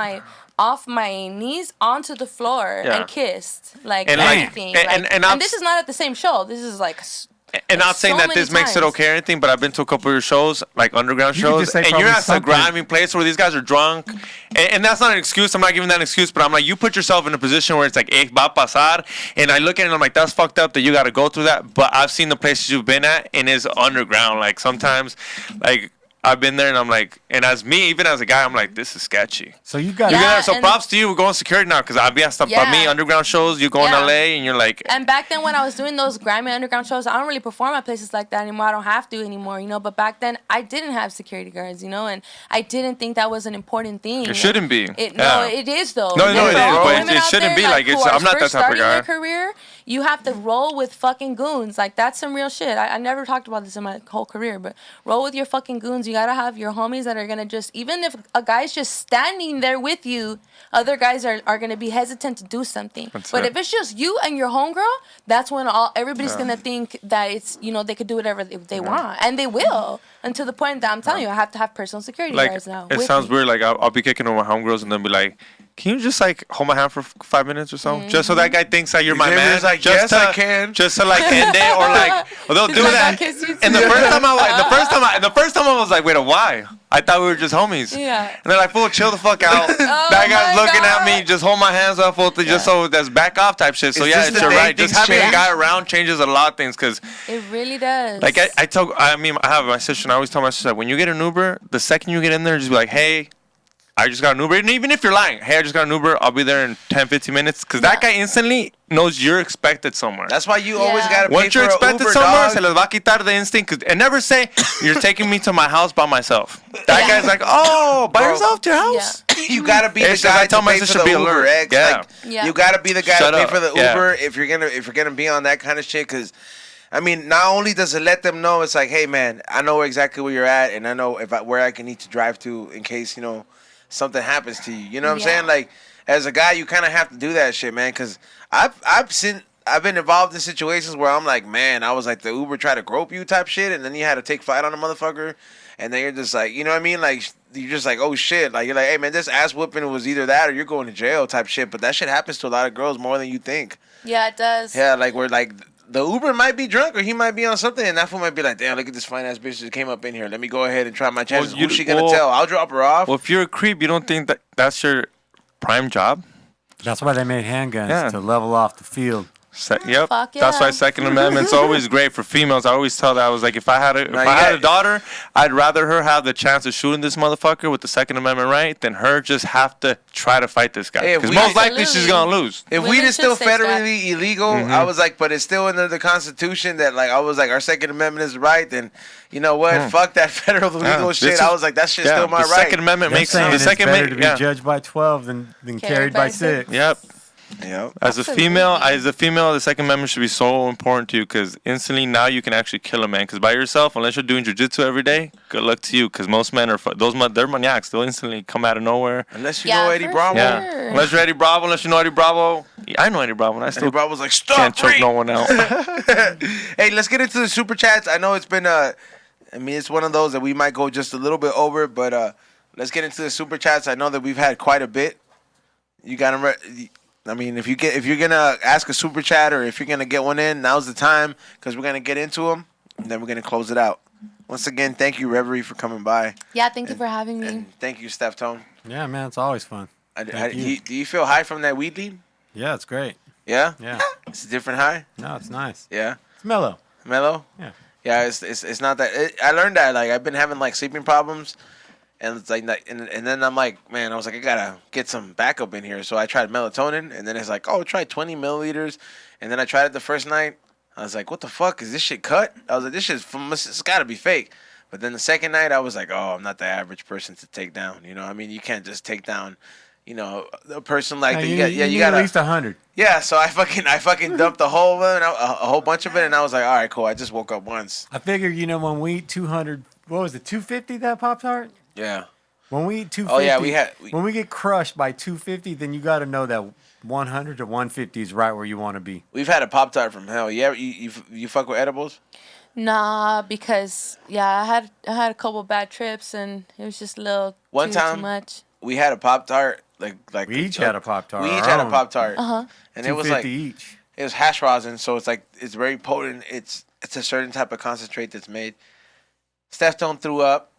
my knees onto the floor Yeah. and kissed, like And, like, everything. and Like, I'm this is not at the same show. This is like. And not saying so that many this makes it times. okay or anything, but I've been to a couple of your shows, like underground You could shows, just say and you're probably at some something. grimy place where these guys are drunk, and that's not an excuse. I'm not giving that an excuse, but I'm like, you put yourself in a position where it's like, va a pasar, and I look at it and I'm like, that's fucked up that you got to go through that. But I've seen the places you've been at, and it's underground. Like sometimes, like I've been there, and I'm like, and as me, even as a guy, I'm like, this is sketchy. So you got Yeah. You got so and- props to you. We're going security now because I've asked about Yeah. me underground shows. You go in Yeah. LA and you're like, And back then, when I was doing those grimy underground shows, I don't really perform at places like that anymore. I don't have to anymore, you know. But back then, I didn't have security guards, you know, and I didn't think that was an important thing. it shouldn't be. No, Yeah. it is though. No, no, And it for is, all the but women it out shouldn't there, be like who it's- are I'm not that first type of starting guy. their career, you have to roll with fucking goons. Like that's some real shit. I never talked about this in my whole career, but roll with your fucking goons. You gotta have your homies that are gonna just, even if a guy's just standing there with you, other guys are gonna be hesitant to do something. That's But it. if it's just you and your homegirl, that's when everybody's gonna think that it's, you know, they could do whatever they want, and they will, until the point that I'm telling you, I have to have personal security like guards now. it with sounds me. weird. Like I'll be kicking on my homegirls and then be like, can you just like hold my hand for 5 minutes or so, just so that guy thinks that you're my man? Xavier's like, just yes, I can. Just to like end it or like, or they'll do He's like, that. "I'll kiss you And the too." first time the first time I was like, wait, why? I thought we were just homies. Yeah. And they're like, fool, chill the fuck out. That guy's my looking at God. me, just hold my hands up, fool, just so that's back off type shit. So Is yeah, this it's the you're day right. Just things having a change? guy around changes a lot of things, because It really does. like I have my sister, and I always tell my sister that when you get an Uber, the second you get in there, just be like, hey, I just got an Uber. And even if you're lying, hey, I just got an Uber, I'll be there in 10, 15 minutes. Because that guy instantly knows you're expected somewhere. That's why you always got to pay Once for you're an expected Uber, somewhere, dog. se les va a quitar the instinct. And never say, you're taking me to my house by myself. That guy's like, oh, by yourself to your house? You got to be the It's guy I tell to my pay for sister the be Uber, alert. X. Yeah. Like, you got to be the guy Shut to pay up. for the Yeah. Uber if you're gonna be on that kind of shit. Because, I mean, not only does it let them know, it's like, hey, man, I know exactly where you're at, and I know where I can need to drive to in case, something happens to you. You know what I'm saying? Like, as a guy, you kind of have to do that shit, man. Because I've been involved in situations where I'm like, man, I was like the Uber tried to grope you type shit, and then you had to take flight on a motherfucker, and then you're just like, you know what I mean? Like, you're just like, oh shit. Like, you're like, hey, man, this ass whooping was either that or you're going to jail type shit. But that shit happens to a lot of girls more than you think. Yeah, it does. Yeah, like, we're like, the Uber might be drunk or he might be on something, and that fool might be like, damn, look at this fine ass bitch that came up in here. Let me go ahead and try my chances. Who's she gonna tell? I'll drop her off. Well, if you're a creep, you don't think that's your prime job? That's why they made handguns, to level off the field. Yep. Fuck yeah. That's why Second Amendment's always great for females. I always tell that. I was like, if I had a daughter, I'd rather her have the chance of shooting this motherfucker with the Second Amendment right than her just have to try to fight this guy. Hey, Because most likely she's gonna lose. If weed is still federally illegal, I was like, but it's still under the Constitution that, like, I was like, our Second Amendment is right, then you know what? Fuck that federal legal shit. I was like, that shit's still my the right. Second Amendment makes saying the it's Second better to be Amendment. judged by 12 than carried by 6. Yep. Yep. As a female, the Second Amendment should be so important to you because instantly now you can actually kill a man. Because by yourself, unless you're doing jujitsu every day, good luck to you. Because most men they're maniacs. They'll instantly come out of nowhere. Unless you know Eddie Bravo. Yeah. Unless you're Eddie Bravo, unless you know Eddie Bravo. I know Eddie Bravo, and I still Eddie Bravo's like, stop. Can't choke no one out. Hey, let's get into the super chats. I know it's been it's one of those that we might go just a little bit over, but let's get into the super chats. I know that we've had quite a bit. You got them. I mean, if you're gonna ask a super chat or if you're gonna get one in, now's the time because we're gonna get into them and then we're gonna close it out. Once again, thank you, Reverie, for coming by. Yeah, thank you for having me. And thank you, Steftone. Yeah, man, it's always fun. Do you feel high from that weed lead? Yeah, it's great. Yeah. Yeah. It's a different high. No, it's nice. Yeah. It's mellow. Mellow. Yeah. Yeah, it's not that. I learned that, like, I've been having like sleeping problems. And it's like, and then I'm like, man, I was like, I gotta get some backup in here. So I tried melatonin, and then it's like, oh, try 20 milliliters. And then I tried it the first night. I was like, what the fuck? Is this shit cut? I was like, this shit's it's gotta be fake. But then the second night, I was like, oh, I'm not the average person to take down. You know what I mean? You can't just take down, a person like that. You got at least 100. Yeah, so I fucking dumped a whole bunch of it, and I was like, all right, cool. I just woke up once. I figure, when we eat 200, what was it, 250 that Pop-Tart? Yeah. When we eat 250, oh yeah, when we get crushed by 250, then you got to know that 100 to 150 is right where you want to be. We've had a Pop-Tart from hell. You fuck with edibles? Nah, because I had a couple bad trips and it was just a little too much. We had a Pop-Tart like we each had a Pop-Tart. We each had a Pop-Tart. And it was like each. It was hash rosin, so it's very potent. It's a certain type of concentrate that's made. Steftone threw up.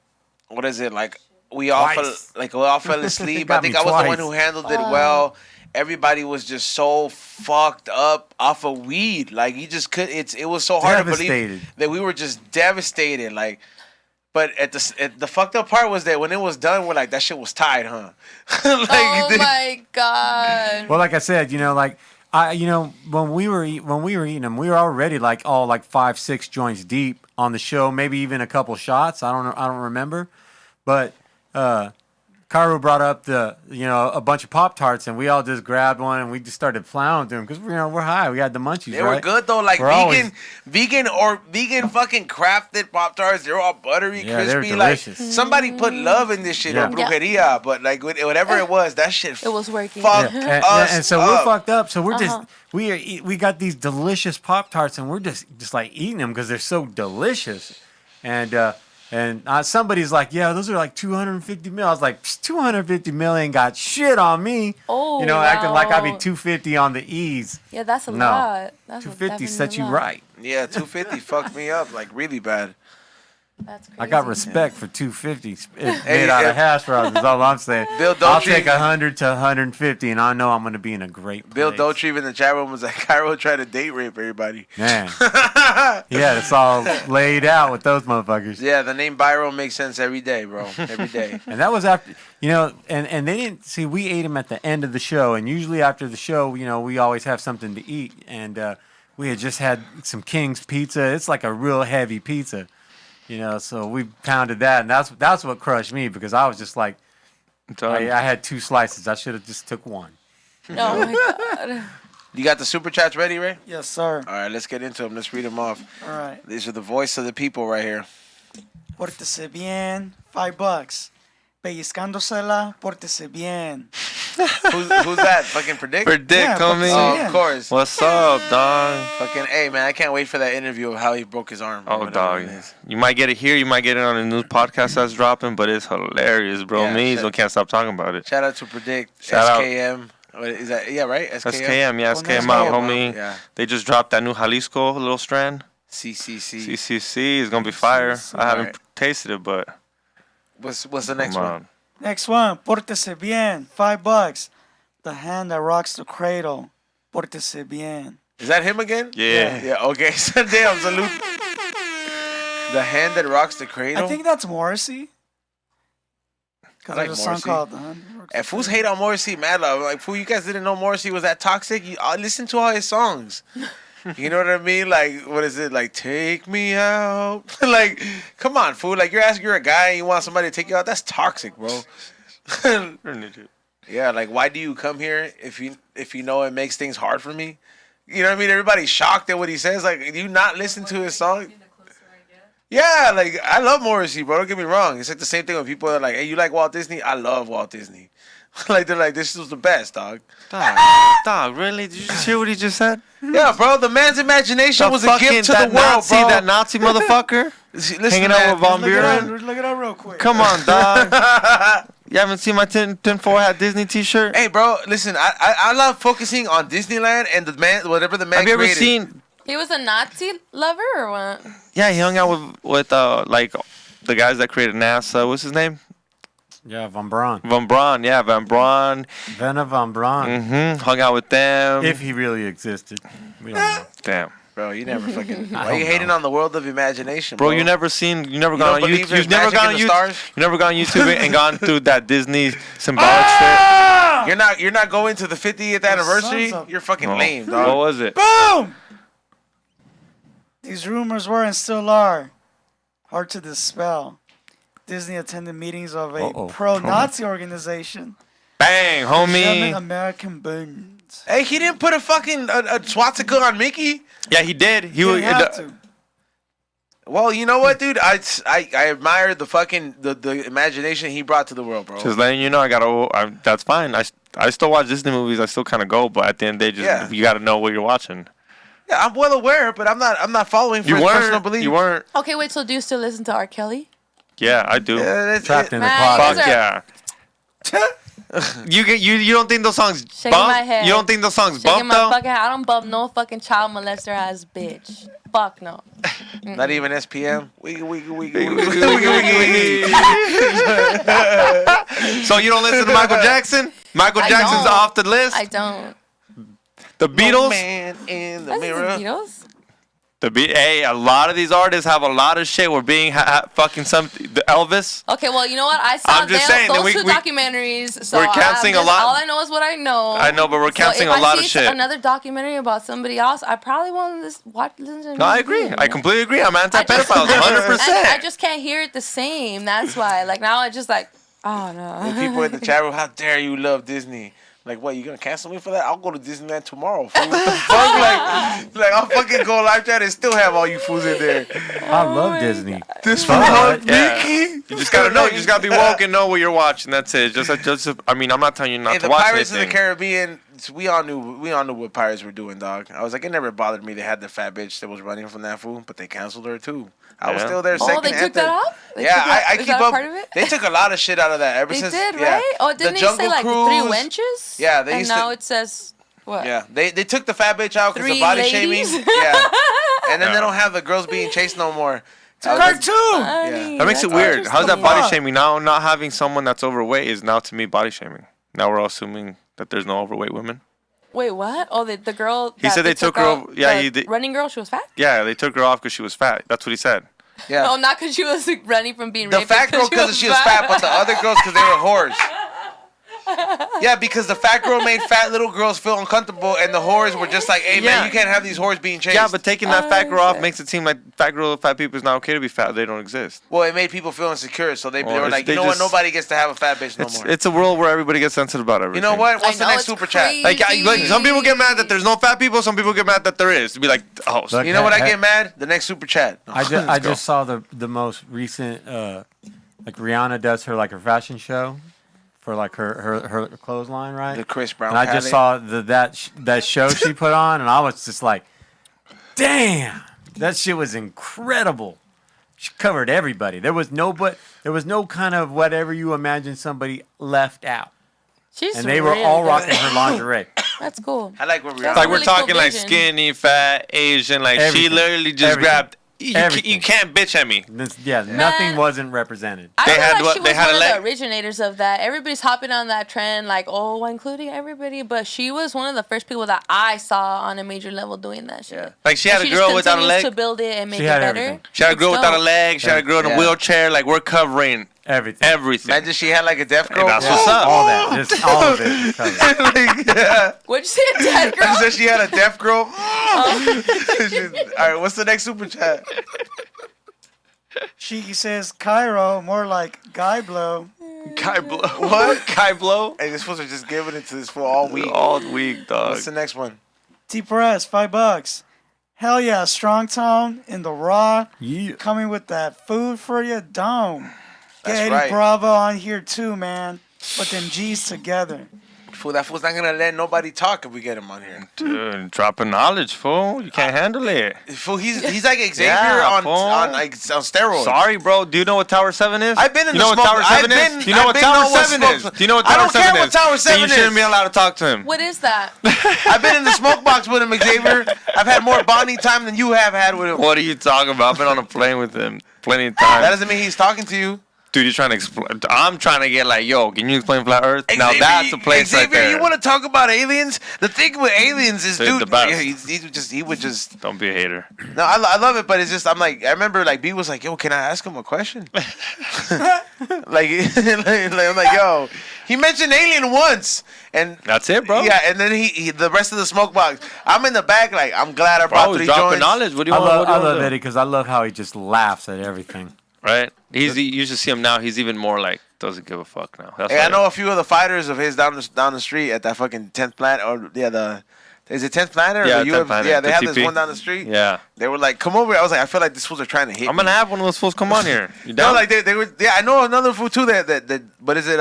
What is it like? We all fell asleep. I think I was the one who handled it well. Everybody was just so fucked up off of weed. Like, you just could. It was so hard to believe that we were just devastated. Like, but at the fucked up part was that when it was done, we're like, that shit was tied, huh? Oh my god. Well, like I said, when we were eating them, we were already like 5-6 joints deep on the show, maybe even a couple shots. I don't remember. But Cairo brought up a bunch of Pop-Tarts, and we all just grabbed one and we just started plowing through them because we're high. We had the munchies. They were good though, like vegan fucking crafted Pop-Tarts. They're all buttery, crispy. They're delicious. Like, somebody put love in this shit or brujeria, but like whatever it was, that shit. It was working. Fucked us and so up. we're fucked up. So we're just we got these delicious Pop-Tarts, and we're just like eating them because they're so delicious, And somebody's like, yeah, those are like 250 mil. I was like, 250 million got shit on me. Oh, acting like I'd be 250 on the ease. Yeah, that's a lot. That's 250 set you right. Yeah, 250 fucked me up like really bad. That's crazy. I got respect for 250 made out of hash browns. Is all I'm saying. Bill I'll Dolce, take 100 to 150, and I know I'm going to be in a great place. Bill Dolce in the chat room was like, Cairo tried to date rape everybody. Man. Yeah, it's all laid out with those motherfuckers. Yeah, the name Byron makes sense every day, bro. Every day. And that was after, and they didn't, see, we ate them at the end of the show. And usually after the show, we always have something to eat. And we had just had some King's Pizza. It's like a real heavy pizza. So we pounded that, and that's what crushed me, because I was just like, I had 2 slices. I should have just took one. Oh my God. You got the super chats ready, Ray? Yes, sir. All right, let's get into them. Let's read them off. All right. These are the voice of the people right here. Pórtese bien. $5. Pellizcándosela. Pórtese bien. Who's that? Fucking Predict? Predict, homie. Oh, of course. What's up, dog? Fucking, hey, man, I can't wait for that interview of how he broke his arm. Oh, dog. You might get it here. You might get it on a new podcast that's dropping, but it's hilarious, bro. Yeah, Me, so can't stop talking about it. Shout out to Predict. Shout out. SKM. What is that? Yeah, right? SKM, yeah, SKM SKM, out, homie. Yeah. They just dropped that new Jalisco little strand. CCC. CCC is gonna be fire. I haven't Alright. tasted it, but What's the next come one? on. Next one. Pórtese bien. $5. The hand that rocks the cradle. Pórtese bien. Is that him again? Yeah. Yeah, okay. Damn, salute. The hand that rocks the cradle. I think that's Morrissey. Because I like there's a song Morrissey. called The Hand That Rocks the And fools Cradle. hate on Morrissey, mad love. Like, fool, you guys didn't know Morrissey was that toxic? Listen to all his songs. You know what I mean? Like, what is it? Like, take me out. Like, come on, fool. Like, you're a guy and you want somebody to take you out. That's toxic, bro. Yeah, like, why do you come here if you know it makes things hard for me? You know what I mean? Everybody's shocked at what he says. Like, do you not listen to his song? Yeah, like, I love Morrissey, bro. Don't get me wrong. It's like the same thing when people are like, hey, you like Walt Disney? I love Walt Disney. Like, they're like, this was the best, dog. Dog, really? Did you just hear what he just said? Yeah, bro, the man's imagination was a gift to the that world, Nazi, bro. That Nazi motherfucker Listen, hanging man, out with Von Look it up, Buren. look it up real quick. Come on, dog. You haven't seen my tinfoil hat Disney T-shirt? Hey, bro, listen, I love focusing on Disneyland and the man, whatever the man Have you ever created. seen? He was a Nazi lover or what? Yeah, he hung out with like the guys that created NASA. What's his name? Yeah, Von Braun. Von Braun. Yeah, Von Braun. Werner Von Braun. Hung out with them. If he really existed. We don't know. Damn. Bro, you never fucking. Why don't you hating know. on the world of imagination, Bro, bro? you never gone don't on believe YouTube. there's You've never magic gone in on the YouTube. stars? You've never gone on YouTube and gone through that Disney symbolic shit. You're not going to the 50th anniversary. sons of- You're fucking No. lame, What dog. was it? Boom! These rumors were and still are hard to dispel. Disney attended meetings of a Uh-oh. pro-Nazi organization, Bang, German homie. American Bund. Hey, he didn't put a fucking a swastika on Mickey. Yeah, he did. He You was. have to. Well, you know what, dude? I admire the fucking the imagination he brought to the world, bro. Just letting you know, that's fine. I still watch Disney movies. I still kind of go, but at the end of the day, Yeah. you got to know what you're watching. Yeah, I'm well aware, but I'm not following for You his personal weren't. belief. You weren't. Okay, wait. So do you still listen to R. Kelly? Yeah, I do. Yeah, that's Trapped in the Man, closet. those Fuck are- yeah. You don't think those songs Shaking bump? my head. You don't think those songs Shaking bump my though? fucking head. I don't bump no fucking child molester ass bitch. Fuck no. Not even SPM. Wiggy, wiggy, wiggy, Wiggy, wiggy, wiggy, wiggy, wiggy, wiggy. So you don't listen to Michael Jackson? Michael I Jackson's don't. off the list. I don't. The No Beatles. man in the That's mirror. the Beatles. Hey, a lot of these artists have a lot of shit. We're being fucking the Elvis. Okay, well, you know what? I saw I'm just saying that those we- two we- documentaries. So we're canceling a lot- All I know is what I know. I know, but we're canceling if a lot I of see shit. Another documentary about somebody else, I probably won't listen to. No, I agree. I completely agree. I'm anti-pedophiles, 100%. I just can't hear it the same. That's why. Like now, I just like, oh no. The people in the chat room, how dare you love Disney? Like, what, you gonna cancel me for that? I'll go to Disneyland tomorrow, fool. What the fuck? Like, I'll fucking go live chat and still have all you fools in there. I love Disney. This fool hugged Yeah. Mickey. You just gotta know. You just gotta be woke and know what you're watching. That's it. I mean, I'm not telling you not Hey, to the watch Pirates anything. of the Caribbean, we all knew what pirates were doing, dog. I was like, it never bothered me. They had the fat bitch that was running from that fool, but they canceled her too. I was Yeah. still there. Oh, second they took anthem. that off? They Yeah, took that- I is keep that up. part of it? They took a lot of shit out of that ever They since. did, yeah. right? Oh, didn't the they Jungle say like Cruise, 3 wenches? Yeah, they and used now to. it says what? Yeah, they took the fat bitch out because 3 of body ladies? shaming. Yeah, and then Yeah. they don't have the girls being chased no more It's a cartoon. Funny. That makes it That's weird. How's that interesting. body shaming? Now, not having someone that's overweight is now to me body shaming. Now we're all assuming that there's no overweight women. Wait, what? Oh, the girl. He said they took her off- over- yeah, the he did- running girl. She was fat. Yeah, they took her off because she was fat. That's what he said. Yeah. No, not because she was like, running from being The raped. fat girl because she was fat, but the other girls because they were whores. Yeah, because the fat girl made fat little girls feel uncomfortable, and the whores were just like, "Hey Yeah. man, you can't have these whores being chased." Yeah, but taking that fat girl off okay. makes it seem like fat people is not okay to be fat. They don't exist. well, it made people feel insecure, so they Well, were it's- like, they "You know what? just- Nobody gets to have a fat bitch no more." It's a world where everybody gets sensitive about everything. You know what? What's the know, next it's super chat? crazy. Like some people get mad that there's no fat people. Some people get mad that there is. To be like, oh, Look, You know what? I Hey, get mad. The next super chat. I Let's go. just saw the most recent like Rihanna does her fashion show for like her clothesline, right? The Chris Brown. And I just palette. saw that show she put on, and I was just like, damn, that shit was incredible. She covered everybody. There was no kind of whatever you imagine somebody left out, She's and they were really all good. rocking her lingerie. That's cool. I like where we That's are. like we're really cool talking like vision. skinny, fat, Asian. Like she Everything. literally just Everything. grabbed. You Everything. can't bitch at me. Nothing wasn't represented. I They feel had like what- she they was had one a of leg- the originators of that. Everybody's hopping on that trend, like, oh, including everybody. But she was one of the first people that I saw on a major level doing that shit. Yeah. Like she had And a she girl just without a continues leg. to build it and make She it had better. everything. She had a It's girl without a dope. leg. She had a girl in a Yeah. wheelchair. Like we're covering Everything. everything. Imagine she had like a deaf girl. that's what's up. All that. Just all of it. was covered. Like, yeah. What'd you say, a dead girl? She said she had a deaf girl. All right, what's the next super chat? She says Cairo, more like Guy Blow. Kai blow. What? Kai blow? Hey, this fools are just giving it to this fool all week. All week, dog. What's the next one? T Press, $5. Hell yeah, strong tone in the raw. Yeah. Coming with that food for you, dome. Get That's Eddie right. Bravo on here too, man. Put them G's together. Fool, that fool's not gonna let nobody talk if we get him on here. Dude, dropping knowledge, fool. You can't handle it. Fool, he's like Xavier Yeah, on fool. steroids. Sorry, bro. Do you know what Tower 7 is? I've been in you the know smoke. what Tower 7 I've is? been- Do you know I've what been Tower know what 7 is? smoke- Do you know what I Tower don't 7 care is? what Tower Then 7 you shouldn't is. be allowed to talk to him. What is that? I've been in the smoke box with him, Xavier. I've had more bonding time than you have had with him. What are you talking about? I've been on a plane with him plenty of That times. doesn't mean he's talking to you. Dude, you're trying to explain. I'm trying to get like, yo, can you explain flat Earth? Now Xavier, that's a place Xavier, right there. you want to talk about aliens? The thing with aliens is, They're dude, the best. yeah, he would just. Don't be a hater. No, I love it, but it's just I'm like I remember like B was like, yo, can I ask him a question? like I'm like, yo, he mentioned alien once, and That's it, bro. yeah, and then he the rest of the smoke box. I'm in the back, like I'm glad I brought Bro, 3 he's dropping joints. knowledge. What do you I want? love, what do I you want love to do? Eddie because I love how he just laughs at everything. Right? You should see him now. He's even more like doesn't give a fuck now. That's Hey, I why- know a few of the fighters of his down the street at that fucking 10th planet, or is it 10th planet? Or Yeah, the 10th Planet, Yeah, they the have this TP. one down the street. Yeah, They were like, come over. I was like, I feel like these fools are trying to hit I'm me. gonna have one of those fools come on here. You No, down? like they were. Yeah, I know another fool too that but is it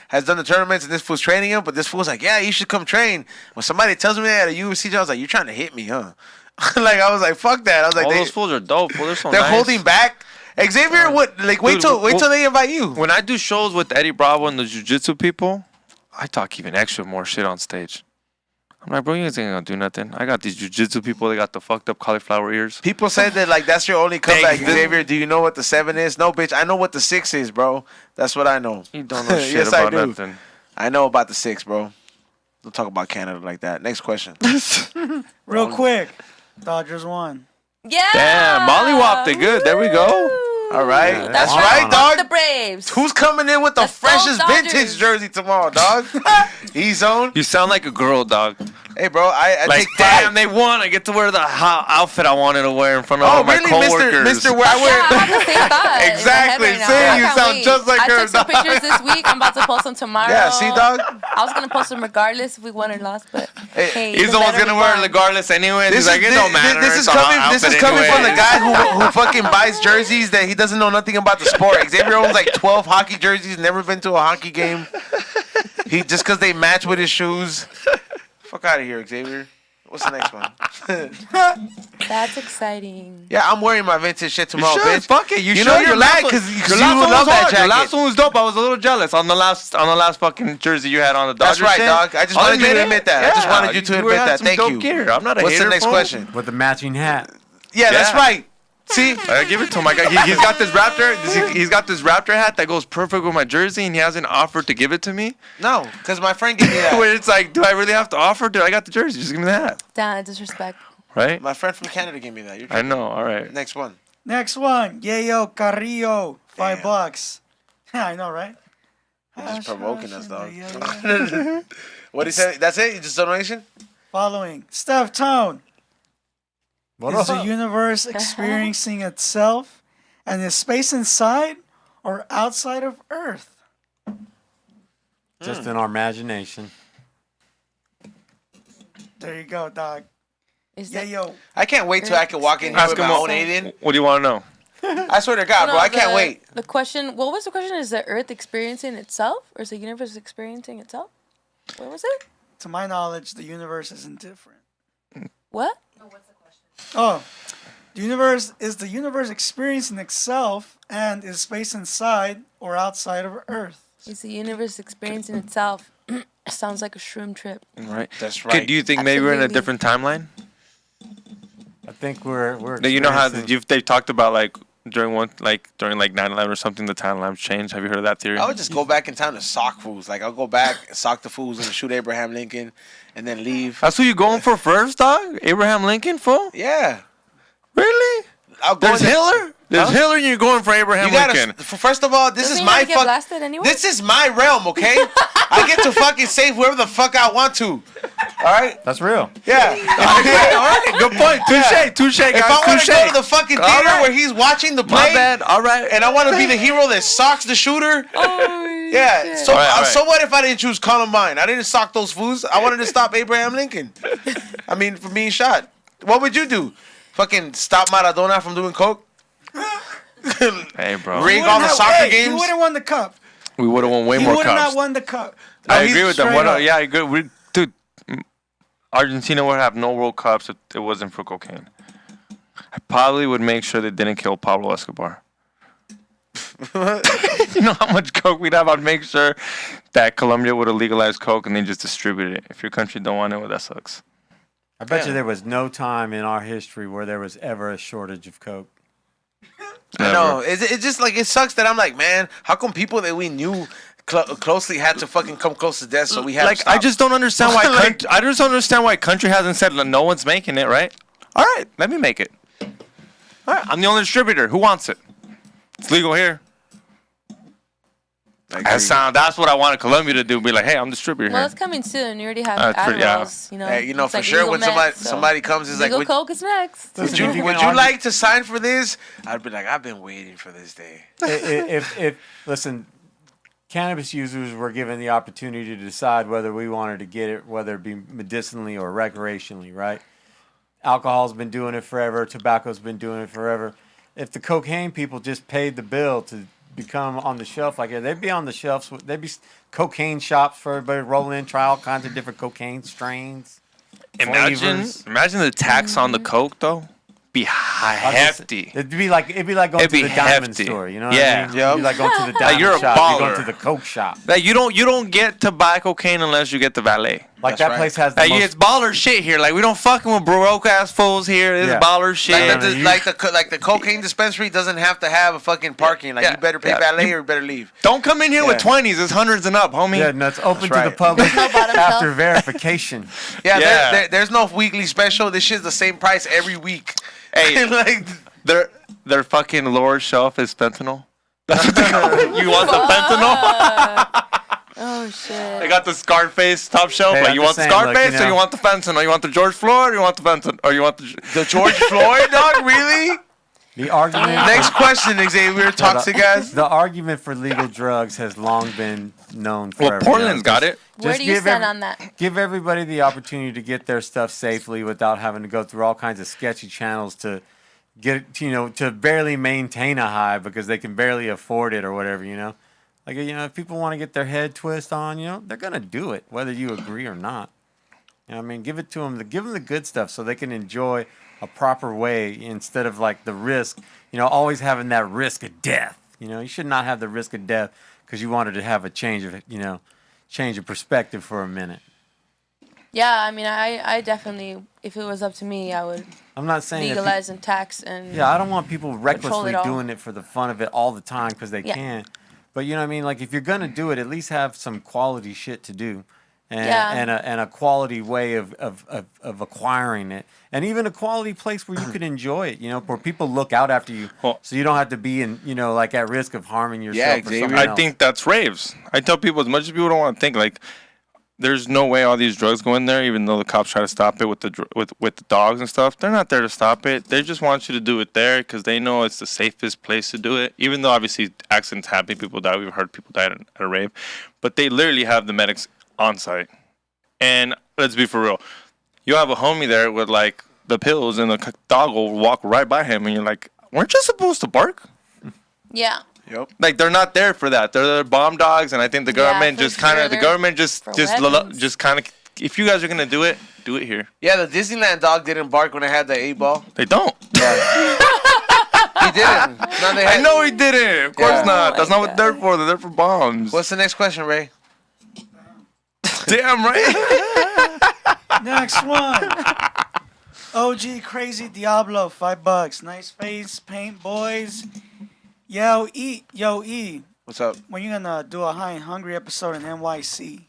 has done the tournaments and this fool's training him. But this fool's like, yeah, you should come train. When somebody tells me that at a UFC, I was like, you're trying to hit me, huh? Like I was like, fuck that. I was like, All those fools are dope. Fool. They're so they're nice. holding back. Xavier, what? Like wait Dude, till they invite you. When I do shows with Eddie Bravo and the jiu-jitsu people, I talk even extra more shit on stage. I'm like, bro, you guys ain't gonna do nothing. I got these jiu-jitsu people. They got the fucked up cauliflower ears. People said that like that's your only comeback, Thank you. Xavier. Do you know what the 7 is? No, bitch. I know what the 6 is, bro. That's what I know. You don't know shit Yes, I about do. nothing. I know about the 6, bro. Don't talk about Canada like that. Next question. Real quick, Dodgers won. Yeah. Damn, mollywopped it good. There we go. All right, Yeah, that's that's right, awesome. dog. The Braves. Who's coming in with the Let's go, freshest Dodgers. vintage jersey tomorrow, dog? E-Zone. You sound like a girl, dog. Hey, bro, I Like, take pride. damn, they won. I get to wear the outfit I wanted to wear in front of Oh, all my really, coworkers. Mr. Where I Yeah, wear. I have the same thought in my head Exactly. right now. See, I you can't sound wait. just like I her, took some dog. pictures this week. I'm about to post them tomorrow. Yeah, see, dog. I was gonna post them regardless if we won or lost, but hey, He's the one gonna wear it regardless anyway. He's like, it don't matter. This is It's a hot coming. This is outfit coming from the anyway. guy who fucking buys jerseys that he doesn't know nothing about the sport. Xavier owns like 12 hockey jerseys. Never been to a hockey game. He just because they match with his shoes. Fuck out of here, Xavier. What's the next one? That's exciting. Yeah, I'm wearing my vintage shit You tomorrow, should. bitch. Fuck it. You You should. know you're Your mad last one- 'cause you your last would one love was that hard. Your jacket. last one was dope. I was a little jealous on the last fucking jersey you had on the Dodgers. That's right, shit. dog. I just I'll wanted you to it. admit that. I just wanted you to you admit had that. some Thank dope you. Gear. I'm not a What's hater. the next fool. question? With the matching hat. Yeah, that's Yeah. right. See, I give it to him. He's got this raptor. He's got this raptor hat that goes perfect with my jersey, and he hasn't offered to give it to me. no, because my friend gave me that. Where it's like, do I really have to offer? Dude, I got the jersey. Just give me the hat. Damn, disrespect. Right? My friend from Canada gave me that. You're I know. All right. Next one. Next one. Yayo Carrillo. $5. I know, right? Just provoking us, dog. Yeah. What he said? That's it? Just donation? Following. Steftone. What Is the up? universe experiencing itself? And is space inside or outside of Earth? Just in our imagination. There you go, dog. Is that, Yayo. I can't wait till I can walk in here Ask with him my what- own alien. What do you want to know? I swear to God, bro, I can't wait. The question, what was the question? Is the Earth experiencing itself, or is the universe experiencing itself? What was it? To my knowledge, the universe isn't different. What? Oh, the universe experiencing itself, and is space inside or outside of Earth? Is the universe experiencing itself? Sounds like a shroom trip. Right. That's Okay, right. do you think maybe we're in a Absolutely. different timeline? I think we're. You know how experiencing- they've talked about during 9/11 or something, the timelines changed. Have you heard of that theory? I would just go back in time to sock fools. Like, I'll go back, sock the fools, and shoot Abraham Lincoln, and then leave. That's who you going for first, dog? Abraham Lincoln, fool? Yeah. Really? I'll go There's in there. Hitler? There's Hitler and you're going for Abraham You gotta, Lincoln. first of all, this Doesn't is he my gotta get blasted anyway? This is my realm, okay? I get to fucking save whoever the fuck I want to. All right? That's real. Yeah. All right, good point. Touche, guys. If I want to touche. go to the fucking All theater right. where he's watching the My play, bad. All right. and I want to be the hero that socks the shooter, Oh, yeah. shit. So, All right. so what if I didn't choose Columbine? I didn't sock those fools. I wanted to stop Abraham Lincoln. I mean, from being shot. What would you do? Fucking stop Maradona from doing coke? Hey, bro. Rig all the soccer He games? wouldn't won the cup. We would have won way He more would have cups. not won the cup. I he's agree with them. straight up. Yeah, I agree. Dude, Argentina would have no World Cups if it wasn't for cocaine. I probably would make sure they didn't kill Pablo Escobar. You know how much coke we'd have? I'd make sure that Colombia would have legalized coke and they just distributed it. If your country don't want it, well, that sucks. I bet Yeah. you there was no time in our history where there was ever a shortage of coke. I know. It's just like, it sucks that I'm like, man, how come people that we knew closely had to fucking come close to death, so we had to stop? I just don't understand why. Like- I just don't understand why country hasn't said no one's making it. Right? All right, let me make it. All right, I'm the only distributor. Who wants it? It's legal here. That's what I wanted Colombia to do. Be like, hey, I'm distributor Well, here. it's coming soon. You already have That's pretty- yeah. Admirals, you know. Hey, you know, It's for like sure, legal when meth, so somebody comes, is like, legal would coke is next. Listen, you, if you would can you argue- like to sign for this? I'd be like, I've been waiting for this day. if listen, cannabis users were given the opportunity to decide whether we wanted to get it, whether it be medicinally or recreationally, right? Alcohol's been doing it forever. Tobacco's been doing it forever. If the cocaine people just paid the bill to become on the shelf like that, they'd be on the shelves. They'd be cocaine shops for everybody rolling in, try all kinds of different cocaine strains. flavors. Imagine the tax on the coke though. Be hefty. It'd be like going It'd to be the diamond hefty. store. You know what Yeah. I mean? Yep. It'd be like going to the diamond you're a shop. You're going baller. to the coke shop. Like you don't get to buy cocaine unless you get the valet. Like That's that right. place has the Like, most. it's baller shit here. Like we don't fucking with broke ass fools here. This Yeah. baller shit. Like, Yeah, you- like the cocaine dispensary doesn't have to have a fucking parking. Like, Yeah, you better pay yeah. valet or you better leave. Don't come in here with Yeah. 20s. It's hundreds and up, homie. Yeah, no, it's open to right. the public No bottom after shelf. verification. Yeah, Yeah. there's no weekly special. This shit's the same price every week. Hey. like, Their fucking lower shelf is fentanyl. That's what they call it. You want the fentanyl? Oh shit. They got the Scarface top shelf. Hey, like I'm you just want the saying, look, Scarface you or know- you want the fentanyl? You want the George Floyd or you want the fentanyl? Or you want the George Floyd, dog? Really? The argument. Next question, Xavier. Toxic ass. The argument for legal drugs has long been known Well, forever. Portland's got it. Where just do you give stand every- on that? Give everybody the opportunity to get their stuff safely without having to go through all kinds of sketchy channels to get, to barely maintain a high because they can barely afford it or whatever, Like, if people want to get their head twist on, they're going to do it, whether you agree or not. I mean, give it to them, give them the good stuff so they can enjoy a proper way instead of like the risk, always having that risk of death. You should not have the risk of death because you wanted to have a change of perspective for a minute. Yeah, I mean, I definitely, if it was up to me, I would I'm not saying that legalize and tax and yeah, I don't want people recklessly all. doing it for the fun of it all the time because they Yeah. can. But you know what I mean? Like if you're gonna do it, at least have some quality shit to do, and Yeah. and a quality way of acquiring it, and even a quality place where you could enjoy it. You know, where people look out after you, Well- so you don't have to be in like at risk of harming yourself. Yeah, or Xavier. someone I else. think that's raves. I tell people, as much as people don't want to think, like, there's no way all these drugs go in there, even though the cops try to stop it with with the dogs and stuff. They're not there to stop it. They just want you to do it there because they know it's the safest place to do it. Even though obviously accidents happen, people die. We've heard people die at a rave, but they literally have the medics on site. And let's be for real, you have a homie there with like the pills, and the dog will walk right by him, and you're like, weren't you supposed to bark? Yeah. Yep. Like they're not there for that. They're bomb dogs, and I think the government for just kind sure. of the government just For just weapons. kind of, if you guys are gonna do it here. Yeah, the Disneyland dog didn't bark when I had the 8-ball. They don't. He didn't. No, they I had, know he didn't. Of course Yeah. not. That's Oh not my what they're for. They're there for bombs. What's the next question, Ray? Damn right. Next one. OG Crazy Diablo, $5. Nice face paint, boys. Yo, E. What's up? When you gonna do a High and Hungry episode in NYC?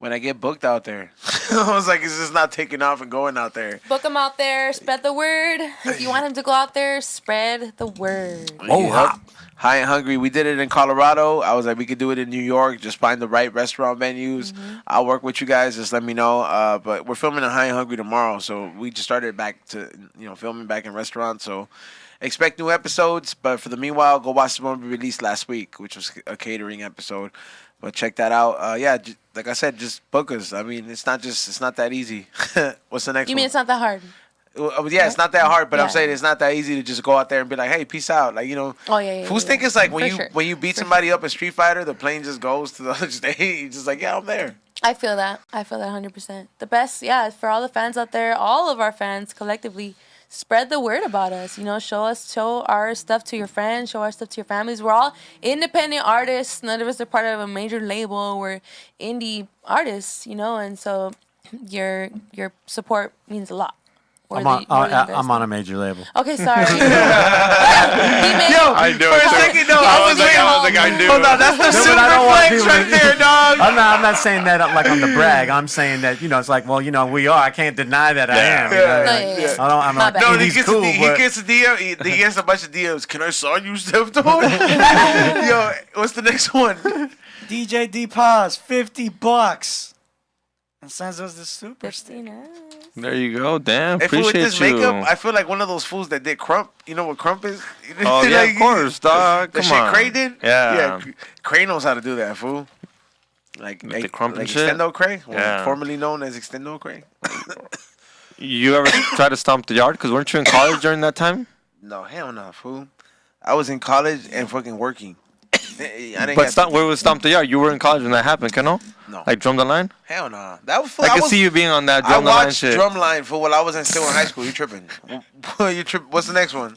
When I get booked out there, I was like, it's just not taking off and going out there. Book him out there. Spread the word. If you want him to go out there, spread the word. Yep. High and Hungry. We did it in Colorado. I was like, we could do it in New York. Just find the right restaurant venues. I'll work with you guys. Just let me know. But we're filming in High and Hungry tomorrow, so we just started back to filming back in restaurants. So expect new episodes. But for the meanwhile, go watch the one we released last week, which was a catering episode. But check that out. Like I said, just book us. I mean, it's not that easy. What's the next You one? mean it's not that hard? Yeah, it's not that hard, but I'm Yeah. saying it's not that easy to just go out there and be like, "Hey, peace out." Like, Oh, yeah. fools think it's like when For sure. you beat somebody up in Street Fighter, the plane just goes to the other state. You're just like, yeah, I'm there. I feel that 100%. The best, for all the fans out there, all of our fans collectively, spread the word about us. Show our stuff to your friends, show our stuff to your families. We're all independent artists. None of us are part of a major label. We're indie artists, and so your support means a lot. I'm on a major label. Okay, sorry. I knew For it. a second, no, I was like, I knew. Hold on, that's the No, super but I don't want flex people right to- there, dog. I'm not saying that like on the brag. I'm saying that it's like, well, we are. I can't deny that I am. Yeah. I'm My like, bad. No, he's he gets cool, he but gets a DM. He gets a bunch of DMs. Can I sign you, Steftone? Yo, what's the next one? DJ D Paz, $50. And sends us the super stick. 15. There you go. Damn. If with Appreciate this you. makeup, I feel like one of those fools that did Crump. You know what Crump is? Oh yeah, Like, of course, dog. The Come shit on. Cray did? Yeah. Cray knows how to do that, fool. Like the Crump and like shit? Extendo Cray? Yeah. Formerly known as Extendo Cray? You ever try to stomp the yard? Because weren't you in college during that time? No, hell no, fool. I was in college and fucking working. I didn't But where was stomp the yard? You were in college when that happened, no? No. Like drum the line? Hell no. That was I can see you being on that I drum the line watched shit. Drumline for while I was still in high school. You tripping? What's the next one?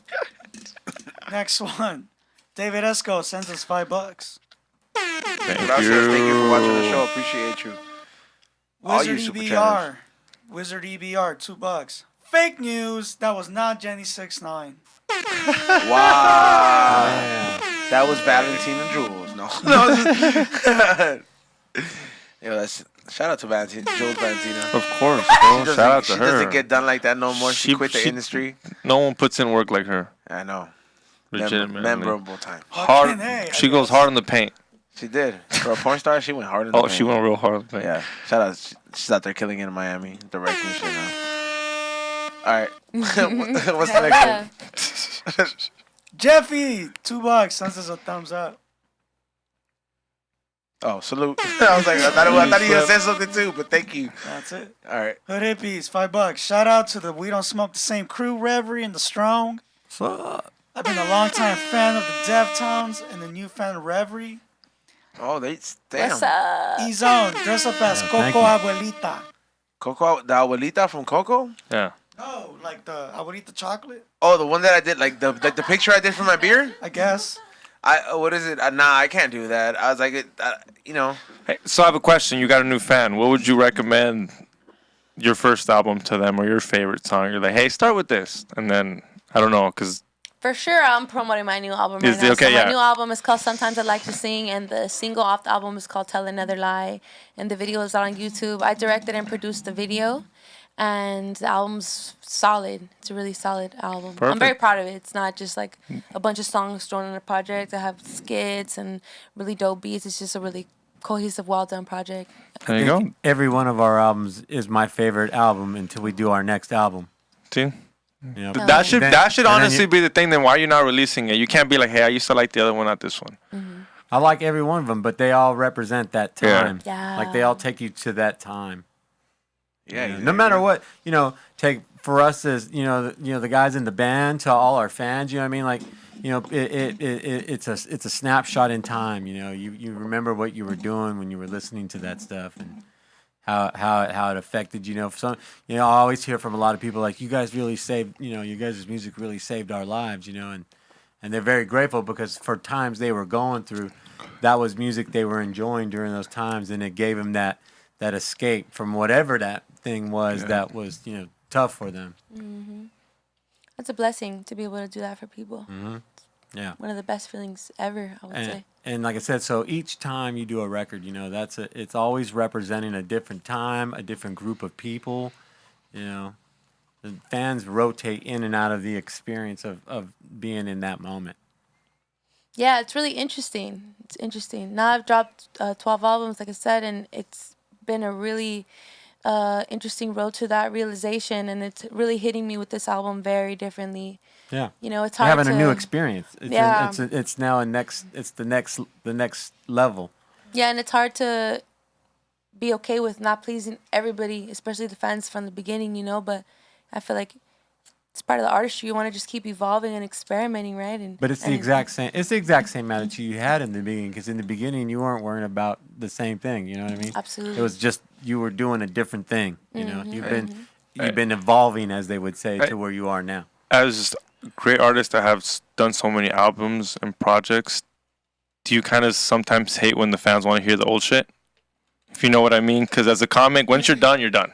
Next one. David Esco sends us $5. Gracias. Thank you for watching the show. Appreciate you. All Wizard you super EBR. Wizard EBR, $2. Fake news. That was not Jenny 69. Wow. That was Valentina Jules. No. Yo, that's shout out to Jules Valentina. Of course, She bro. doesn't- Shout out to she her. doesn't get done like that no more. She quit the she- industry. No one puts in work like her. I know. Legitimately. Memorable time. Hard. Fucking A, I She goes guess. hard in the paint. She did. For a porn star, she went hard in the Oh, paint. she went real hard in the paint. Yeah. Shout out. She's out there killing it in Miami, directing shit now. All right. What's the next one? Jeffy, $2. Sends us a thumbs up. Oh, salute. I was like, I thought he was gonna say something too, but thank you. That's it. All right. Hood Hippies, $5. Shout out to the We Don't Smoke the Same crew, Reverie and the Strong. I've been a longtime fan of the Deftones and the new fan of Reverie. Oh, damn. What's up? E-Zone, dress up as thank Coco you. Abuelita. Coco, the abuelita from Coco? Yeah. No, like the Abuelita chocolate, Oh, the one that I did, like the picture I did for my beer? I guess. What is it? Nah, I can't do that. I was like, Hey, so I have a question. You got a new fan. What would you recommend your first album to them or your favorite song, you're like, hey, start with this, and then I don't know, because For sure, I'm promoting my new album right Is it- now. okay, so my yeah. new album is called Sometimes I Like to Sing, and the single off the album is called Tell Another Lie, and the video is out on YouTube. I directed and produced the video, and the album's solid. It's a really solid album. I'm very Perfect. proud of it. It's not just like a bunch of songs thrown in a project. I have skits and really dope beats. It's just a really cohesive, well-done project. there you go. Every one of our albums is my favorite album until we do our next album. See? You know? That should Then- that should and then honestly you- be the thing. Then why are you not releasing it? You can't be like, hey, I used to like the other one, not this one. I like every one of them, but they all represent that Yeah. time. Yeah. Like they all take you to that time. Yeah. You know, no matter what, take for us as the guys in the band to all our fans. You know what I mean? Like, it's a snapshot in time. You remember what you were doing when you were listening to that stuff and how it affected you. I always hear from a lot of people like, you guys really saved. You guys' music really saved our lives. And they're very grateful because for times they were going through, that was music they were enjoying during those times, and it gave them that escape from whatever that thing was that was tough for them. It's a blessing to be able to do that for people. Yeah. One of the best feelings ever, I would say. And like I said, so each time you do a record, it's always representing a different time, a different group of people. The fans rotate in and out of the experience of being in that moment. Yeah, it's really interesting. It's interesting. Now I've dropped 12 albums, like I said, and it's been a really interesting road to that realization, and it's really hitting me with this album very differently. Yeah. It's You're hard having to... a new experience. Yeah. It's now the next level. Yeah, and it's hard to be okay with not pleasing everybody, especially the fans from the beginning, but I feel like it's part of the artistry. You want to just keep evolving and experimenting, right? But it's the exact same. It's the exact same attitude you had in the beginning. Because in the beginning, you weren't worrying about the same thing. You know what I mean? Absolutely. It was just you were doing a different thing. You've been evolving, as they would say, to where you are now. As a great artist that have done so many albums and projects, do you kind of sometimes hate when the fans want to hear the old shit? If you know what I mean? Because as a comic, once you're done, you're done.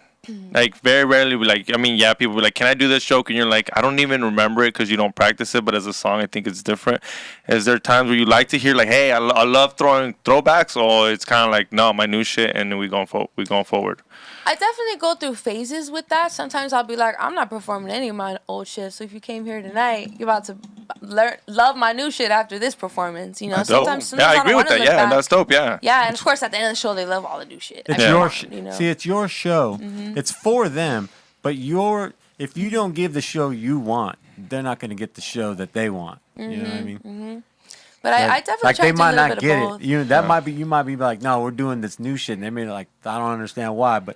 Like, very rarely, people be like, can I do this joke? And you're like, I don't even remember it because you don't practice it, but as a song, I think it's different. Is there times where you like to hear, like, hey, I love throwing throwbacks, or it's kind of like, no, my new shit, and then we going forward? I definitely go through phases with that. Sometimes I'll be like, I'm not performing any of my old shit. So if you came here tonight, you're about to love my new shit after this performance. That's Sometimes dope. Yeah, I don't agree with wanna that. look Yeah, back. that's dope. Yeah. Yeah, and of course at the end of the show they love all the new shit. It's your See, it's your show. It's for them, but if you don't give the show you want, they're not going to get the show that they want. You know what I mean? But I definitely try they to do a might little not bit get of both. it. You might be like, no, we're doing this new shit, and they may be like, I don't understand why, but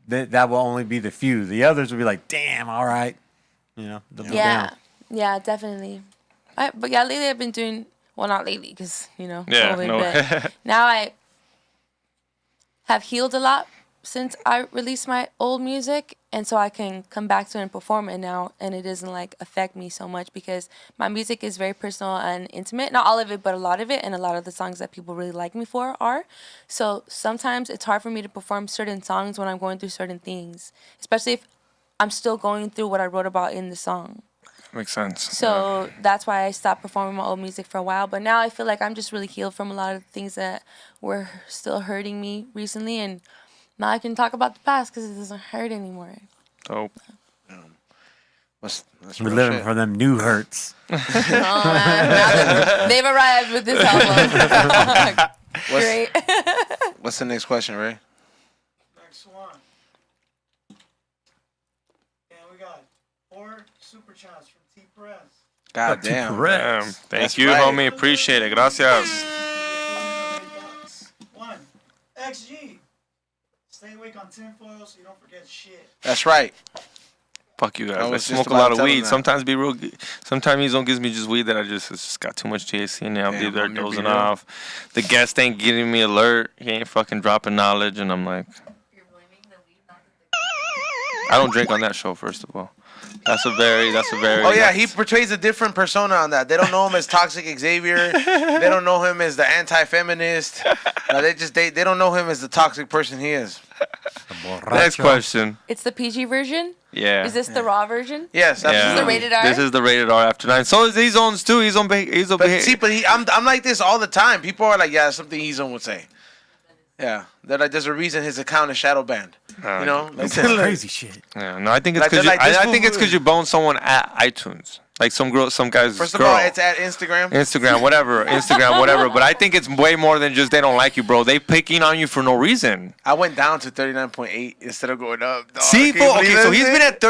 that will only be the few. The others will be like, damn, all right, they'll be Yeah, down. yeah, definitely. But yeah, lately I've been doing not lately because Yeah, COVID, no. but now I have healed a lot since I released my old music, and so I can come back to it and perform it now, and it doesn't affect me so much because my music is very personal and intimate. Not all of it, but a lot of it, and a lot of the songs that people really like me for are. So sometimes it's hard for me to perform certain songs when I'm going through certain things, especially if I'm still going through what I wrote about in the song. Makes sense. So that's why I stopped performing my old music for a while. But now I feel like I'm just really healed from a lot of things that were still hurting me recently, and now I can talk about the past because it doesn't hurt anymore. Dope. That's We're real living shit. for them new hurts. Oh, man. Now they've arrived with this album. Great. What's the next question, Ray? Next one. And we got 4 super chats from T Perez. God damn. Damn. Thank That's you, right. homie. Appreciate it. Gracias. 1. XG. Stay awake on tinfoil so you don't forget shit. That's right. Fuck you I guys. I was just smoke a about lot to of tell him weed. that. Sometimes be real. Sometimes he don't gives me just weed that it's just got too much THC in there. I'll be Damn, there homie, be dozing real. off. The guest ain't getting me alert. He ain't fucking dropping knowledge, and I'm like, I don't drink on that show. First of all, that's a very. Oh yeah, he portrays a different persona on that. They don't know him as Toxic Xavier. They don't know him as the anti-feminist. No, they don't know him as the toxic person he is. Next question. It's the PG version? Yeah. Is this the raw version? Yes, Yeah. absolutely. This is the rated R? This is the rated R after 9. So is He's too. He's on. But see, I'm like this all the time. People are like, yeah, something Ezone would say. Yeah, they're like, there's a reason his account is shadow banned. You know, like, That's crazy shit. Yeah, no, I think it's Like, because they're like, this I think fool- it's because you boned someone at iTunes, like some guy's First of girl. all, it's at Instagram. Instagram, whatever. But I think it's way more than just they don't like you, bro. They picking on you for no reason. I went down to 39.8 instead of going up. Dog. See, Can you fool, okay, believe so that he's shit? been at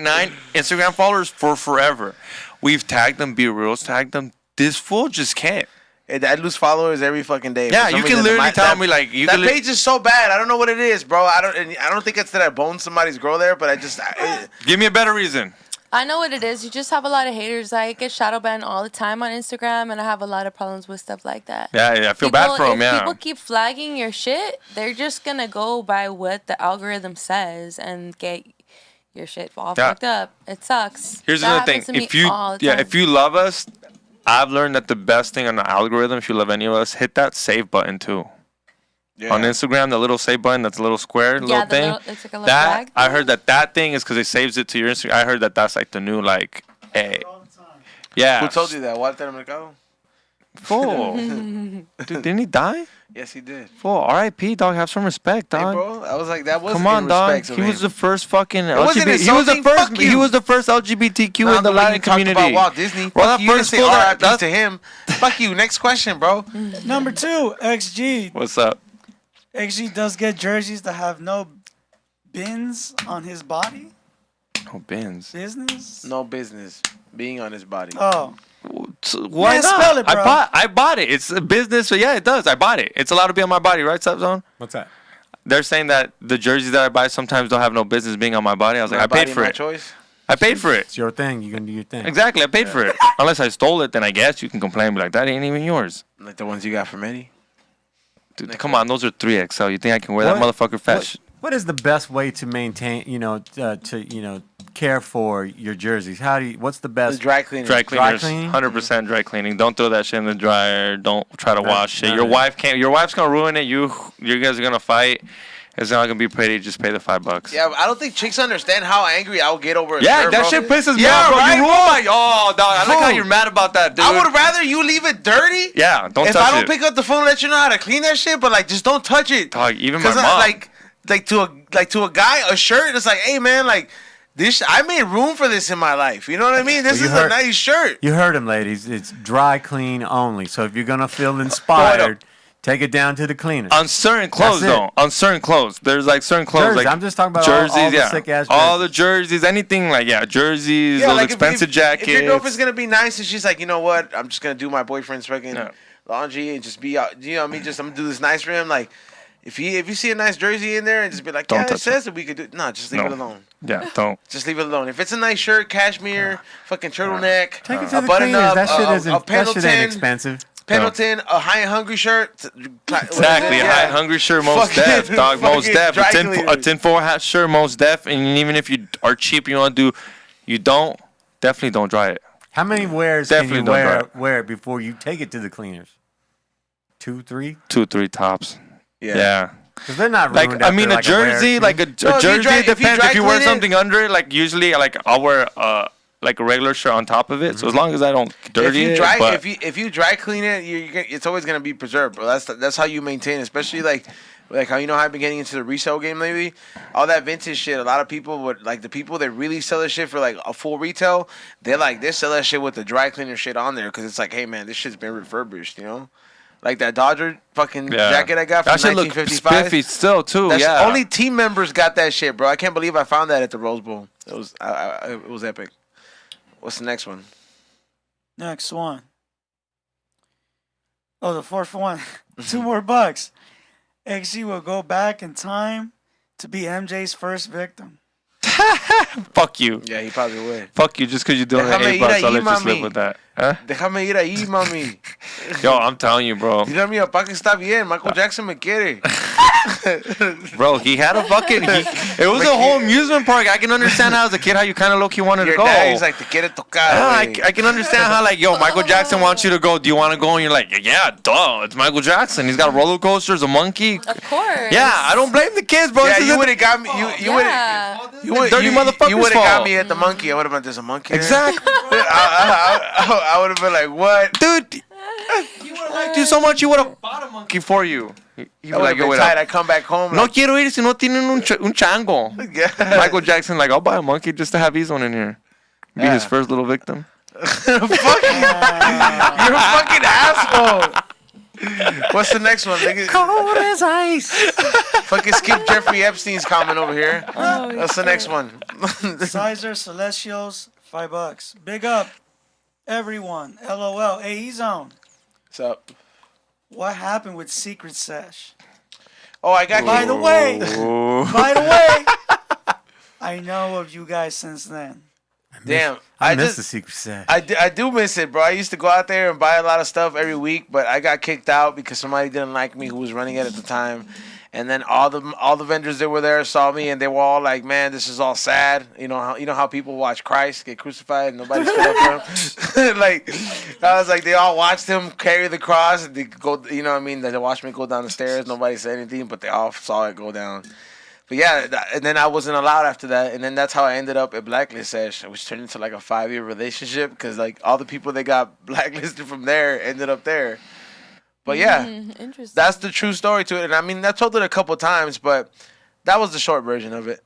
39.9 Instagram followers for forever. We've tagged them, Be Reals tagged them. This fool just can't. I lose followers every fucking day. Yeah, For some you can reason, literally tell that- me like that page is so bad. I don't know what it is, bro. I don't think it's that I boned somebody's girl there, but Give me a better reason. I know what it is. You just have a lot of haters. I get shadow banned all the time on Instagram, and I have a lot of problems with stuff like that. Yeah, I feel bad for him. If Yeah. people keep flagging your shit, they're just gonna go by what the algorithm says and get your shit all fucked up. It sucks. Here's That another thing. happens to me If you all the time. if you love us, I've learned that the best thing on the algorithm, if you love any of us, hit that save button too. Yeah. On Instagram, the little save button, that's a little square, little the thing. it's like a little That flag I thing. heard that thing is because it saves it to your Instagram. I heard that's like the new like, hey, yeah. Who told you that? Walter Mercado? Fool. Dude, didn't he die? Yes, he did. Fool. R.I.P. Dog. Have some respect, Hey, dog. bro, I was like, that was Come on, dog. He was the first fucking LGBT. He was the first. He was the first LGBTQ in the Latin community. About Walt Disney. Bro, Fuck that you didn't first say fool R.I.P. that- to him. Fuck you. Next question, bro. Number 2, XG. What's up? XG does get jerseys that have no bins on his body. Oh, Benz. Business. No business being on his body. Oh, Why Yeah, not? spell it, bro. I bought it. It's a business, so yeah, it does. I bought it. It's allowed to be on my body, right, Steftones? What's that? They're saying that the jerseys that I buy sometimes don't have no business being on my body. I was like, My I paid body, for my it. choice. I paid for it. It's your thing. You can do your thing. Exactly, I paid for it. Unless I stole it, then I guess you can complain and be like, that ain't even yours. Like the ones you got from Eddie. Dude, come on, those are 3XL. You think I can wear that What- motherfucker fat? What is the best way to maintain, care for your jerseys? What's the The best? dry cleaning. Dry cleaners, cleaning? 100% dry cleaning. Don't throw that shit in the dryer. Don't try to wash it. none Your of wife can't. Your wife's gonna ruin it. You guys are gonna fight. It's not gonna be pretty. Just pay the $5. Yeah, but I don't think chicks understand how angry I will get over a Yeah, shirt, that bro. shit pisses me Yeah, off, bro. right, You ruin my. Oh, dog. I like how Fool. you're mad about that, dude. I would rather you leave it dirty. Yeah, don't If touch I don't it. pick up the phone and let you know how to clean that shit, but like just don't touch it. Dog, even my 'Cause mom. like to a guy, a shirt. It's like, hey man, like this. I made room for this in my life. You know what I mean? This Well, is you a heard- nice shirt. You heard him, ladies. It's dry clean only. So if you're gonna feel inspired, take it down to the cleaners. On certain clothes, That's it. though. On certain clothes. There's like certain clothes. Jerseys. Like I'm just talking about jerseys, all the yeah. sick-ass All the jerseys. jerseys, anything like, jerseys, Yeah, those like expensive jackets. If your girlfriend's gonna be nice and she's like, you know what, I'm just gonna do my boyfriend's fucking Yeah. laundry and just be out. You know what I mean? Just I'm gonna do this nice for him. Like, if you see a nice jersey in there and just be like, Don't yeah, it touch says that we could do. No, just leave No. it alone. Yeah, don't. Just leave it alone. If it's a nice shirt, cashmere, fucking turtleneck, Take it a to the button cleaners. up, That shit a isn't. That shit Pendleton, ain't expensive. Pendleton, a high and hungry shirt. Exactly. Yeah. High and hungry shirt, most Fucking- def, dog, most fucking def. dry A cleaners. tinfoil hat shirt, most def. And even if you are cheap, you want to do, definitely don't dry it. How many wears Definitely can you don't wear before you take it to the cleaners? 2, 3? 2, 3 tops. Yeah. Because they're not Like, ruined I after, mean, a like, wear. jersey, like a No, if you jersey, dry- it if you depends. dry If you wear clean it- something under it, like usually, like I'll wear like a regular shirt on top of it. So as long as I don't dirty it, but if you dry clean it, it's always gonna be preserved, bro. That's how you maintain, it. Especially like how how I've been getting into the resale game lately. All that vintage shit. A lot of people would like the people that really sell this shit for like a full retail. They sell that shit with the dry cleaner shit on there because it's like, hey man, this shit's been refurbished, you know. Like that Dodger fucking jacket I got from that shit look 1955. spiffy still too. That's Yeah, only team members got that shit, bro. I can't believe I found that at the Rose Bowl. It was it was epic. What's the next one? next one. Oh, the fourth one. $2 more bucks. XG will go back in time to be MJ's first victim. fuck you. Yeah, he probably would. Fuck you, just because you're doing Déjame the ir $8, I'll ahí, let you slip mami. with that. Huh? Déjame ir ahí, mami. Yo, I'm telling you, bro. Dile a mi papá que está bien. Michael Jackson me quiere. Bro, he had a fucking. It was a whole amusement park. I can understand how as a kid how you kind of low key wanted to Your go. daddy's like, te quiere tocar. I can understand how like, yo, Michael Jackson wants you to go. Do you want to go? And you're like, yeah, duh. It's Michael Jackson. He's got roller coasters, a monkey. Of course. Yeah, I don't blame the kids, bro. Yeah, This you is would have got me. You would dirty motherfuckers You would have got fault. me at the monkey. I would have been, there's a monkey there. Exactly, I would have been like, what? dude. You would have liked you so much. You would have bought a monkey for you. You'd be I would like, have yo, been wait tired. up. I come back home. No Like, quiero ir si no tienen un chango. Michael Jackson, like, I'll buy a monkey just to have his one in here. Be his Yeah. first little victim. You're a fucking asshole. What's the next one? Cold as ice. Fucking skip Jeffrey Epstein's comment over here. Oh, What's the next one? Sizer Celestials, $5. Big up, everyone. LOL. Hey, E-Zone. What's up? What happened with Secret Sesh? Oh, I got By you. the way, I know of you guys since then. Damn. I miss the Secret Set. I do miss it, bro. I used to go out there and buy a lot of stuff every week, but I got kicked out because somebody didn't like me who was running it at the time. And then all the vendors that were there saw me, and they were all like, "Man, this is all sad." You know how people watch Christ get crucified and nobody stood up for him. Like I was like, they all watched him carry the cross, and they go. You know what I mean? They watched me go down the stairs. Nobody said anything, but they all saw it go down. But yeah, and then I wasn't allowed after that, and then that's how I ended up at Blacklist Sesh, which turned into like a 5-year relationship because like all the people that got blacklisted from there ended up there. But yeah, interesting. that's the true story to it, and I mean I told it a couple times, but that was the short version of it.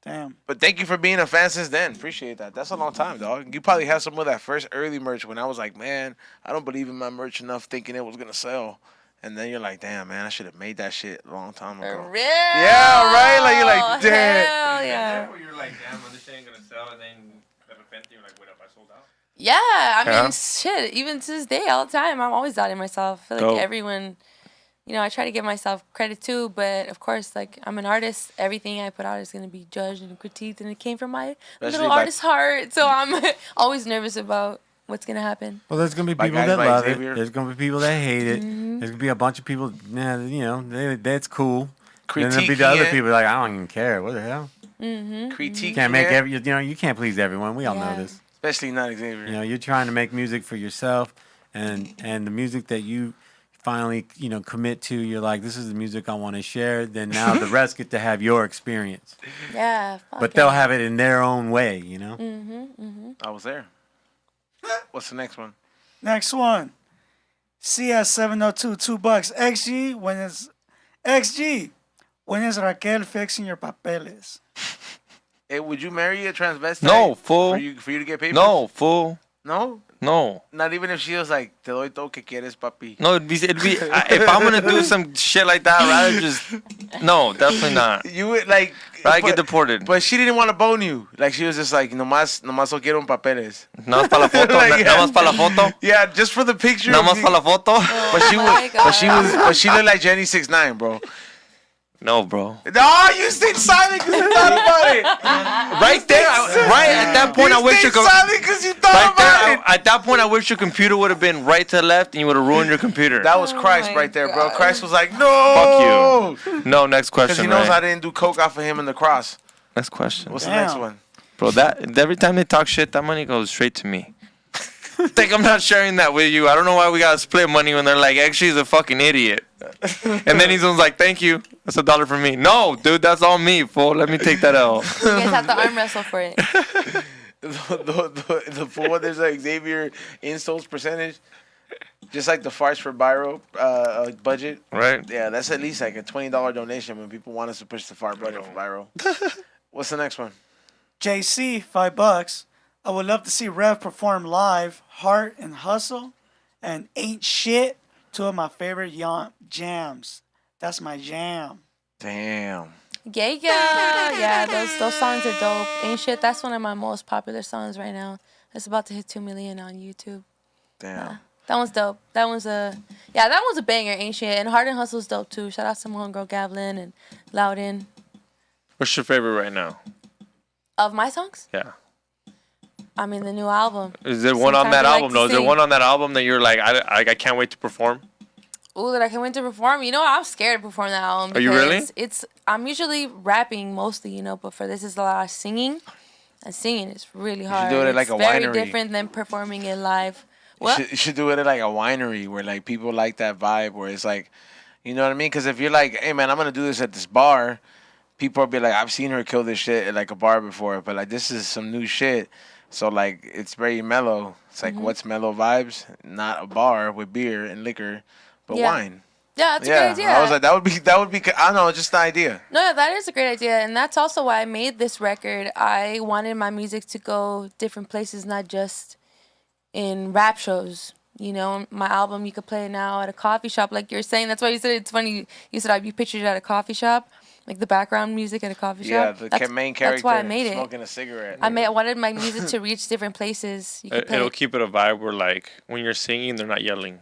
Damn. But thank you for being a fan since then. Appreciate that. That's a long time, dog. You probably have some of that first early merch when I was like, man, I don't believe in my merch enough, thinking it was gonna sell. And then you're like, damn, man, I should have made that shit a long time ago. For real? Yeah, right? Like, you're like, damn. Hell yeah. You're like, damn, this shit ain't gonna sell, and then you're like, wait up, I sold out. Yeah, I mean, Yeah. shit, even to this day, all the time, I'm always doubting myself. I feel like Dope. everyone, I try to give myself credit too, but of course, like, I'm an artist. Everything I put out is going to be judged and critiqued, and it came from my Especially little by- artist heart, so I'm always nervous about what's going to happen. Well, there's gonna be By people guys that like love Xavier. it. There's gonna be people that hate it. There's gonna be a bunch of people. That's cool. Then there'll be the other Critiquing it. people like, I don't even care. What the hell? Critique. Can't make you can't please everyone. We all know Yeah. this. Especially not Xavier. You're trying to make music for yourself, and the music that you finally commit to. You're like, this is the music I want to share. Then now the rest get to have your experience, Yeah. but they'll have it in their own way. I was there. What's the next one? Next one. CS702, $2. XG, when is Raquel fixing your papeles? Hey, would you marry a transvestite? No, fool. For you to get paid? No, fool. No? No. Not even if she was like, te doy todo que quieres, papi. No, it'd be if I'm gonna do some shit like that, I'd rather just no, definitely not. You would like. I'd get deported. But she didn't want to bone you. Like she was just like, nomás solo quiero un papeles. Nada más para la foto. Like, Nada más para la foto. Yeah, just for the picture. Nada más para la foto. But she Oh my was, God. but she looked like Jenny 6'9", bro. No, bro. No, you stayed silent because you thought about it. Right there, right at that point, I wish stayed your silent because you thought right about there. it. At that point, I wish your computer would have been right to the left, and you would have ruined your computer. That was Christ my right there, bro. God. Christ was like, no. Fuck you. No, next Because question. he knows Ray. I didn't do coke off of him in the cross. Next question. What's the next Damn. one? Bro, that every time they talk shit, that money goes straight to me. Think I'm not sharing that with you. I don't know why we gotta split money when they're like, actually, he's a fucking idiot. And then he's like, thank you. That's $1 for me. No, dude, that's all me, fool. Let me take that out. You guys have to arm wrestle for it. The fool, there's like Xavier insults percentage. Just like the farts for Byro budget. Right? Yeah, that's at least like a $20 donation when people want us to push the fart budget for Byro. What's the next one? JC, $5. I would love to see Rev perform live. Heart and Hustle and Ain't Shit, two of my favorite jams. That's my jam. Damn. Yeah, those songs are dope. Ain't Shit, that's one of my most popular songs right now. It's about to hit 2 million on YouTube. Damn. That one's dope. That one's a banger, Ain't Shit. And Hard and Hustle's dope too. Shout out to my homegirl Gavlin and Loudon. What's your favorite right now? Of my songs? Yeah. I mean, the new album. Is there one on Sometimes that I like album? to No, is there sing. one on that album that you're like, I can't wait to perform? Ooh, that I can't wait to perform. You know, I'm scared to perform that album. Are you really? I'm usually rapping mostly, you know, but for this is a lot of singing. And singing is really hard. do it at, It's like, a very winery. different than performing it live. You What? should, do it at like a winery where like people like that vibe where it's like, you know what I mean? Because if you're like, hey man, I'm gonna do this at this bar, people will be like, I've seen her kill this shit at like a bar before, but like this is some new shit. So like it's very mellow. It's like what's mellow vibes? Not a bar with beer and liquor, but Yeah. wine. Yeah, that's a good idea. I was like, that would be. I don't know, just an idea. No, that is a great idea, and that's also why I made this record. I wanted my music to go different places, not just in rap shows. You know, my album you could play it now at a coffee shop, like you're saying. That's why you said it's funny. You said you pictured it at a coffee shop, like the background music at a coffee Yeah, shop. the main character. That's why I made it. Smoking a cigarette. I wanted my music to reach different places. You could play It'll it. keep it a vibe where like when you're singing, they're not yelling.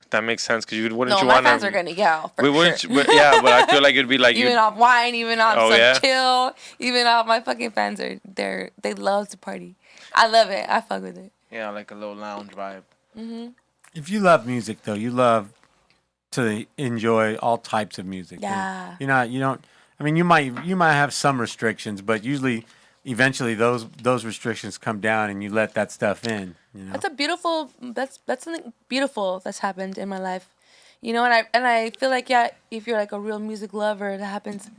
That makes sense because wouldn't No, you my want fans are gonna yell. For We sure. wouldn't. But yeah, but I feel like it'd be like Even you. off wine, even off Oh, some yeah? chill, even off my fucking fans they love to party. I love it. I fuck with it. Yeah, like a little lounge vibe. If you love music, though, you love to enjoy all types of music. Yeah. You don't. I mean, you might have some restrictions, but usually, eventually, those restrictions come down, and you let that stuff in. You know. That's something beautiful that's happened in my life. You know, and I feel like if you're like a real music lover, that happens.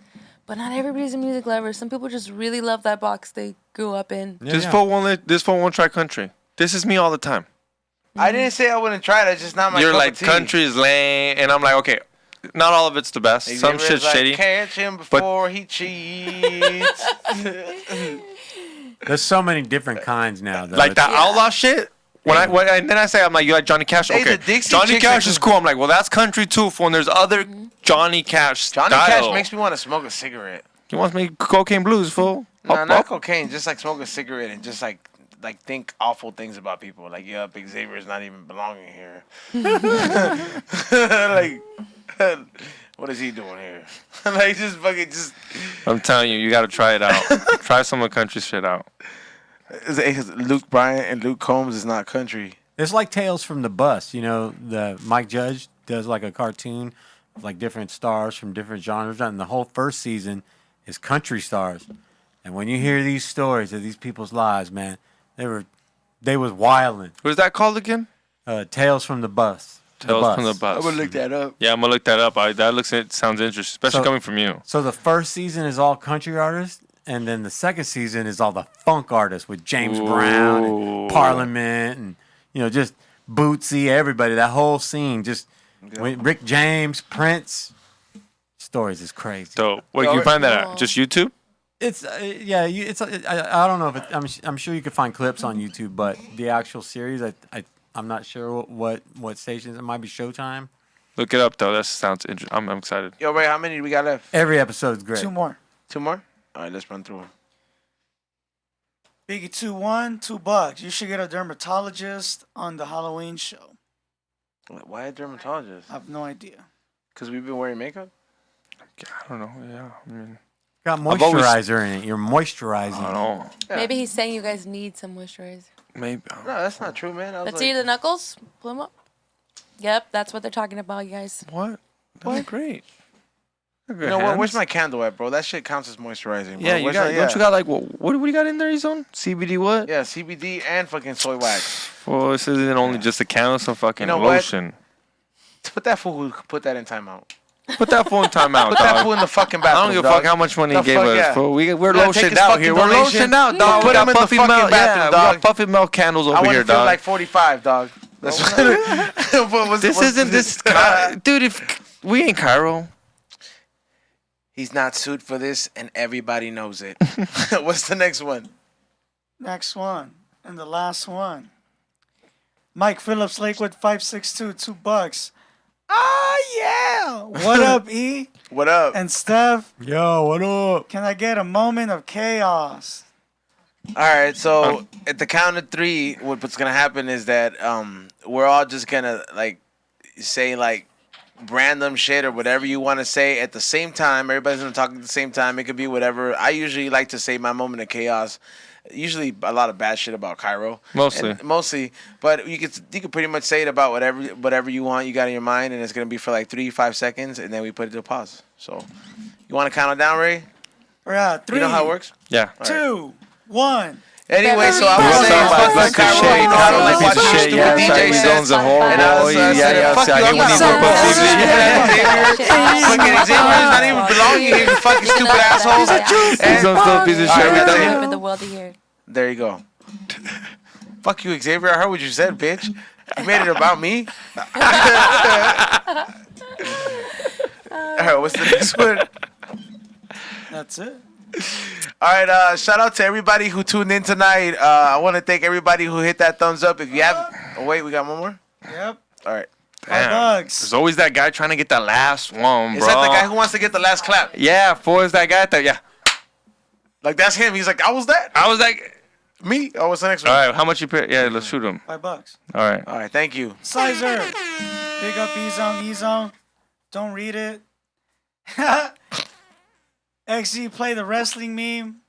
But not everybody's a music lover. Some people just really love that box they grew up in. Yeah, This yeah. fool won't try country. This is me all the time. I didn't say I wouldn't try it. It's just not my You're cup like of tea. country is lame, and I'm like, okay, not all of it's the best. Some Xavier's shit's like, shitty. Catch him before he cheats. There's so many different kinds now, though. Like that Yeah. outlaw shit. And then I say, I'm like, you like Johnny Cash? Hey, Okay, the Dixie Johnny Chicks Cash make is cool. I'm like, well, that's country too, fool. And there's other Johnny Cash Johnny style. Cash makes me want to smoke a cigarette. He wants me cocaine blues, fool. No, Up, not up. cocaine. Just like smoke a cigarette and just like think awful things about people. Like, yeah, Big Xavier's not even belonging here. Like, what is he doing here? Like, just fucking just. I'm telling you, you got to try it out. Try some of the country shit out. Luke Bryant and Luke Combs is not country. It's like Tales from the Bus. You know, the Mike Judge does like a cartoon of like different stars from different genres, and the whole first season is country stars. And when you hear these stories of these people's lives, man, they was wilding. What's that called again? Tales from the Bus. Tales from the Bus. look that up. Yeah, I'm gonna look that up. It sounds interesting, especially So- coming from you. So the first season is all country artists, and then the second season is all the funk artists with James Brown and Parliament and just Bootsy, everybody. That whole scene, just Rick James, Prince. Stories is crazy. So, where can you find that at? Just YouTube? It's I don't know if I'm sure you could find clips on YouTube, but the actual series I'm not sure what stations. It might be Showtime. Look it up though. That sounds interesting. I'm excited. Yo, Ray, how many do we got left? Every episode's great. 2 more. 2 more? All right, let's run through them. Biggie 2-1, $2. You should get a dermatologist on the Halloween show. Why a dermatologist? I have no idea. Because we've been wearing makeup? I don't know. Yeah, I mean, Got I've always- moisturizer in it. You're moisturizing. I don't know. Yeah. Maybe he's saying you guys need some moisturizer. Maybe. No, that's not true, man. I was Let's like, see the knuckles. Pull them up. Yep, that's what they're talking about, you guys. What? That's great. you know what? Where's my candle at, bro? That shit counts as moisturizing, bro. Yeah, you Where's got. my- Don't you got like what do you got in there, Ezone? CBD what? Yeah, CBD and fucking soy wax. Well, this isn't only just a candle, some fucking You know what? lotion. Put that fool who put that in timeout. Put that phone in timeout, Put that dog. fool in the fucking I bathroom, don't give a dog. fuck how much money The he gave fuck, us. yeah. Fool. We're You gotta take lotioned his out fucking here. We're donation. lotioned out, Yeah, dog. put We got him in the puffy fucking milk. bathroom, Yeah, we dog. got puffy milk candles I over want here, to feel dog. like 45, dog. That's This isn't this, dude. If we ain't Cairo, He's not sued for this, and everybody knows it. What's the next one? Next one. And the last one. Mike Phillips, Lakewood 562, $2. Ah, yeah. What up, E? What up? And Steph, Yo, what up? can I get a moment of chaos? All right, so at the count of 3, what's gonna happen is that we're all just gonna like say like random shit or whatever you want to say at the same time. Everybody's gonna talk at the same time. It could be whatever. I usually like to say my moment of chaos. Usually a lot of bad shit about Cairo. Mostly, but you could pretty much say it about whatever you want. You got in your mind, and it's gonna be for like 3-5 seconds, and then we put it to pause. So, you want to count it down, Ray? We're at 3. You know how it works? Yeah. 2, 1. Anyway, so I was saying, fuck like Cairo. shit, You know, I don't like piece of watching shit, stupid yeah, DJ sorry, sets. Zone's a whore, And I was boy, yeah, fuck I you, hate I'm when not he so go pussy. Xavier. Fucking Xavier's not even belonging here, you fucking stupid assholes. He's on still a piece of shit. Alright, For the world to hear. there you go. Fuck you, Xavier. I heard what you said, bitch. You made it about me. Alright, what's the next one? That's it. All right, shout out to everybody who tuned in tonight. I want to thank everybody who hit that thumbs up. If you haven't, oh wait, we got one more. Yep. All right, There's always that guy trying to get the last one, bro. is that the guy who wants to get the last clap? Yeah, four is that guy. Yeah. Like that's him. He's like, I was that. I was like, Me? Oh, what's the next all one? right, how much you pay? Yeah, let's shoot him. $5. All right. All right, thank you. Sizer. Big up E-Zone. Don't read it. XG play the wrestling meme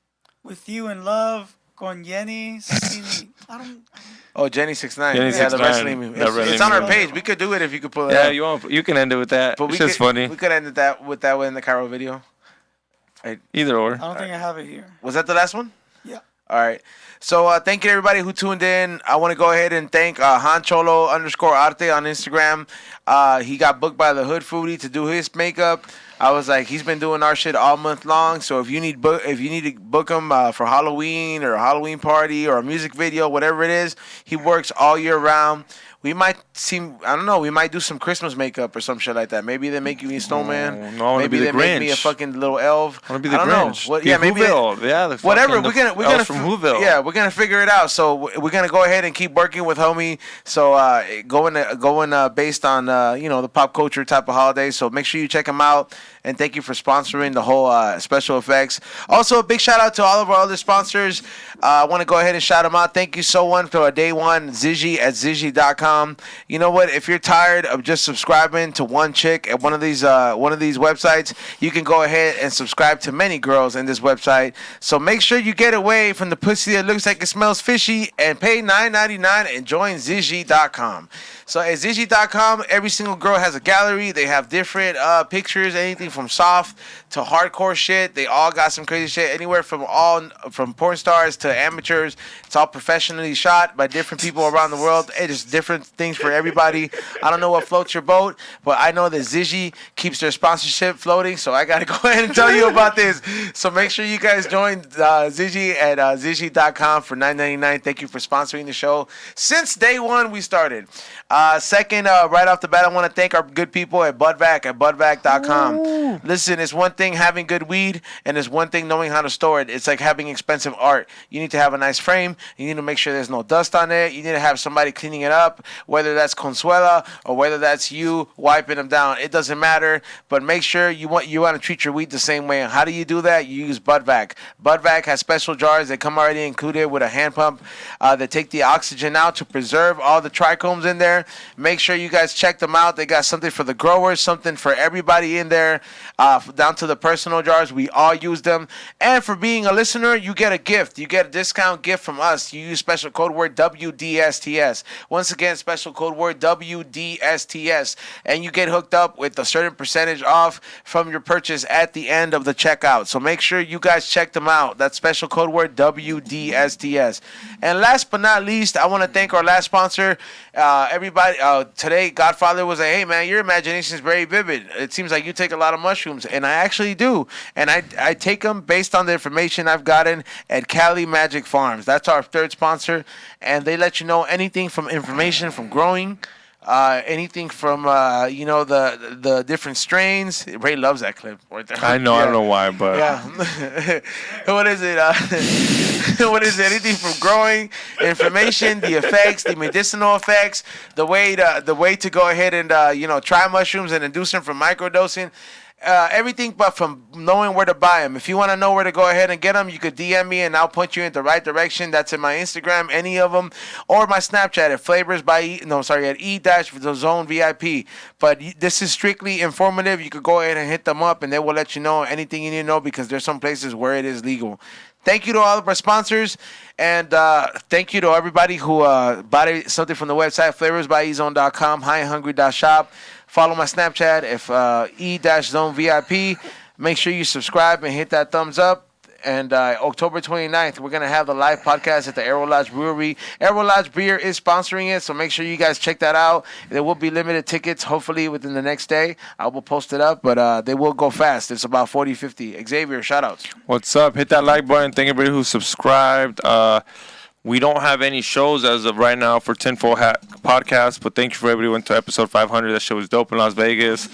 with you in love. Con Yenny. I don't. Oh, Jenny 69. Jenny Yeah, the 69. wrestling meme. The wrestling It's on our meme. page. We could do it if you could pull it Yeah, up. you can end it with that. But It's just funny. We could end it that way in the Cairo video. Either or. I don't think I have it here. Was that the last one? Yeah. All right. So thank you to everybody who tuned in. I want to go ahead and thank Hancholo_Arte on Instagram. He got booked by the Hood Foodie to do his makeup. I was like, he's been doing our shit all month long. So if you need to book him for Halloween or a Halloween party or a music video, whatever it is, he works all year round. We might we might do some Christmas makeup or some shit like that. Maybe they make you a snowman. No, I wanna maybe be they the make me a Grinch. fucking little elf. I want to be the don't Grinch. know. What, Be yeah, maybe Whoville. Yeah, the whatever. fucking- We're the gonna elves from Whoville. Yeah, we're gonna figure it out. So we're gonna go ahead and keep working with homie. So going based on the pop culture type of holidays. So make sure you check him out. And thank you for sponsoring the whole special effects. Also, a big shout out to all of our other sponsors. I want to go ahead and shout them out. Thank you so much for our day one, Ziggy at Ziggy.com. You know what? If you're tired of just subscribing to one chick at one of these websites, you can go ahead and subscribe to many girls in this website. So make sure you get away from the pussy that looks like it smells fishy and pay $9.99 and join Ziggy.com. So at Ziggy.com, every single girl has a gallery. They have different pictures, anything from soft to hardcore shit. They all got some crazy shit, anywhere from porn stars to amateurs. It's all professionally shot by different people around the world. It is different things for everybody. I don't know what floats your boat, but I know that Ziggy keeps their sponsorship floating, so I got to go ahead and tell you about this. So make sure you guys join Ziggy at Ziggy.com for $9.99. Thank you for sponsoring the show. Since day one we started. Second, right off the bat, I want to thank our good people at Budvac at Budvac.com. Listen, it's one thing having good weed, and it's one thing knowing how to store it. It's like having expensive art. You need to have a nice frame. You need to make sure there's no dust on it. You need to have somebody cleaning it up, whether that's Consuela or whether that's you wiping them down. It doesn't matter, but make sure you want to treat your weed the same way. And how do you do that? You use Budvac. Budvac has special jars that come already included with a hand pump that take the oxygen out to preserve all the trichomes in there. Make sure you guys check them out. They got something for the growers, something for everybody in there, down to the personal jars. We all use them. And for being a listener, you get a gift. You get a discount gift from us. You use special code word WDSTS. Once again, special code word WDSTS. And you get hooked up with a certain percentage off from your purchase at the end of the checkout. So make sure you guys check them out. That's special code word WDSTS. And last but not least, I want to thank our last sponsor, everybody. Today, Godfather was like, hey, man, your imagination is very vivid. It seems like you take a lot of mushrooms. And I actually do. And I take them based on the information I've gotten at Cali Magic Farms. That's our third sponsor. And they let you know anything from information from growing, anything from the different strains. Ray loves that clip right there. I know, Yeah. I don't know why, but Yeah. What is it? What is it? Anything from growing, information, the effects, the medicinal effects, the way to go ahead and try mushrooms and induce them from microdosing. everything but from knowing where to buy them. If you want to know where to go ahead and get them, you could DM me and I'll point you in the right direction. That's in my Instagram, any of them, or my Snapchat at Flavors by at E-Zone VIP. But this is strictly informative. You could go ahead and hit them up and they will let you know anything you need to know because there's some places where it is legal. Thank you to all of our sponsors, and thank you to everybody who bought something from the website, flavorsbyezone.com, highandhungry.shop. Follow my Snapchat, E-Zone VIP. Make sure you subscribe and hit that thumbs up. And October 29th, we're going to have the live podcast at the Arrow Lodge Brewery. Arrow Lodge Beer is sponsoring it, so make sure you guys check that out. There will be limited tickets, hopefully within the next day. I will post it up, but they will go fast. It's about 40, 50. Xavier, shout-outs. What's up? Hit that like button. Thank everybody who subscribed. We don't have any shows as of right now for Tinfoil Hat Podcast, but thank you for everybody who went to episode 500. That show was dope in Las Vegas.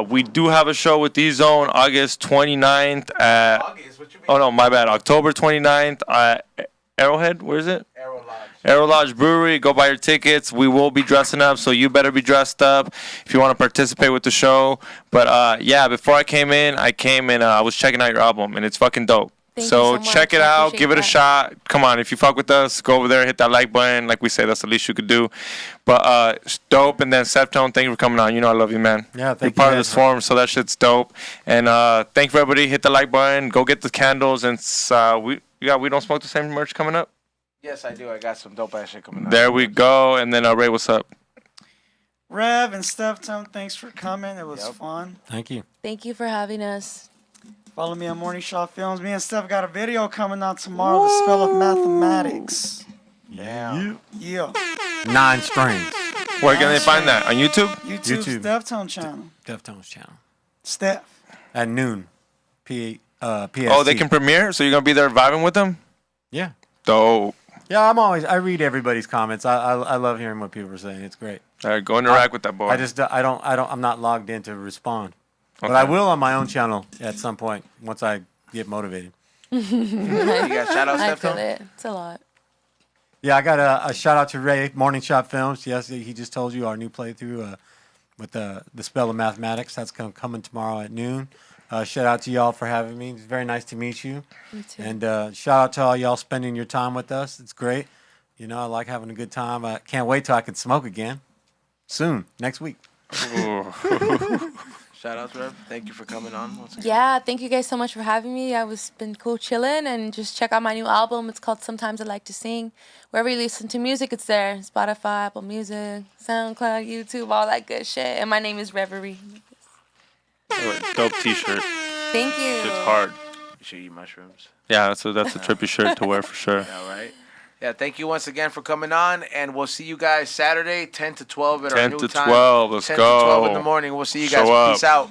We do have a show with E-Zone August 29th at... August? What you mean? Oh, no, my bad. October 29th at Arrowhead. Where is it? Arrow Lodge. Arrow Lodge Brewery. Go buy your tickets. We will be dressing up, so you better be dressed up if you want to participate with the show. But, yeah, before I came and I was checking out your album, and it's fucking dope. Thank you So so much. check it I out. appreciate Give it a that. shot. Come on. If you fuck with us, go over there, hit that like button. Like we say, that's the least you could do. But it's dope. And then Steftone, thank you for coming on. You know I love you, man. Yeah, You're thank part you of this forum, so that shit's dope. And thank you for everybody. Hit the like button. Go get the candles. And we Don't Smoke the Same merch coming up. Yes, I do. I got some dope ass shit coming up. There we go. And then Ray, what's up? Rev and Steftone, thanks for coming. It was fun. Thank you. Thank you for having us. Follow me on Morning Shot Films. Me and Steph got a video coming out tomorrow, The Spell of Mathematics. Yeah. Yeah. 9 strings. Where can they find that? On YouTube? YouTube. Steftone channel. Deftones channel. Steph. At noon. PST. Oh, they can premiere? So you're going to be there vibing with them? Yeah. Dope. Yeah, I read everybody's comments. I love hearing what people are saying. It's great. All right, go interact with that boy. I'm not logged in to respond. But I will on my own channel at some point once I get motivated. You got shout-outs, I feel Steftone? it. It's a lot. Yeah, I got a shout out to Ray, Morning Shot Films. Yes, he just told you our new playthrough with the Spell of Mathematics. That's coming tomorrow at noon. Shout out to y'all for having me. It's very nice to meet you. Me too. And shout out to all y'all spending your time with us. It's great. You know, I like having a good time. I can't wait till I can smoke again. Soon, next week. Shout-outs, Rev. Thank you for coming on once again. Yeah, thank you guys so much for having me. Been cool chilling, and just check out my new album. It's called Sometimes I Like to Sing. Wherever you listen to music, it's there. Spotify, Apple Music, SoundCloud, YouTube, all that good shit. And my name is Reverie. Dope t-shirt. Thank you. It's hard. You should eat mushrooms. Yeah, that's a trippy shirt to wear for sure. All right. Yeah, thank you once again for coming on, and we'll see you guys Saturday, 10 to 12 at our 10 new to time. 12, let's 10 go. to 12 in the morning. We'll see you guys. Show up. Peace out.